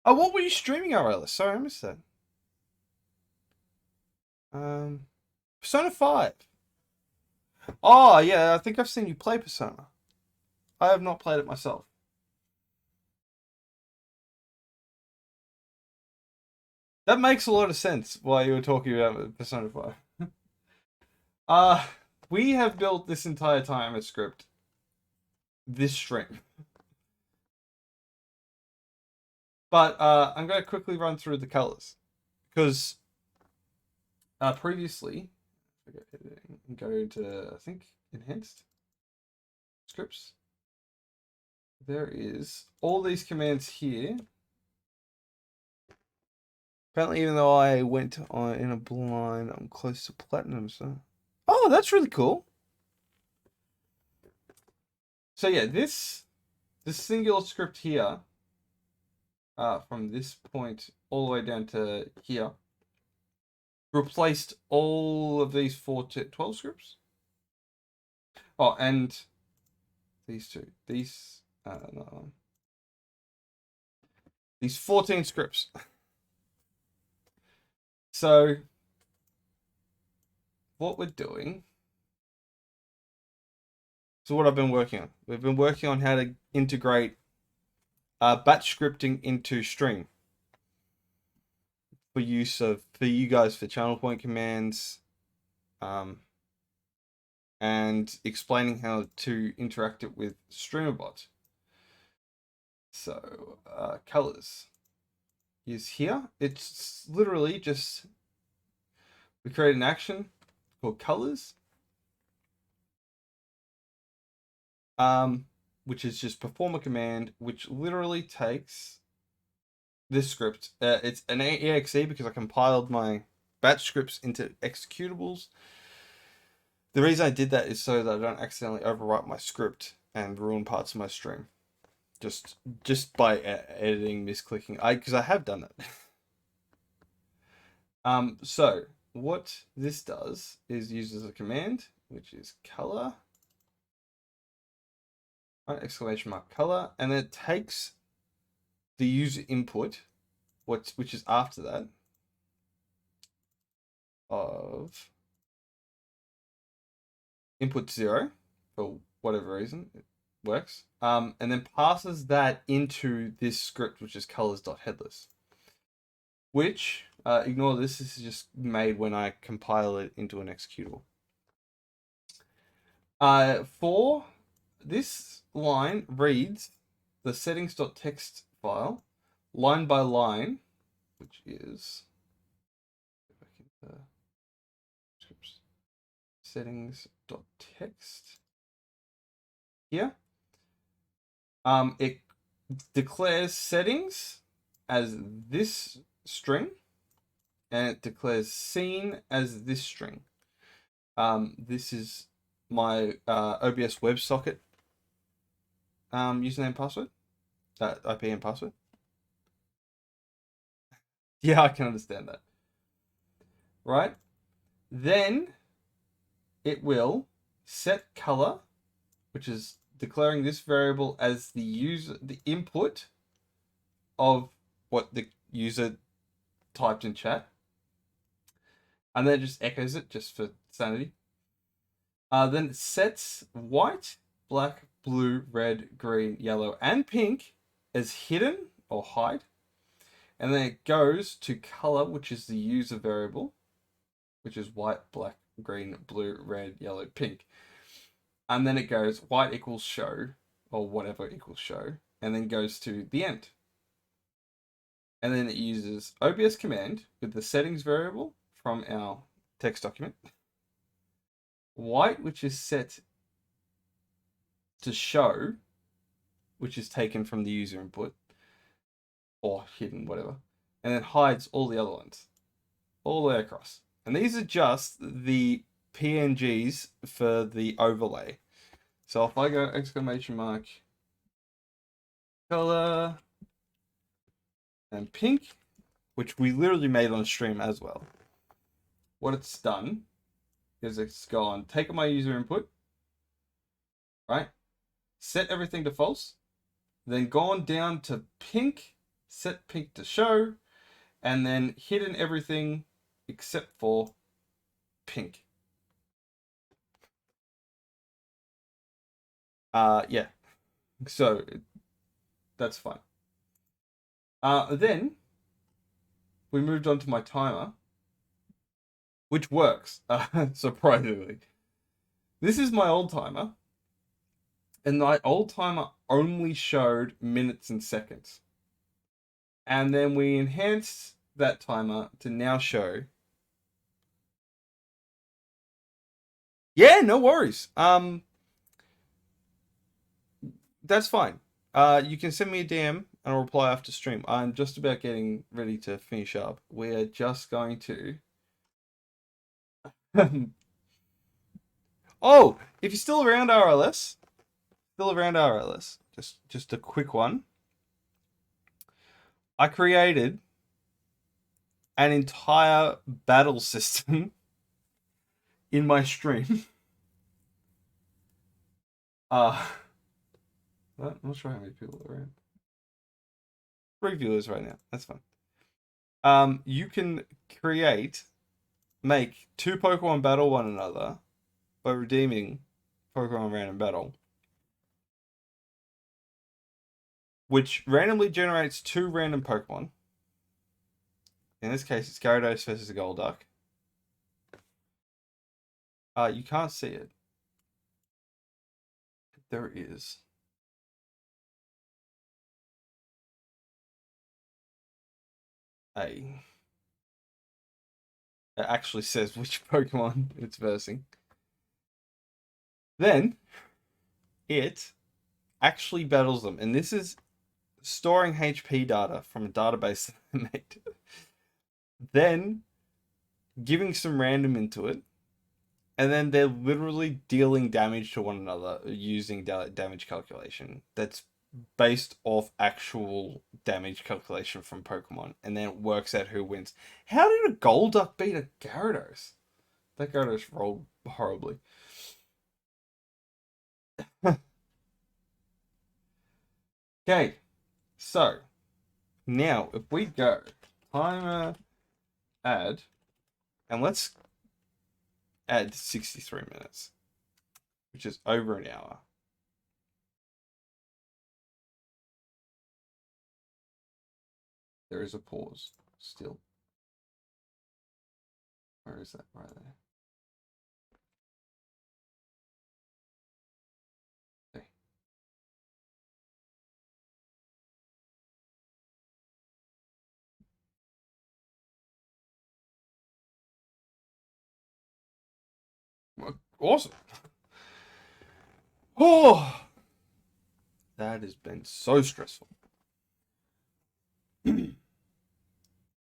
Oh, what were you streaming, RLS? Sorry, I missed that. Persona 5. Oh, yeah, I think I've seen you play Persona. I have not played it myself. That makes a lot of sense why you were talking about Persona 5. We have built this entire time a script. This stream. But I'm going to quickly run through the colors. Because previously, I go editing and go to, I think, enhanced scripts. There is all these commands here. Apparently, even though I went on in a blind, I'm close to platinum, so. Oh, that's really cool. So yeah, this singular script here, from this point all the way down to here, replaced all of these 12 scripts. Oh, and these two. No, these 14 scripts. So what we're doing. So what I've been working on. We've been working on how to integrate batch scripting into Stream for you guys for channel point commands, and explaining how to interact it with StreamerBot. So colors is here. It's literally just we create an action called colors, which is just perform a command, which literally takes this script. It's an exe because I compiled my batch scripts into executables. The reason I did that is so that I don't accidentally overwrite my script and ruin parts of my stream. Just by editing, misclicking. Because I have done that. So what this does is uses a command, which is color, right, exclamation mark color, and then it takes the user input, which is after that, of input 0 for whatever reason it works, and then passes that into this script, which is colors.headless, which ignore this is just made when I compile it into an executable. For this line reads the settings.txt file line by line, which is settings.txt here. It declares settings as this string, and it declares scene as this string. This is my OBS WebSocket username password, IP and password. Yeah, I can understand that. Right? Then it will set color, which is declaring this variable as the input of what the user typed in chat, and then it just echoes it just for sanity. Then it sets white, black, blue, red, green, yellow, and pink as hidden or hide. And then it goes to color, which is the user variable, which is white, black, green, blue, red, yellow, pink. And then it goes white equals show, or whatever equals show, and then goes to the end. And then it uses OBS command with the settings variable from our text document. White, which is set to show, which is taken from the user input, or hidden, whatever, and then hides all the other ones, all the way across. And these are just the PNGs for the overlay. So if I go exclamation mark color and pink, which we literally made on stream as well, what it's done is it's gone, take my user input, right? Set everything to false, then gone down to pink, set pink to show, and then hidden everything except for pink. Yeah. So that's fine. Then we moved on to my timer, which works, surprisingly. This is my old timer, and my old timer only showed minutes and seconds. And then we enhanced that timer to now show Yeah, no worries. That's fine. You can send me a DM and I'll reply after stream. I'm just about getting ready to finish up. We're just going to. Oh, if you're still around RLS, just a quick one. I created an entire battle system in my stream. Uh, I'm not sure how many people are around. 3 viewers right now. That's fine. You can make two Pokemon battle one another by redeeming Pokemon Random Battle, which randomly generates two random Pokemon. In this case, it's Gyarados versus a Golduck. You can't see it. There is a. It actually says which Pokemon it's versing. Then it actually battles them, and this is storing HP data from a database that I made. Then giving some random into it, and then they're literally dealing damage to one another using damage calculation. That's based off actual damage calculation from Pokemon, and then it works out who wins. How did a Golduck beat a Gyarados? That Gyarados rolled horribly. Okay, so now if we go timer add, and let's add 63 minutes, which is over an hour. There is a pause still. Where is that? Right there. Okay. Awesome. Oh, that has been so stressful.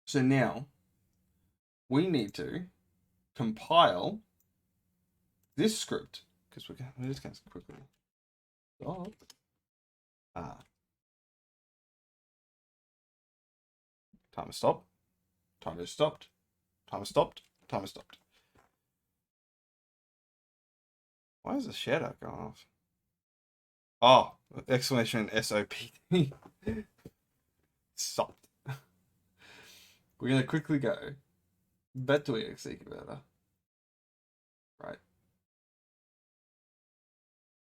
So now we need to compile this script because we're just going to quickly stop. Timer stopped. Timer stopped. Timer stopped. Timer stopped. Why is the shadow going off? Oh, exclamation SOP. Stopped. We're going to quickly go back to EXE converter. Right.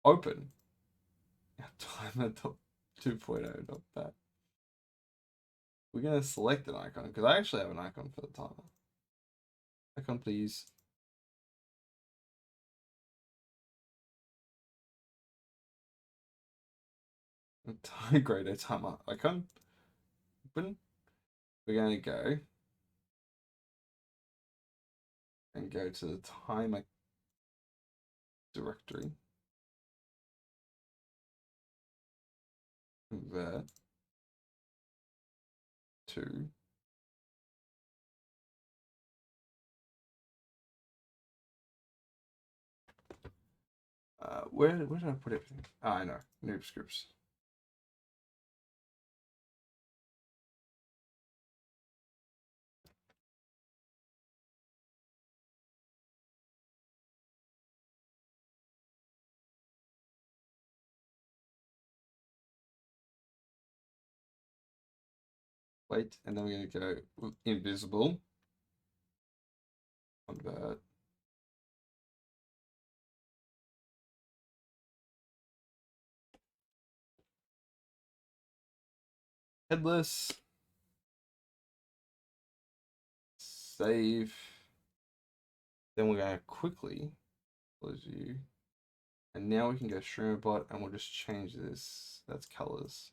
Open. Timer 2.0, not bad. We're going to select an icon because I actually have an icon for the timer. Icon, please. Grado timer icon. Open. We're going to go and go to the timer directory. Convert to where did I put everything? Oh, I know. Noob scripts. Wait, and then we're going to go invisible. Convert. Headless. Save. Then we're going to quickly close you. And now we can go StreamerBot and we'll just change this. That's colors.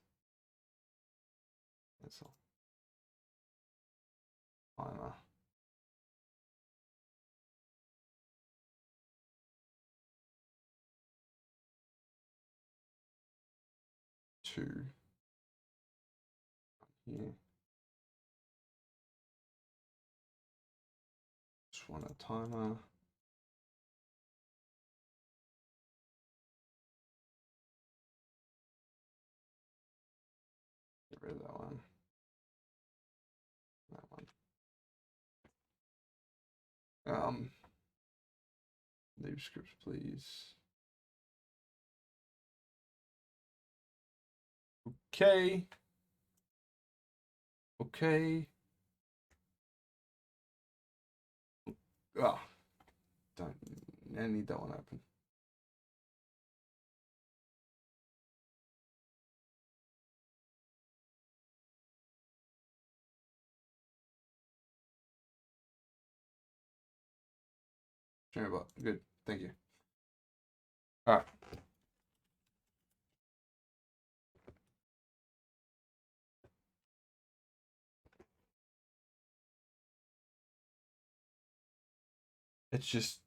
That's all. Timer. 2 here. Just want a timer. Get rid of that one. That one. Leave script, please. Okay. Okay. Oh, I need that one open. Sure, good. Thank you. All right. It's just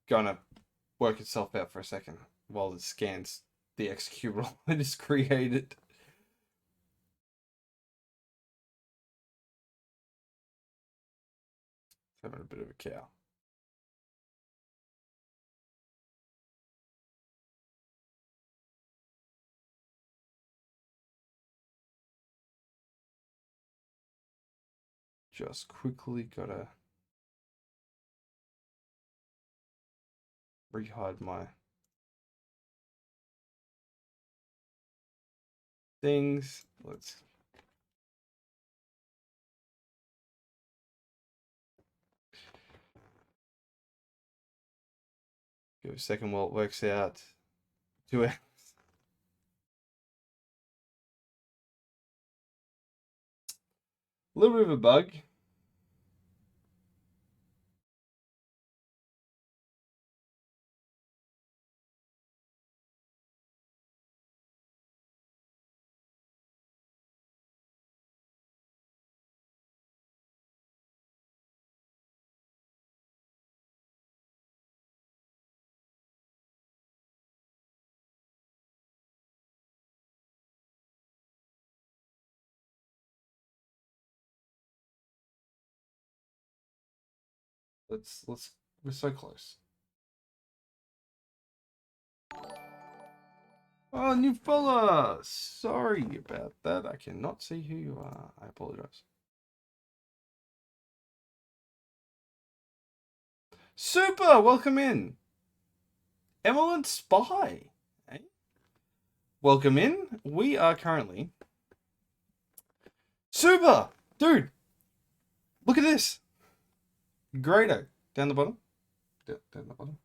gonna work itself out for a second while it scans the executable I just created. It's having a bit of a cow. Just quickly gotta rehide my things. Let's give it a second while it works out. Do it. A little bit of a bug. We're so close. Oh, new fella! Sorry about that. I cannot see who you are. I apologize. Super! Welcome in. Emerald Spy. Hey? Welcome in. We are currently... Super! Dude! Look at this! Grado. Down the bottom. Down the bottom.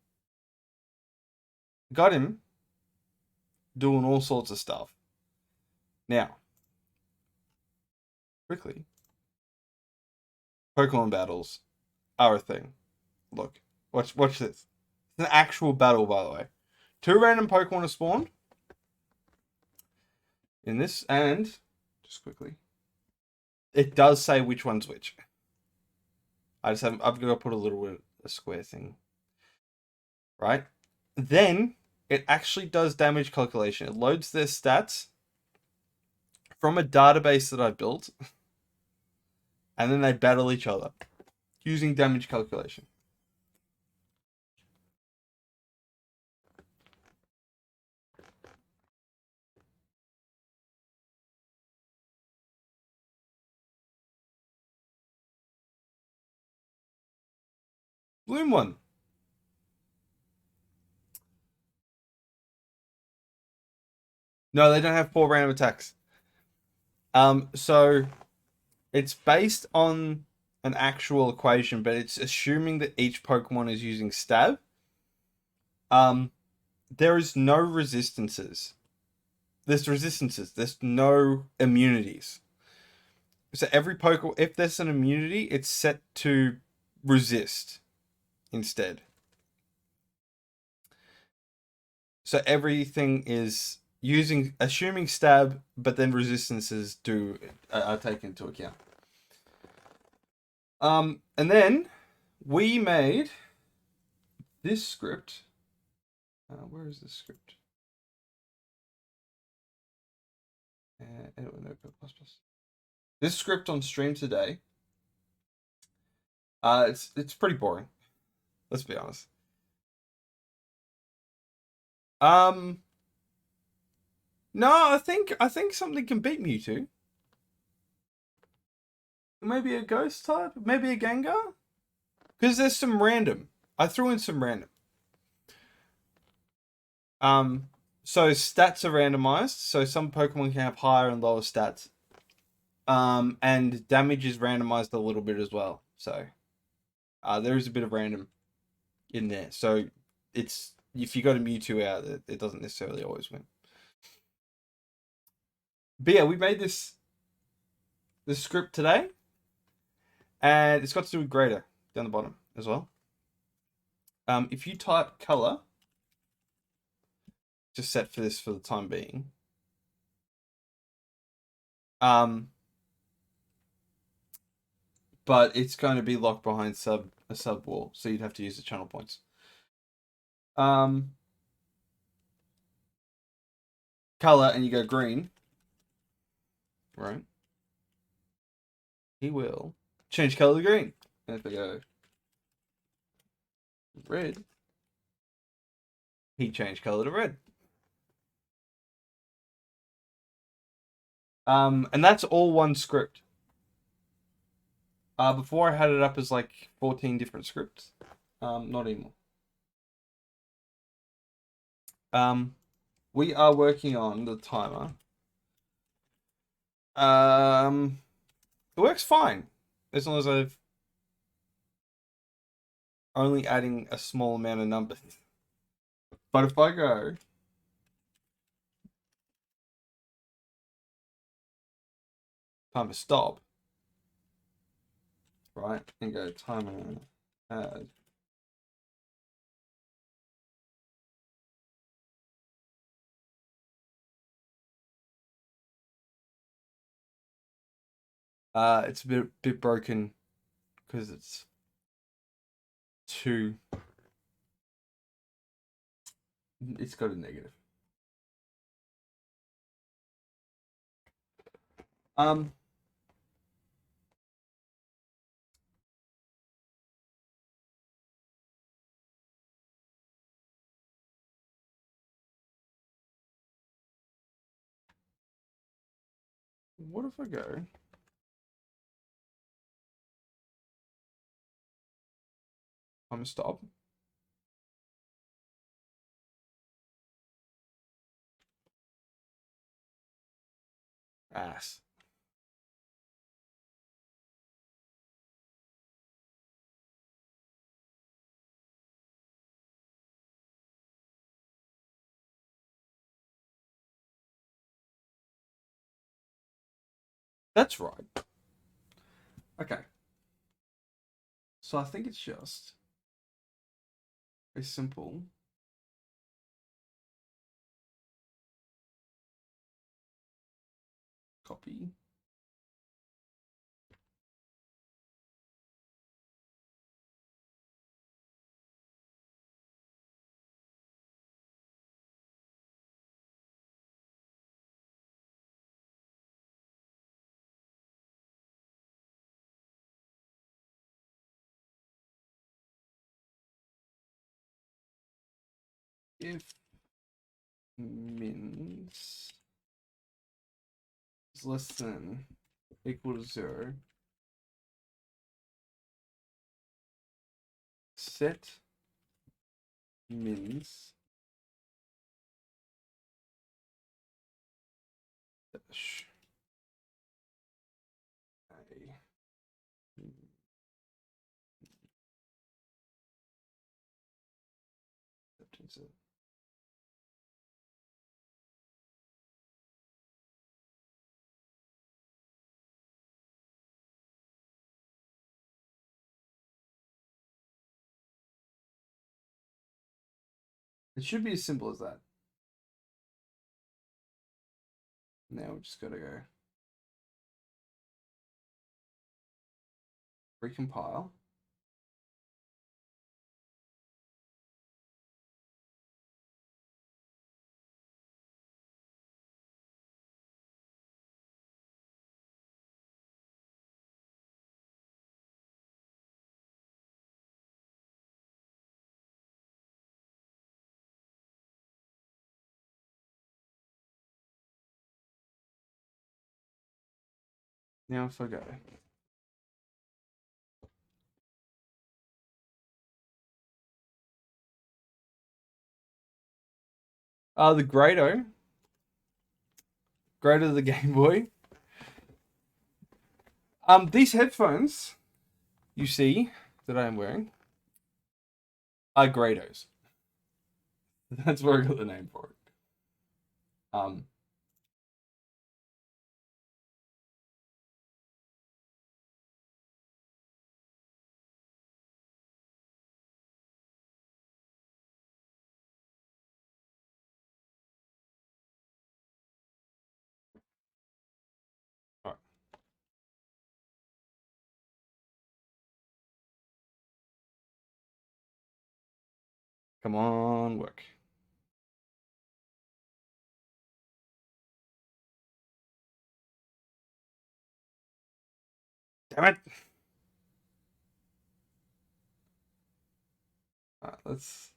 Got him doing all sorts of stuff. Now, quickly, Pokemon battles are a thing. Look, watch this. It's an actual battle, by the way. 2 random Pokemon are spawned in this, and just quickly, it does say which one's which. I've got to put a little a square thing, right? Then it actually does damage calculation. It loads their stats from a database that I built, and then they battle each other using damage calculation. Bloom one. No, they don't have 4 random attacks. So it's based on an actual equation, but it's assuming that each Pokemon is using stab. There is no resistances. There's resistances. There's no immunities. So every Pokemon, if there's an immunity, it's set to resist instead. So everything is assuming stab, but then resistances are taken into account. And then we made this script. Where is this script? Notepad++. This script on stream today, it's pretty boring. Let's be honest. No, I think something can beat Mewtwo. Maybe a ghost type, maybe a Gengar. Because there's some random. I threw in some random. So stats are randomized. So some Pokemon can have higher and lower stats. And damage is randomized a little bit as well. So, there is a bit of random in there. So it's if you got a Mewtwo out, it doesn't necessarily always win. But yeah, we made this script today, and it's got to do with grader down the bottom as well. If you type color, just set for this for the time being. But it's going to be locked behind a sub wall, so you'd have to use the channel points. Color, and you go green, right? He will change color to green. And if I go red, he changed color to red. And that's all one script. Before I had it up as like 14 different scripts. Not anymore. We are working on the timer. It works fine as long as I've only adding a small amount of numbers. But if I go timer stop, right, and go timer add, it's a bit broken because it's two. It's got a negative. What if I go timer stop? Ass. That's right. Okay. So I think it's just a simple copy. If mins is less than equal to 0, set mins dash a acceptance. It should be as simple as that. Now we just gotta go recompile. Now if I go. The Grado. Grado the Game Boy. These headphones you see that I am wearing are Grados. That's where I got the name for it. Um, alright. Come on, work. Damn it! Alright, let's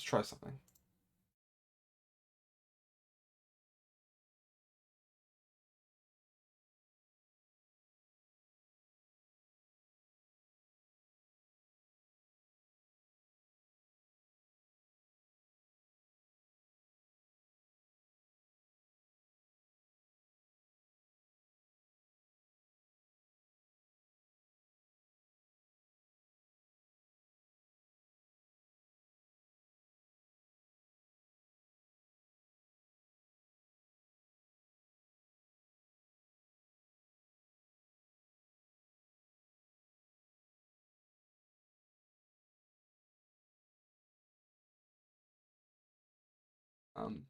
try something. Um,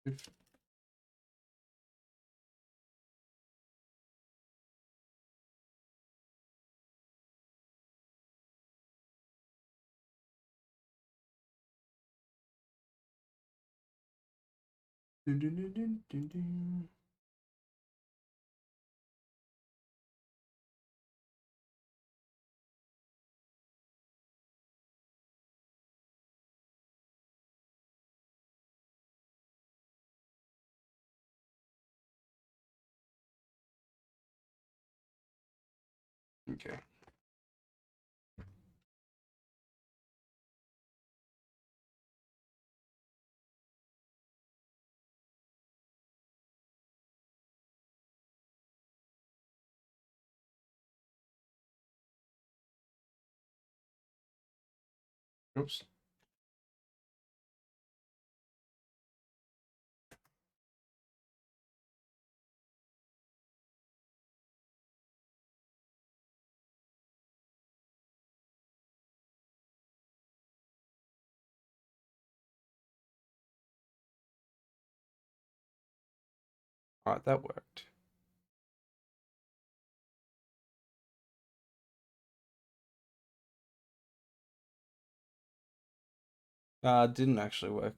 dun, dun, dun, dun, dun, dun. Okay. Oops. Alright, that worked. Didn't actually work.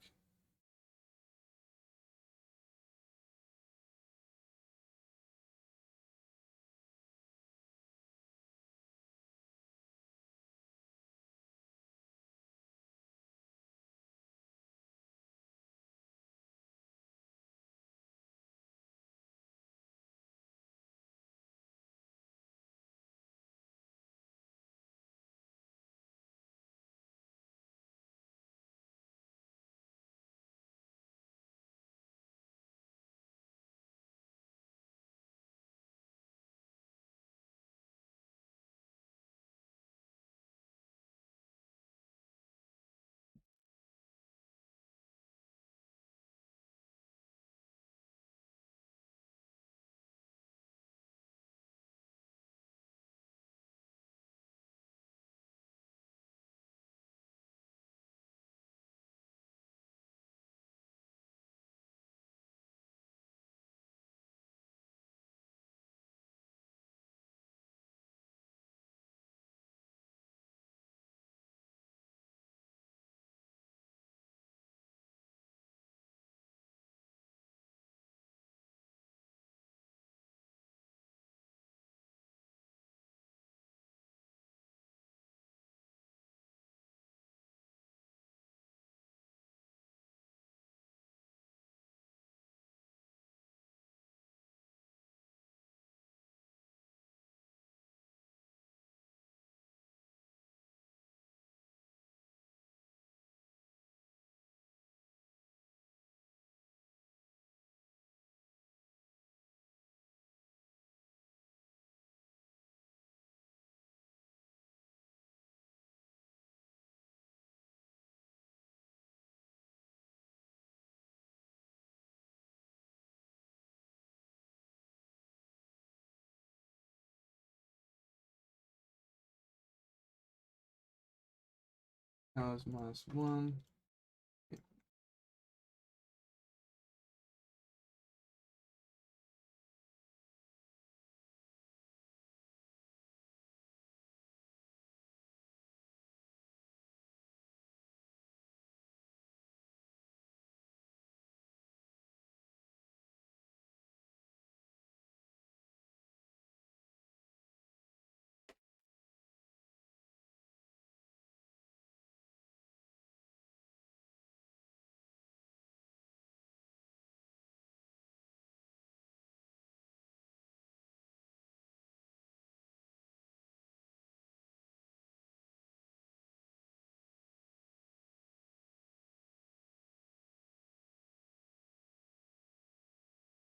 Powers -1.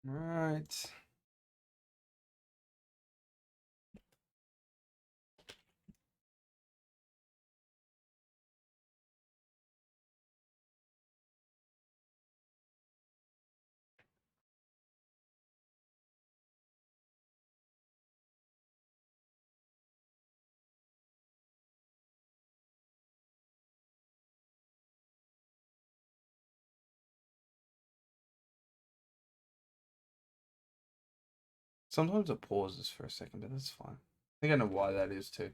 Right. Sometimes it pauses for a second, but that's fine. I think I know why that is too.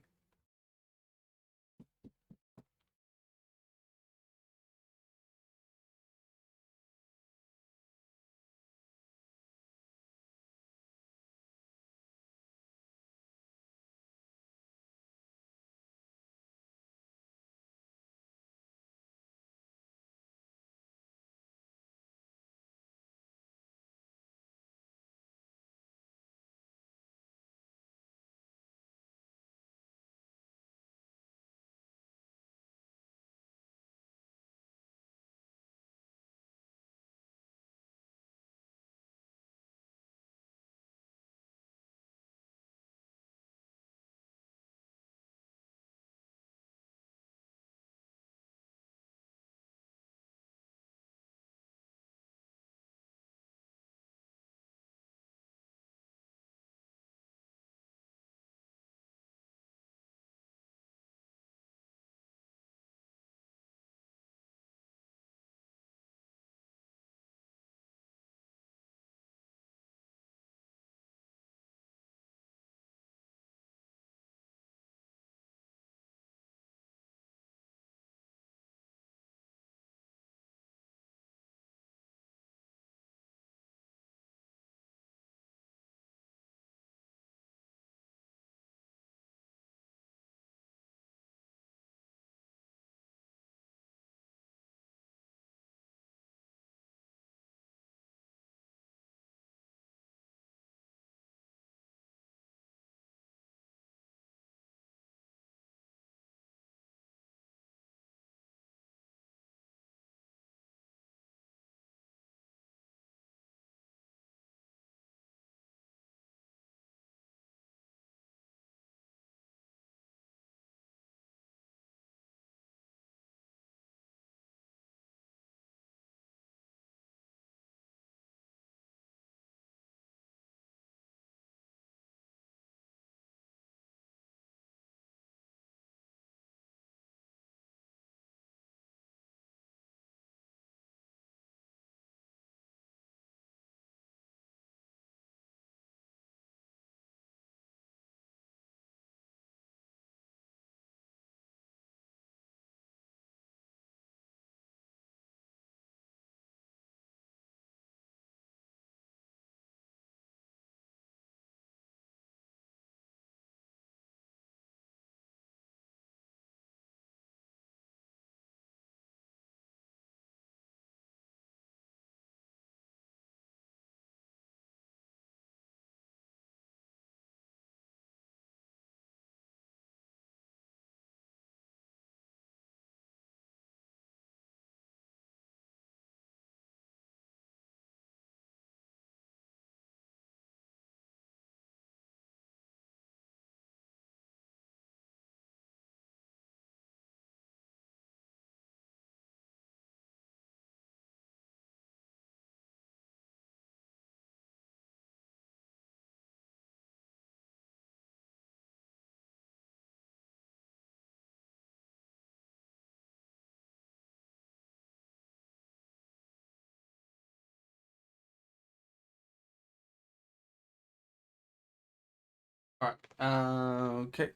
All right. Okay.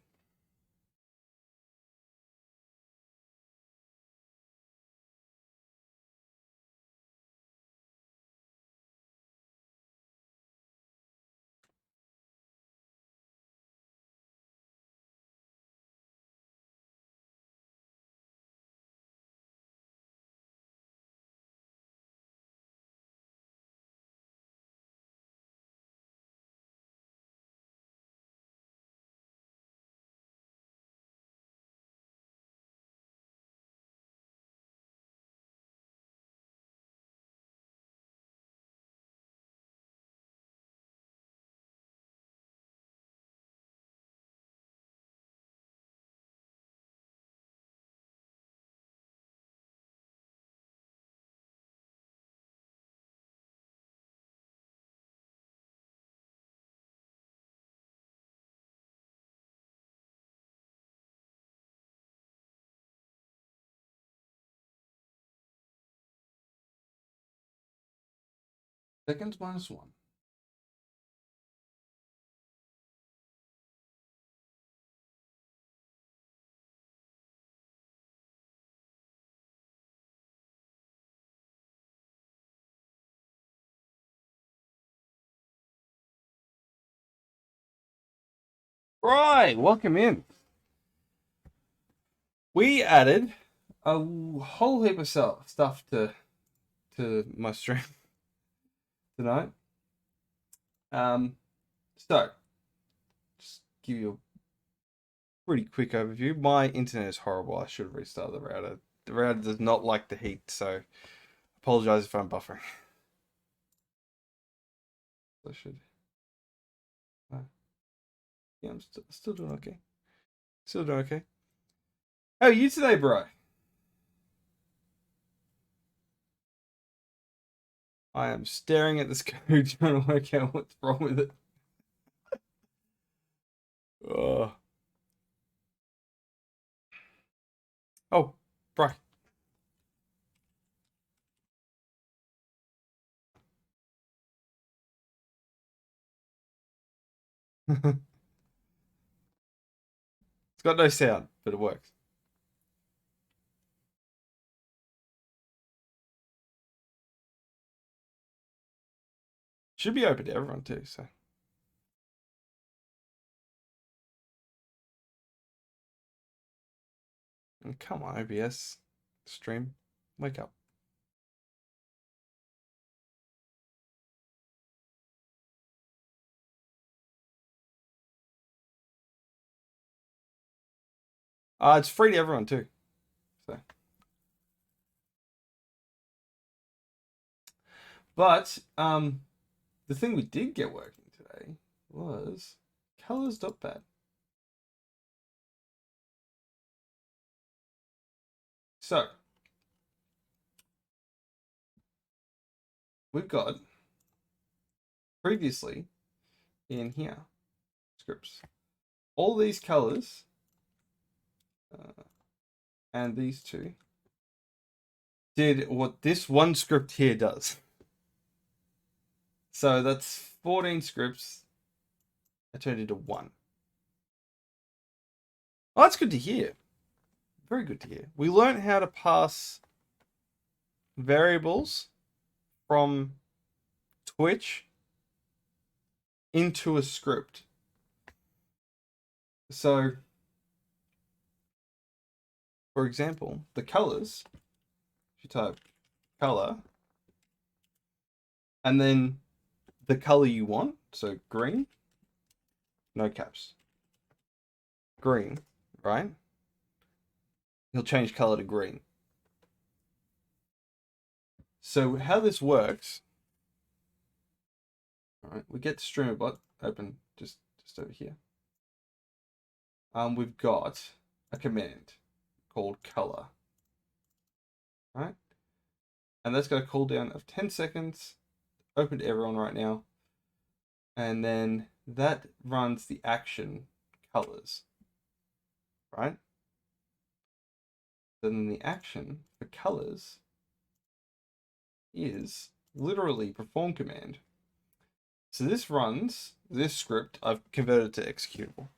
Seconds minus one. Right, welcome in. We added a whole heap of stuff to my stream tonight. So just give you a pretty quick overview. My internet is horrible. I should restart the router. The router does not like the heat, so apologize if I'm buffering. I should. Yeah, I'm still doing okay. Still doing okay. How are you today, bro? I am staring at this code trying to work out what's wrong with it. Oh, oh, bro. It's got no sound, but it works. Should be open to everyone too, so. And come on, OBS. Stream. Wake up. It's free to everyone too. So. But the thing we did get working today was colors.pad. So we've got previously in here scripts all these colors and these two did what this one script here does. So that's 14 scripts that turned into one. Oh, that's good to hear. Very good to hear. We learned how to pass variables from Twitch into a script. So, for example, the colors, if you type color, and then the color you want, so green, no caps, green, right? He'll change color to green. So how this works, all right, we get the streamer bot open just over here. We've got a command called color, right? And that's got a cooldown of 10 seconds, open to everyone right now. And then that runs the action colors, right? Then the action for colors is literally perform command. So this runs this script I've converted to executable,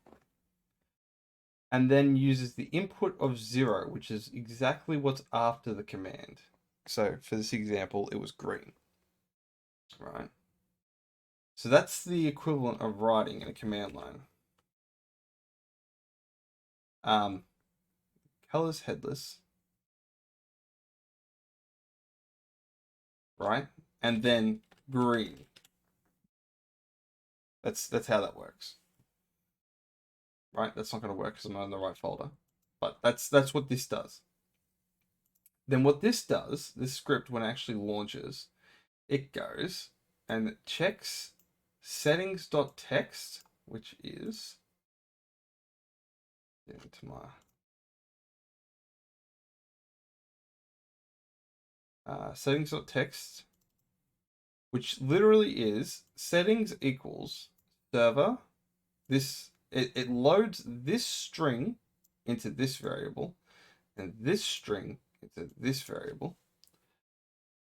and then uses the input of 0, which is exactly what's after the command. So for this example, it was green, right? So that's the equivalent of writing in a command line. Colors headless, right? And then green. That's how that works, right? That's not going to work because I'm not in the right folder, but that's what this does. Then what this does, this script, when it actually launches, it goes and it checks settings.txt, which is into my settings.txt, which literally is settings equals server. It loads this string into this variable and this string into this variable,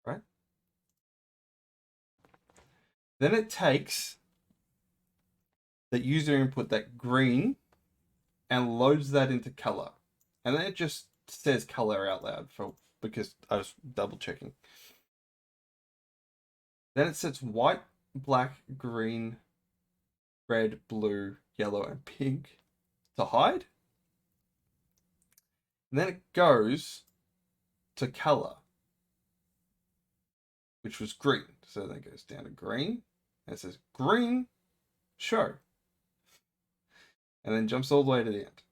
right? Then it takes that user input, that green, and loads that into color. And then it just says color out loud because I was double checking. Then it sets white, black, green, red, blue, yellow, and pink to hide. And then it goes to color, which was green. So then it goes down to green, and it says green, show. And then jumps all the way to the end.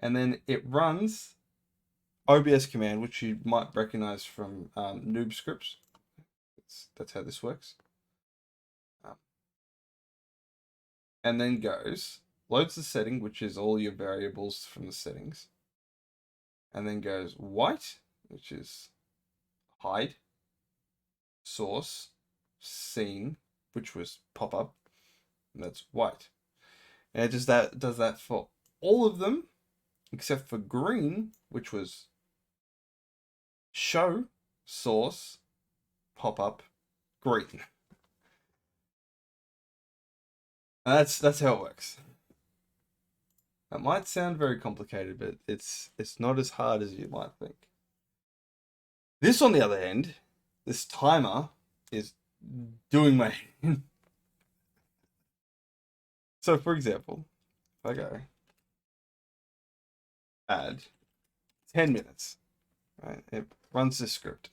And then it runs OBS command, which you might recognize from noob scripts. That's how this works. And then goes, loads the setting, which is all your variables from the settings. And then goes white, which is hide, source, scene, which was pop up, and that's white. And it does that for all of them, except for green, which was show, source, pop up, green. And that's how it works. That might sound very complicated, but it's not as hard as you might think. This, on the other hand, this timer is doing my So, for example, if I go add 10 minutes, right? It runs this script.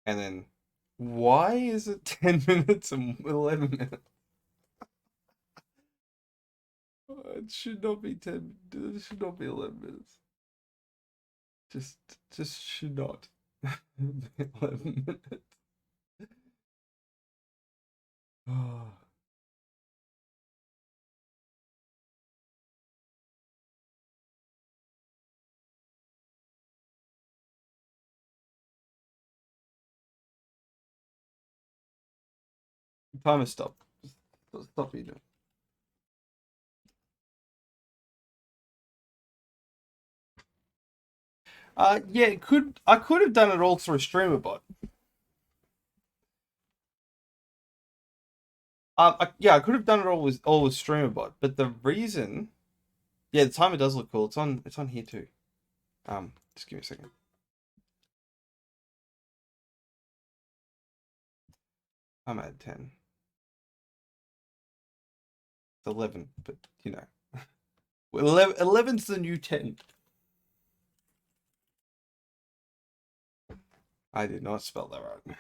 And then, why is it 10 minutes and 11 minutes? It should not be 10, it should not be 11 minutes. Just should not be 11 minutes. Oh. Timer stop. Stop you doing. Yeah, I could have done it all through StreamerBot. Yeah, I could have done it all with StreamerBot, but the reason, yeah, the timer does look cool. It's on here too. Just give me a second. I'm at 10. It's 11, but you know, 11's the new 10. I did not spell that right.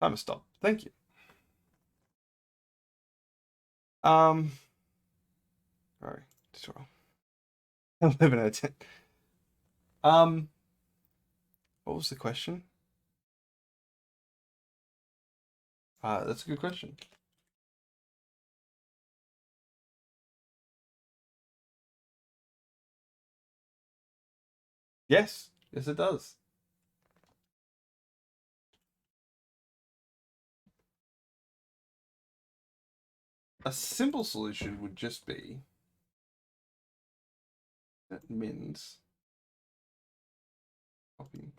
Timer stop. Thank you. Sorry, just wrong. 11 out of 10. What was the question? That's a good question. Yes, it does. A simple solution would just be that mins copy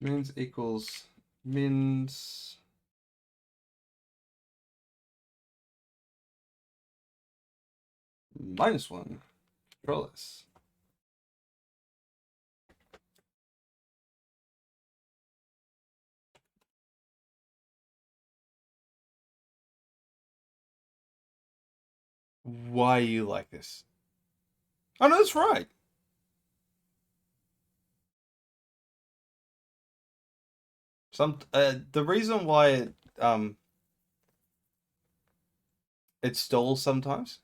Mins equals mins -1. Control S. Why are you like this? Oh no, that's right. The reason why it stalls sometimes.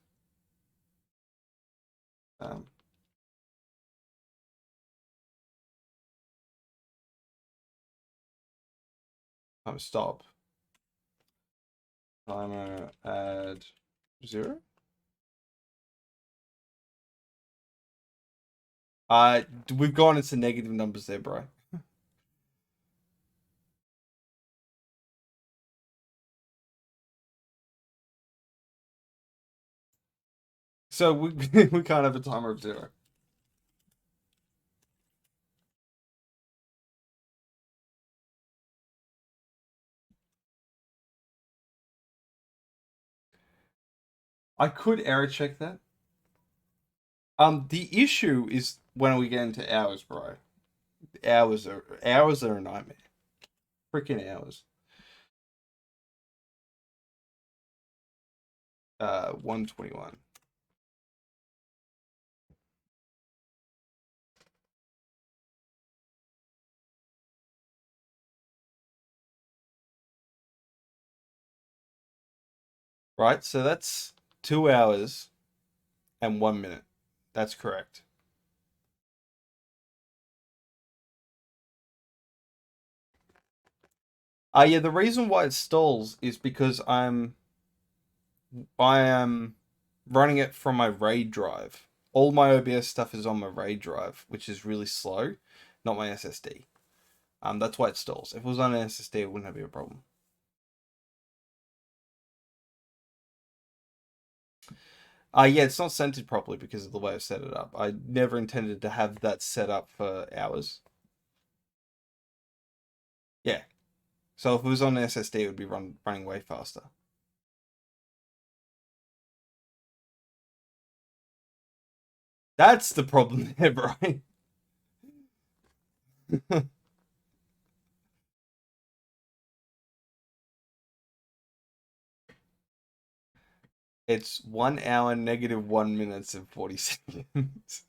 Um, stop. Timer add 0. We've gone into negative numbers there, bro. So we we can't have a timer of 0. I could error check that. The issue is when we get into hours, bro. Hours are a nightmare. Freaking hours. 121. Right, so that's 2 hours and 1 minute. That's correct. Yeah, the reason why it stalls is because I am running it from my RAID drive. All my OBS stuff is on my RAID drive, which is really slow, not my SSD. That's why it stalls. If it was on an SSD, it wouldn't have been a problem. Yeah, it's not centered properly because of the way I set it up. I never intended to have that set up for hours. Yeah. So if it was on an SSD, it would be running way faster. That's the problem there, Brian. It's 1 hour, negative 1 minutes and 40 seconds.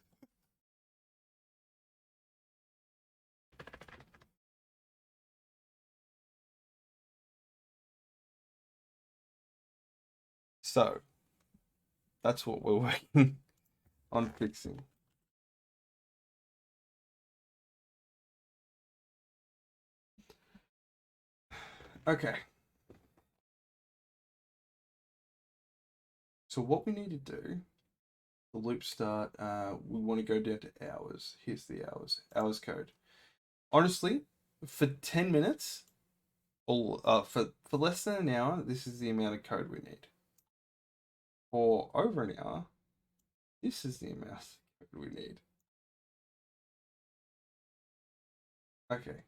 So that's what we're working on fixing. Okay. So what we need to do, the loop start, we want to go down to hours. Here's the hours code. Honestly, for 10 minutes, or for less than an hour, this is the amount of code we need. For over an hour, this is the amount of code we need. Okay.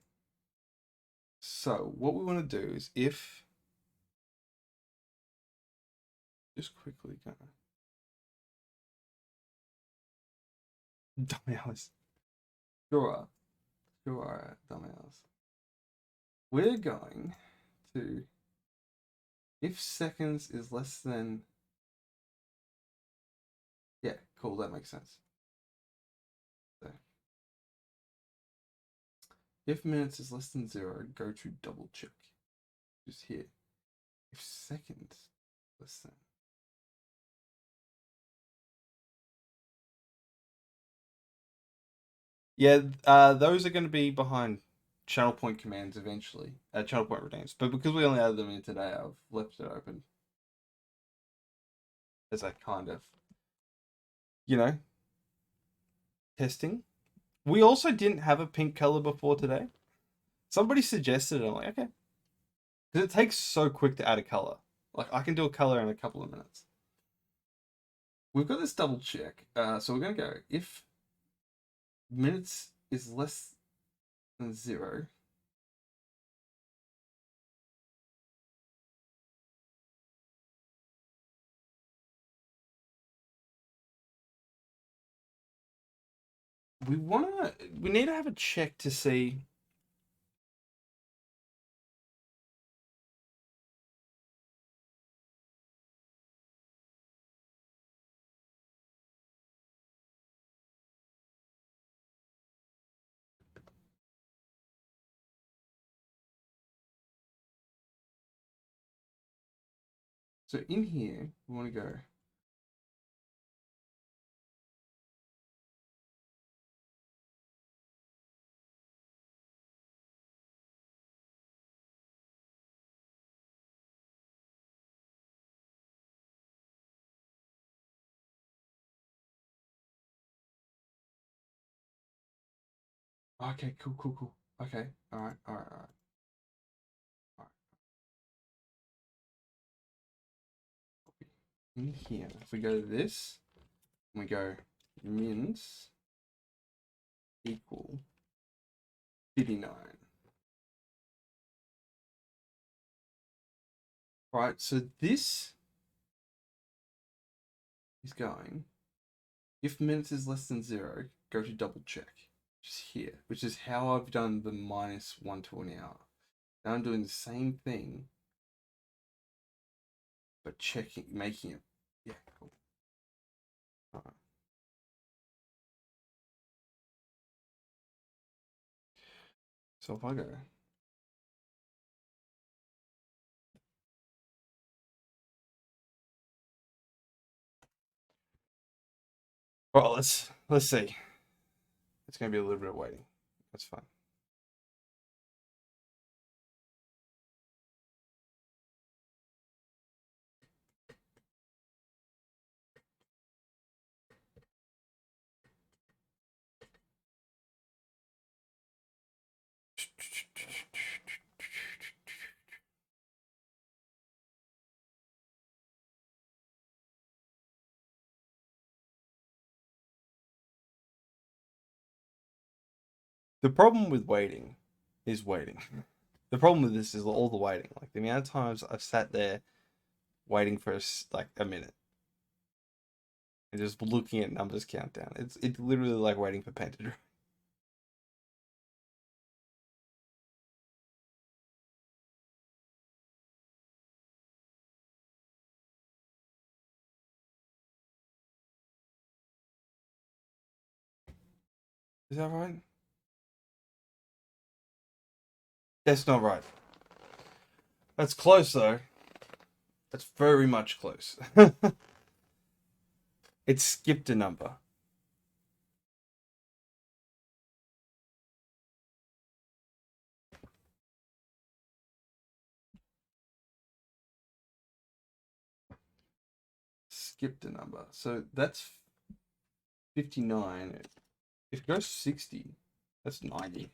So what we want to do is just quickly go. Dumbass. Sure. Sure, dumbass. We're going to, if seconds is less than, yeah, cool, that makes sense. So, if minutes is less than 0, go to double check. Just here. If seconds less than. Yeah, those are going to be behind channel point commands eventually. Channel point renames. But because we only added them in today, I've left it open. As a kind of, testing. We also didn't have a pink color before today. Somebody suggested it. I'm like, okay. Because it takes so quick to add a color. Like, I can do a color in a couple of minutes. We've got this double check. So we're going to go if minutes is less than 0, we need to have a check to see. So in here, we want to go. Okay, cool. Okay, all right. In here, if we go to this, and we go mins equal 59. Right, so this is going, if minutes is less than 0, go to double check, which is here, which is how I've done the -1 to an hour. Now I'm doing the same thing, but making it, yeah, cool. All right. So if I go, well, let's see. It's gonna be a little bit of waiting. That's fine. The problem with waiting is waiting. The problem with this is all the waiting. Like the amount of times I've sat there waiting for like a minute and just looking at numbers countdown. It's literally like waiting for paint to dry. Is that right? That's not right. That's close though. That's very much close. It skipped a number. Skipped a number. So that's 59. If it goes 60, that's 90.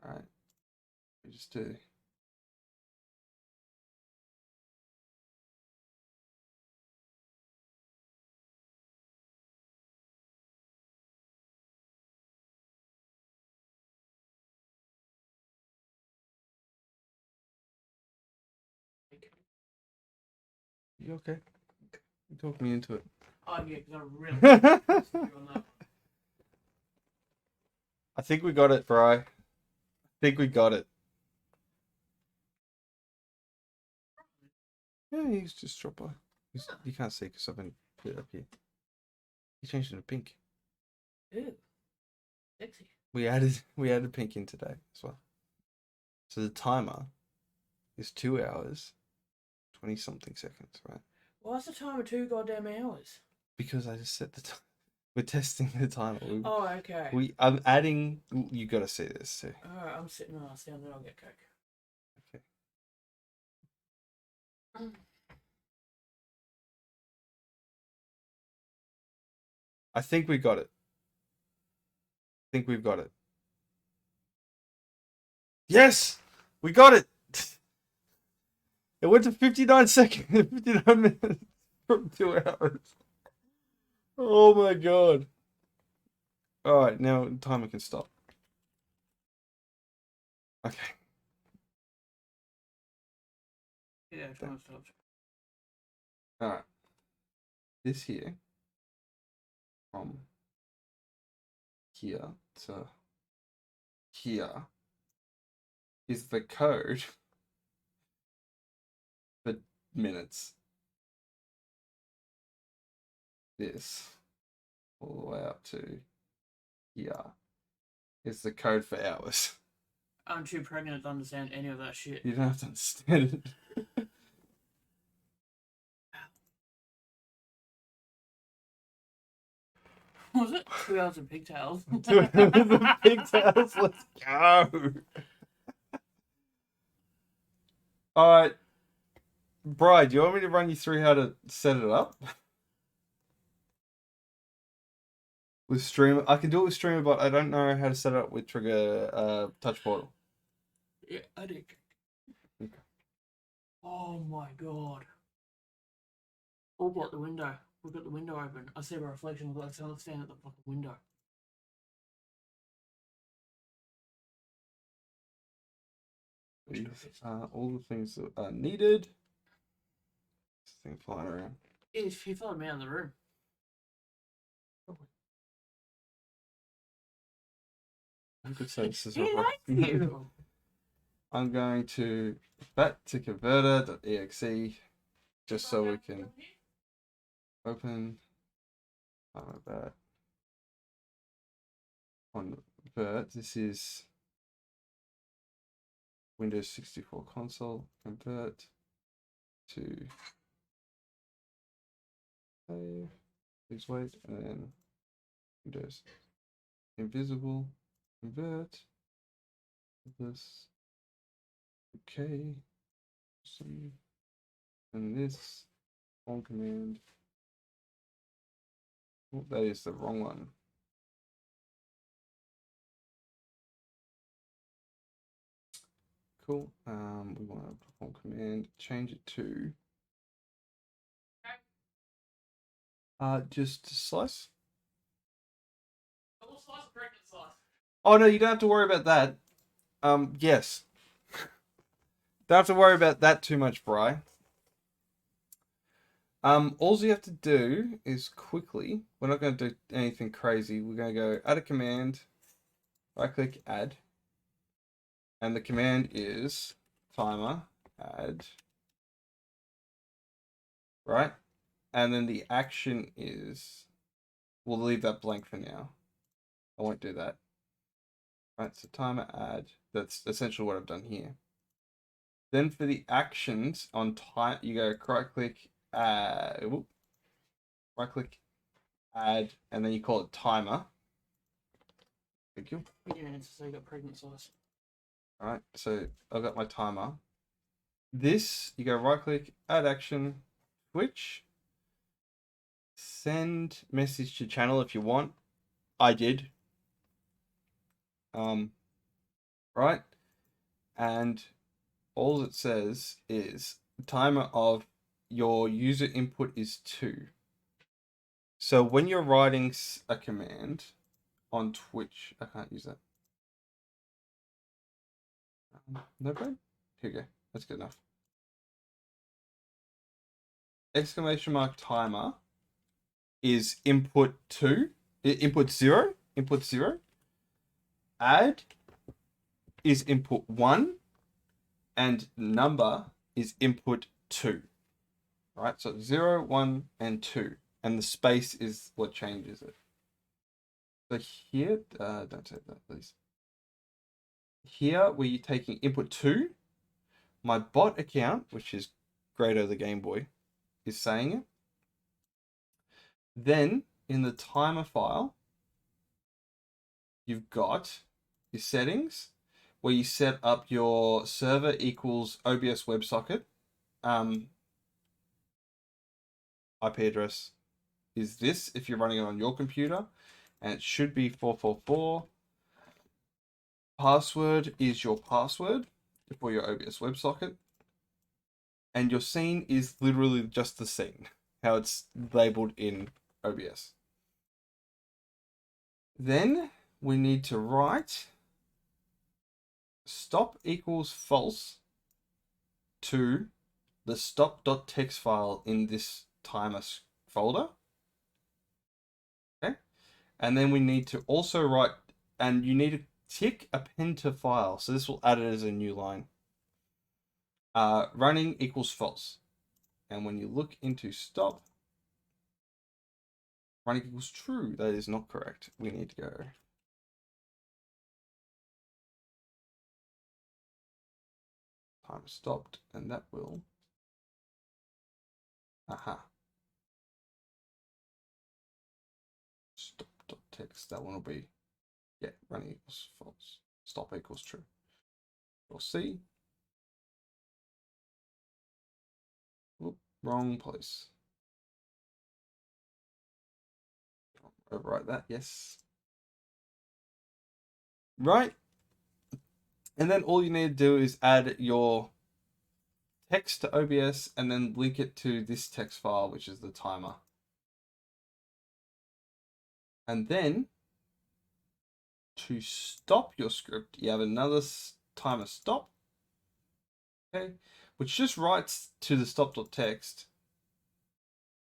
All right. Just do. You okay? You talked me into it.
Oh yeah, because I really on that.
I think we got it, bro. I think we got it. Yeah, he's just drop by. You can't see because I've been put it up here. He changed it to pink.
Ew, sexy.
We added pink in today as well. So the timer is 2 hours, 20 something seconds, right?
Why is the timer 2 goddamn hours?
Because I just set the time. We're testing the timer.
Oh, okay.
I'm adding. You got to see this too.
Alright, I'm sitting on us down there. I'll get coke.
Okay. I think we got it. I think we've got it. Yes, we got it. It went to 59 seconds, 59 minutes from 2 hours. Oh my god. All right, now timer can stop. Okay.
Yeah, trying to stop.
All right. This here from here to here is the code for minutes. This all the way up to here is the code for hours.
I'm too pregnant to understand any of that shit.
You don't have to understand it.
Was it 2 hours of pigtails?
The pigtails, let's go. Alright. Bri, do you want me to run you through how to set it up? With Streamer, I can do it with Streamer, but I don't know how to set it up with Trigger Touch Portal.
Yeah, I did.
Okay.
Oh my god. All but the window. We've got the window open. I see a reflection of like someone standing at the fucking window.
All the things that are needed. This thing flying around.
He followed me out of the room.
I could say this is
He
a
likes you.
I'm going to back to converter.exe just so we can open that. Convert. This is Windows 64 console. Convert to save. Please wait, and then Windows invisible. Convert this. Okay. Save. And this on command. Oh, that is the wrong one. Cool. We want to perform command, change it to just slice. Oh no, you don't have to worry about that. Yes. Don't have to worry about that too much, Bri. All you have to do is quickly, we're not going to do anything crazy. We're going to go add a command, right click, add. And the command is timer, add. Right? And then the action is, we'll leave that blank for now. I won't do that. Right, so timer, add. That's essentially what I've done here. Then for the actions on time, you go right click, right click, add, and then you call it timer. Thank you.
Yeah, so you got pregnant sauce.
Alright, so I've got my timer. This, you go right click, add action, switch, send message to channel if you want. I did. Right? And all it says is timer of your user input is 2. So when you're writing a command on Twitch, I can't use that. No brain? Here we go. That's good enough. Exclamation mark timer is input 2, input 0, input 0. Add is input 1, and number is input 2. Right, so 0, 1, and 2. And the space is what changes it. So here, don't say that, please. Here, where you're taking input 2, my bot account, which is Grado the Game Boy, is saying it. Then, in the timer file, you've got your settings, where you set up your server equals OBS WebSocket. IP address is this if you're running it on your computer, and it should be 444. Password is your password for your OBS WebSocket, and your scene is literally just the scene, how it's labeled in OBS. Then we need to write stop equals false to the stop.txt file in this timer folder. Okay. And then we need to also write, and you need to tick append to file. So this will add it as a new line. Running equals false. And when you look into stop, running equals true. That is not correct. We need to go time stopped, and that will, stop.text. That one will be, yeah, running equals false. Stop equals true. We'll see. Oop, wrong place. Overwrite that, yes. Right. And then all you need to do is add your text to OBS and then link it to this text file, which is the timer. And then to stop your script, you have another timer stop, okay, which just writes to the stop.text,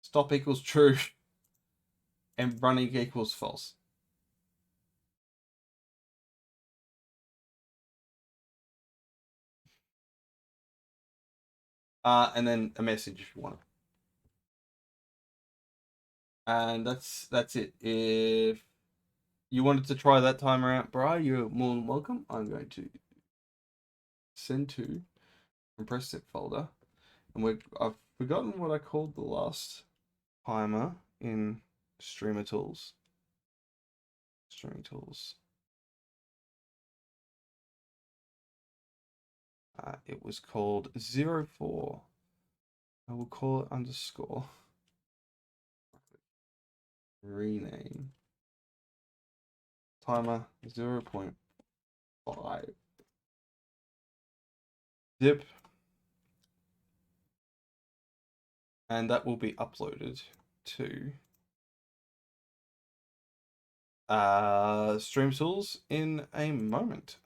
stop equals true, and running equals false. And then a message if you want. And that's it. If you wanted to try that timer out, bro, you're more than welcome. I'm going to send to compressed zip folder. And I've forgotten what I called the last timer in Streamer Tools. Streaming Tools. It was called 04. I will call it underscore. Rename. Timer 0.5. Zip. And that will be uploaded to Stream Tools in a moment.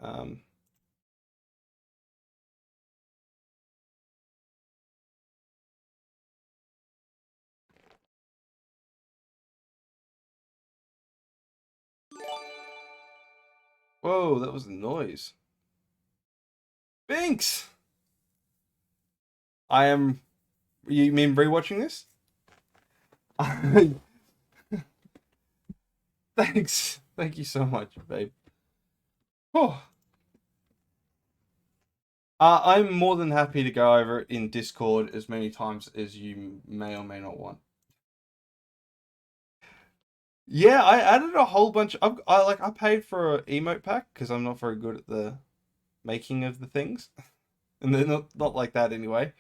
Whoa, that was a noise. Binks! I am. You mean rewatching this? Thanks. Thank you so much, babe. Oh. I'm more than happy to go over it in Discord as many times as you may or may not want. Yeah, I added a whole bunch. I paid for an emote pack because I'm not very good at the making of the things, and they're not like that anyway.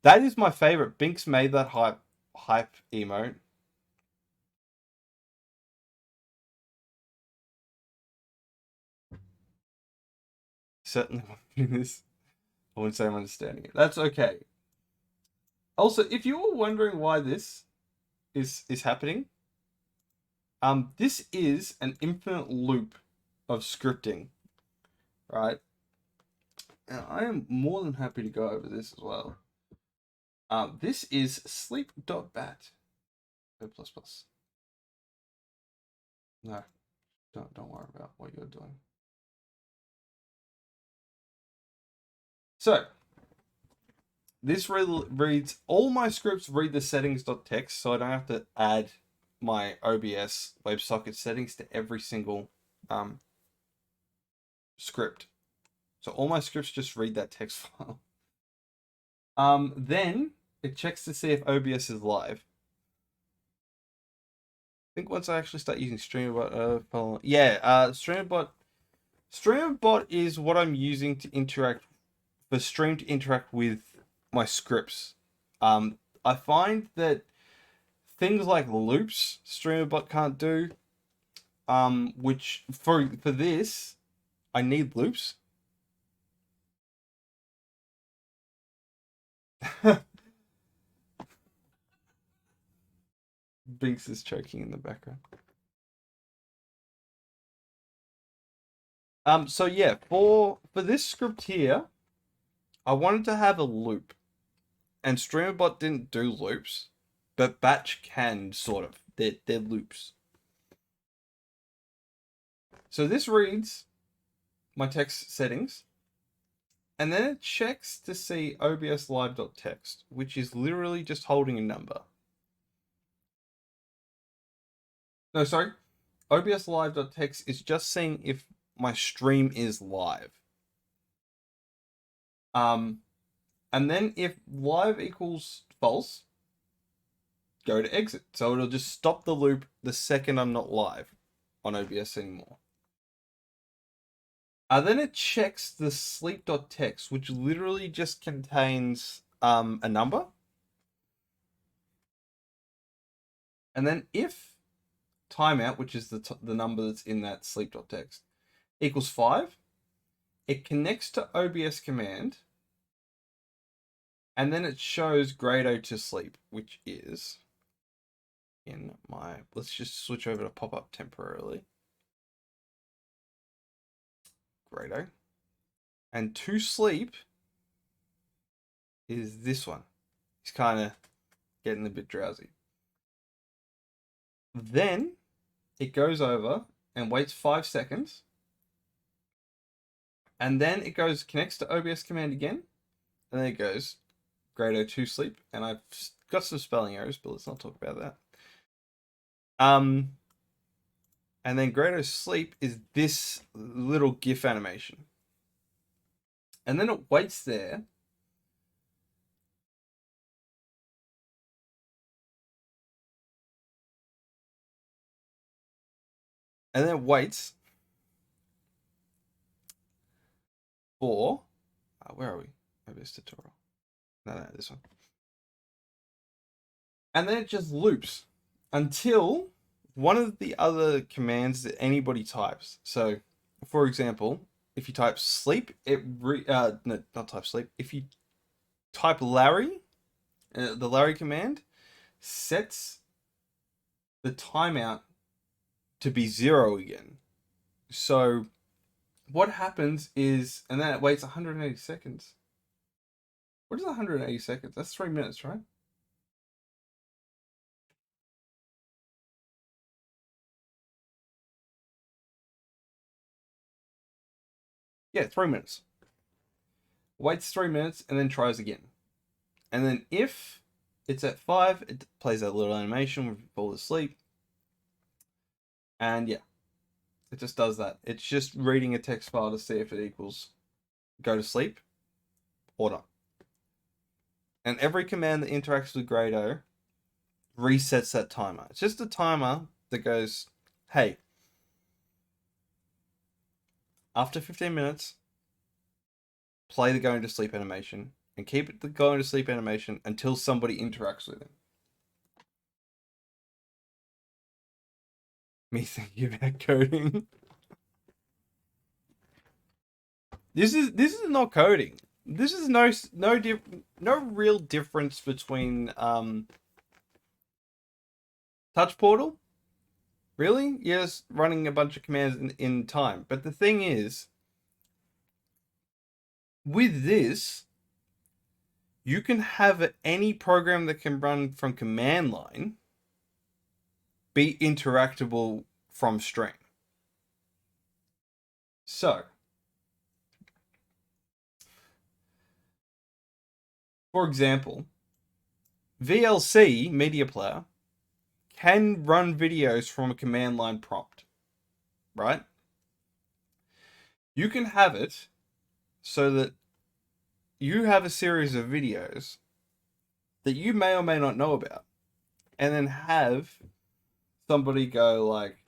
That is my favorite. Binks made that hype emote. Certainly won't do this. I wouldn't say I'm understanding it. That's okay. Also, if you were wondering why this is happening, this is an infinite loop of scripting, right? And I am more than happy to go over this as well. This is sleep.bat. O++. No, don't worry about what you're doing. So, this reads, all my scripts read the settings.txt, so I don't have to add my OBS WebSocket settings to every single script. So all my scripts just read that text file. Then it checks to see if OBS is live. I think once I actually start using StreamerBot, StreamerBot is what I'm using to interact for Stream to interact with my scripts. I find that things like loops StreamerBot can't do. Which for this I need loops. Binks is choking in the background. So yeah, for this script here, I wanted to have a loop, and StreamerBot didn't do loops, but Batch can sort of. They're loops. So this reads my text settings, and then it checks to see OBS live.text, which is literally just holding a number. No, sorry. OBS live.text is just seeing if my stream is live. And then if live equals false, go to exit. So it'll just stop the loop the second I'm not live on OBS anymore. Then it checks the sleep.text, which literally just contains a number. And then if timeout, which is the number that's in that sleep.text, equals 5, it connects to OBS command, and then it shows Grado to sleep, which is in my... Let's just switch over to pop-up temporarily. Grado. And to sleep is this one. He's kind of getting a bit drowsy. Then it goes over and waits 5 seconds. And then it connects to OBS command again. And then it goes Grado to sleep. And I've got some spelling errors, but let's not talk about that. And then Grado sleep is this little GIF animation. And then it waits there. And then it waits for... where are we? OBS tutorial. No, this one. And then it just loops until one of the other commands that anybody types. So, for example, if you type sleep, no, not type sleep. If you type Larry, the Larry command sets the timeout to be 0 again. So what happens is, and then it waits 180 seconds. What is 180 seconds? That's 3 minutes, right? Yeah, 3 minutes. Waits 3 minutes and then tries again. And then if it's at 5, it plays that little animation when you fall asleep. And yeah, it just does that. It's just reading a text file to see if it equals go to sleep or not. And every command that interacts with Grado resets that timer. It's just a timer that goes, hey, after 15 minutes, play the going to sleep animation and keep it the going to sleep animation until somebody interacts with it. Me thinking about coding. This is not coding. This is no real difference between Touch Portal. Really? Yes, running a bunch of commands in time. But the thing is, with this, you can have any program that can run from command line be interactable from stream. So, for example, VLC Media Player can run videos from a command line prompt, right? You can have it so that you have a series of videos that you may or may not know about, and then have somebody go like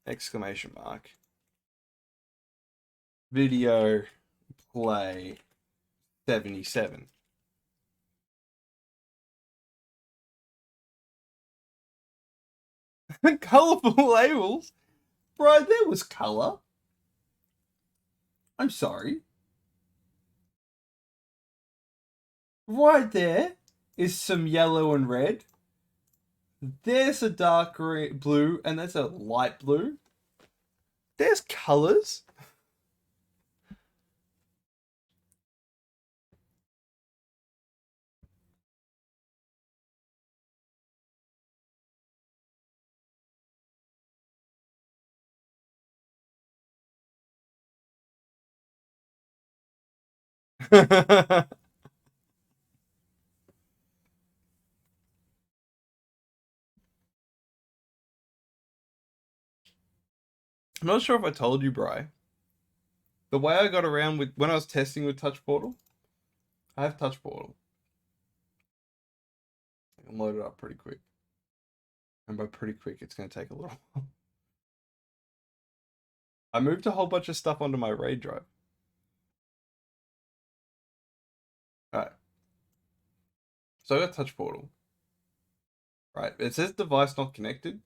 exclamation mark video play 77. Colorful labels? Bro, there was color. I'm sorry. Right there is some yellow and red. There's a dark blue, and there's a light blue. There's colors. I'm not sure if I told you, Bri. The way I got around with when I was testing with Touch Portal, I have Touch Portal. I can load it up pretty quick. And by pretty quick, it's going to take a little while. I moved a whole bunch of stuff onto my RAID drive. Alright. So I got Touch Portal. Right. It says device not connected.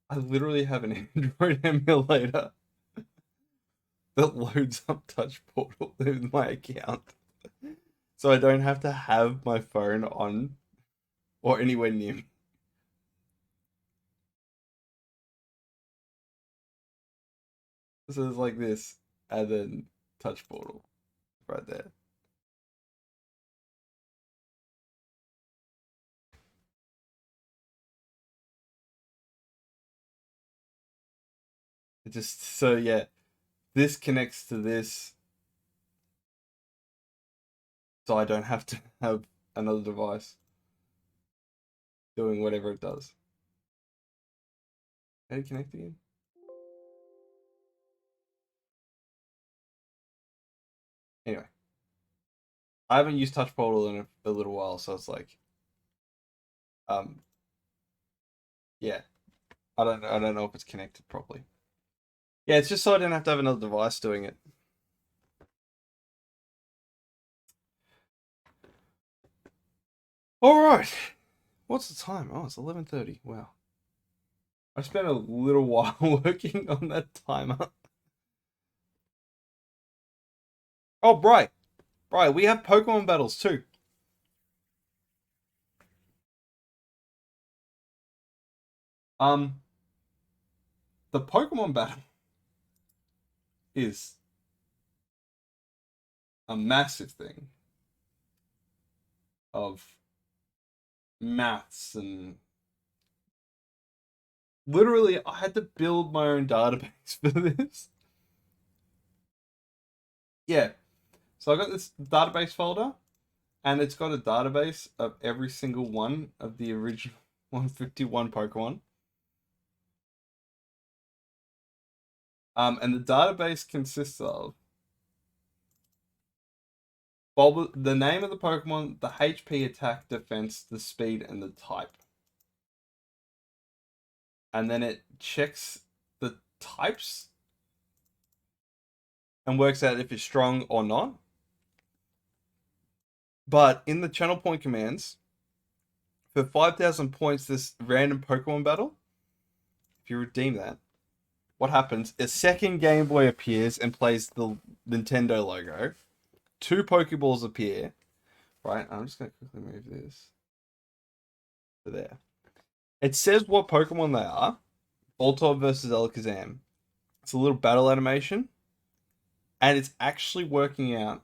I literally have an Android emulator that loads up Touch Portal in my account. So I don't have to have my phone on or anywhere near me. So it's like this, and then Touch Portal right there. It just, so yeah, this connects to this, so I don't have to have another device doing whatever it does. How do you connect again? Anyway, I haven't used Touch Portal in a little while, so it's like, um, yeah, I don't know if it's connected properly. Yeah, it's just so I don't have to have another device doing it. All right, what's the time? Oh, it's 11:30. Wow, I spent a little while working on that timer. Oh, Bri, we have Pokemon battles too. Um, the Pokemon battle is a massive thing of maths and literally I had to build my own database for this. Yeah. So I got this database folder and it's got a database of every single one of the original 151 Pokemon. And the database consists of the name of the Pokemon, the HP, attack, defense, the speed, and the type. And then it checks the types and works out if it's strong or not. But in the channel point commands, for 5,000 points, this random Pokemon battle, if you redeem that, what happens? A second Game Boy appears and plays the Nintendo logo. Two Pokeballs appear. Right, I'm just going to quickly move this to there. It says what Pokemon they are. Voltorb versus Alakazam. It's a little battle animation. And it's actually working out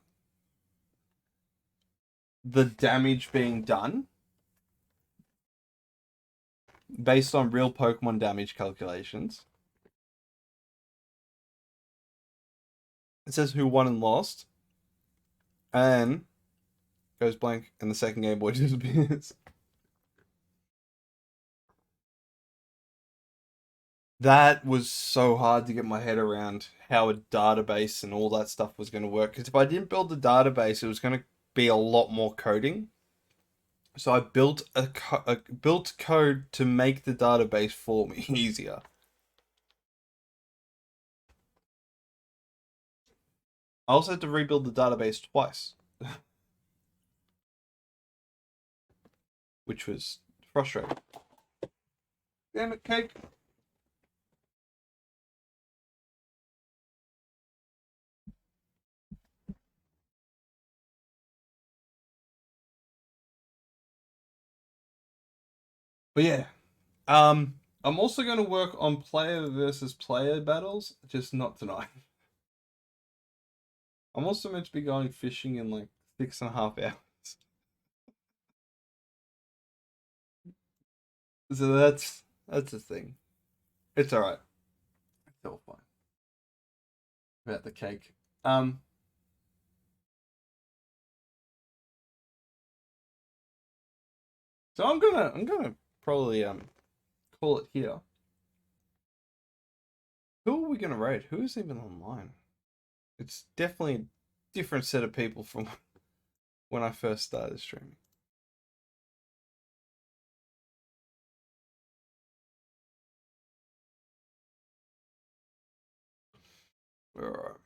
the damage being done based on real Pokemon damage calculations. It says who won and lost. And goes blank, and the second Game Boy disappears. That was so hard to get my head around how a database and all that stuff was going to work. Because if I didn't build the database, it was going to be a lot more coding. So I built built code to make the database for me easier. I also had to rebuild the database twice, which was frustrating. Damn it, cake. But yeah, I'm also going to work on player versus player battles, just not tonight. I'm also meant to be going fishing in like 6.5 hours. So that's the thing. It's alright. It's all fine. About the cake. So I'm gonna probably call it here. Who are we gonna raid? Who's even online? It's definitely a different set of people from when I first started streaming. Alright.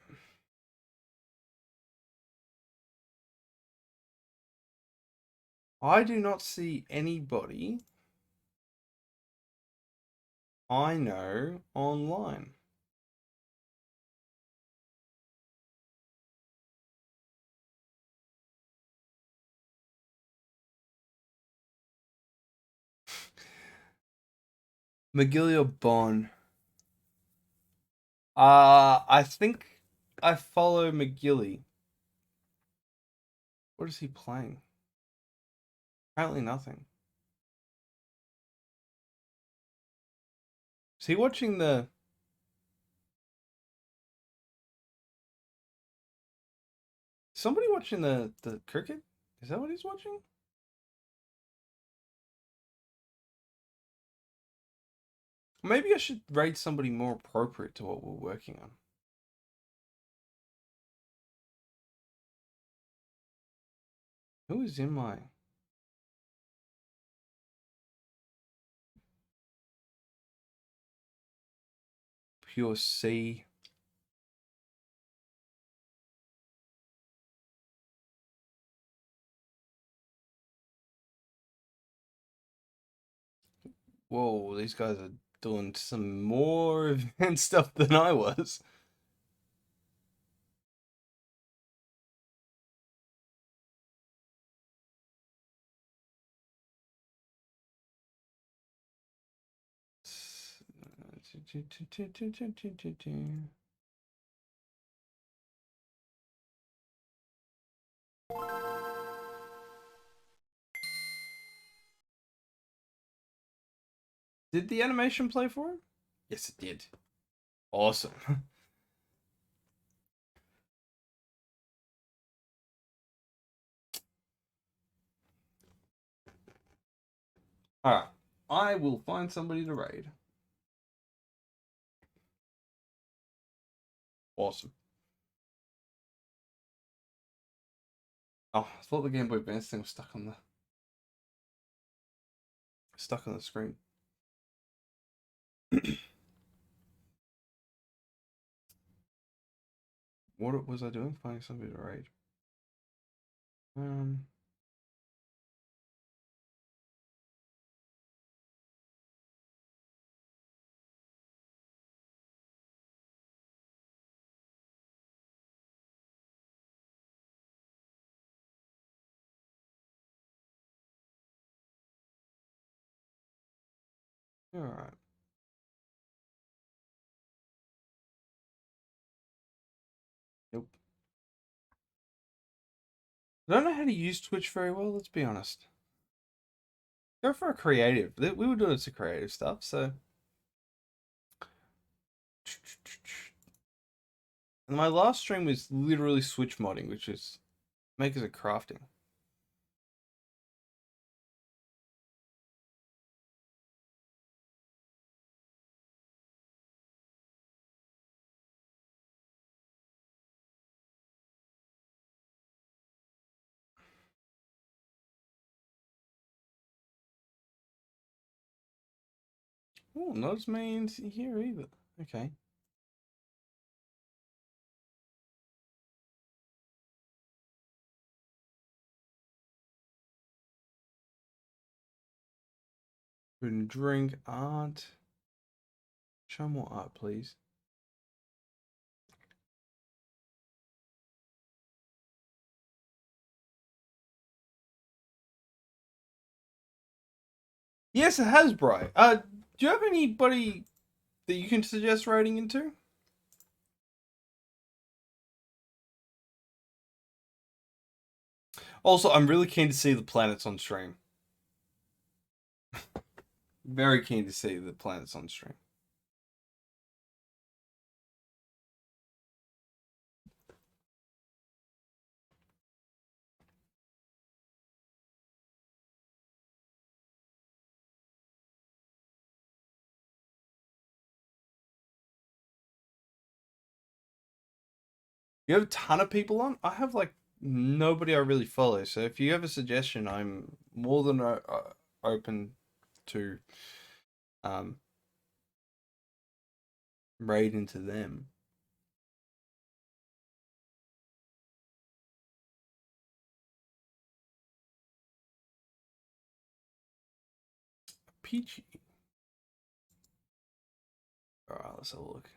I do not see anybody I know online. McGilly or Bon? I think I follow McGilly. What is he playing? Apparently nothing. Is he watching the... Somebody watching the cricket? Is that what he's watching? Maybe I should raid somebody more appropriate to what we're working on. Who is in my... Pure C? Whoa, these guys are doing some more advanced stuff than I was. Did the animation play for him? Yes, it did. Awesome. Alright. I will find somebody to raid. Awesome. Oh, I thought the Game Boy Advance thing was stuck on the screen. What was I doing? Finding somebody to raid. Um Alright. Nope. I don't know how to use Twitch very well, let's be honest. Go for a creative. We were doing some creative stuff, so. And my last stream was literally Switch modding, which is makers of crafting. Oh, not as many here either. Okay. Food and drink, art. Show more art, please. Yes, it has, Bri. Do you have anybody that you can suggest writing into? Also, I'm really keen to see the planets on stream. Very keen to see the planets on stream. You have a ton of people on? I have like nobody I really follow. So if you have a suggestion, I'm more than open to um raid into them. Peachy. Alright, let's have a look.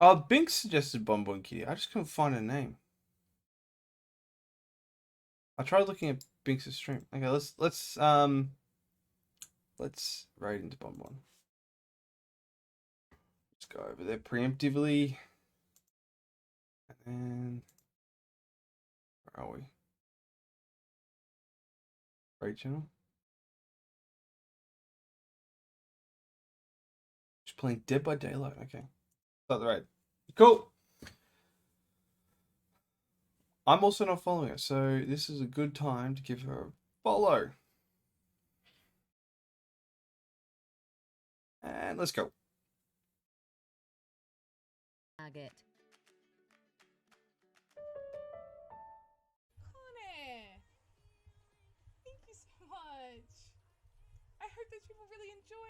Oh, Bink suggested Bonbon Kitty. I just couldn't find her name. I tried looking at Bink's stream. Okay, let's raid into Bonbon. Let's go over there preemptively. And where are we? Raid channel. Just playing Dead by Daylight. Okay. Start the raid. Cool. I'm also not following her, so this is a good time to give her a follow. And let's go.
Target.
Connor! Thank you so much. I heard that you will really enjoy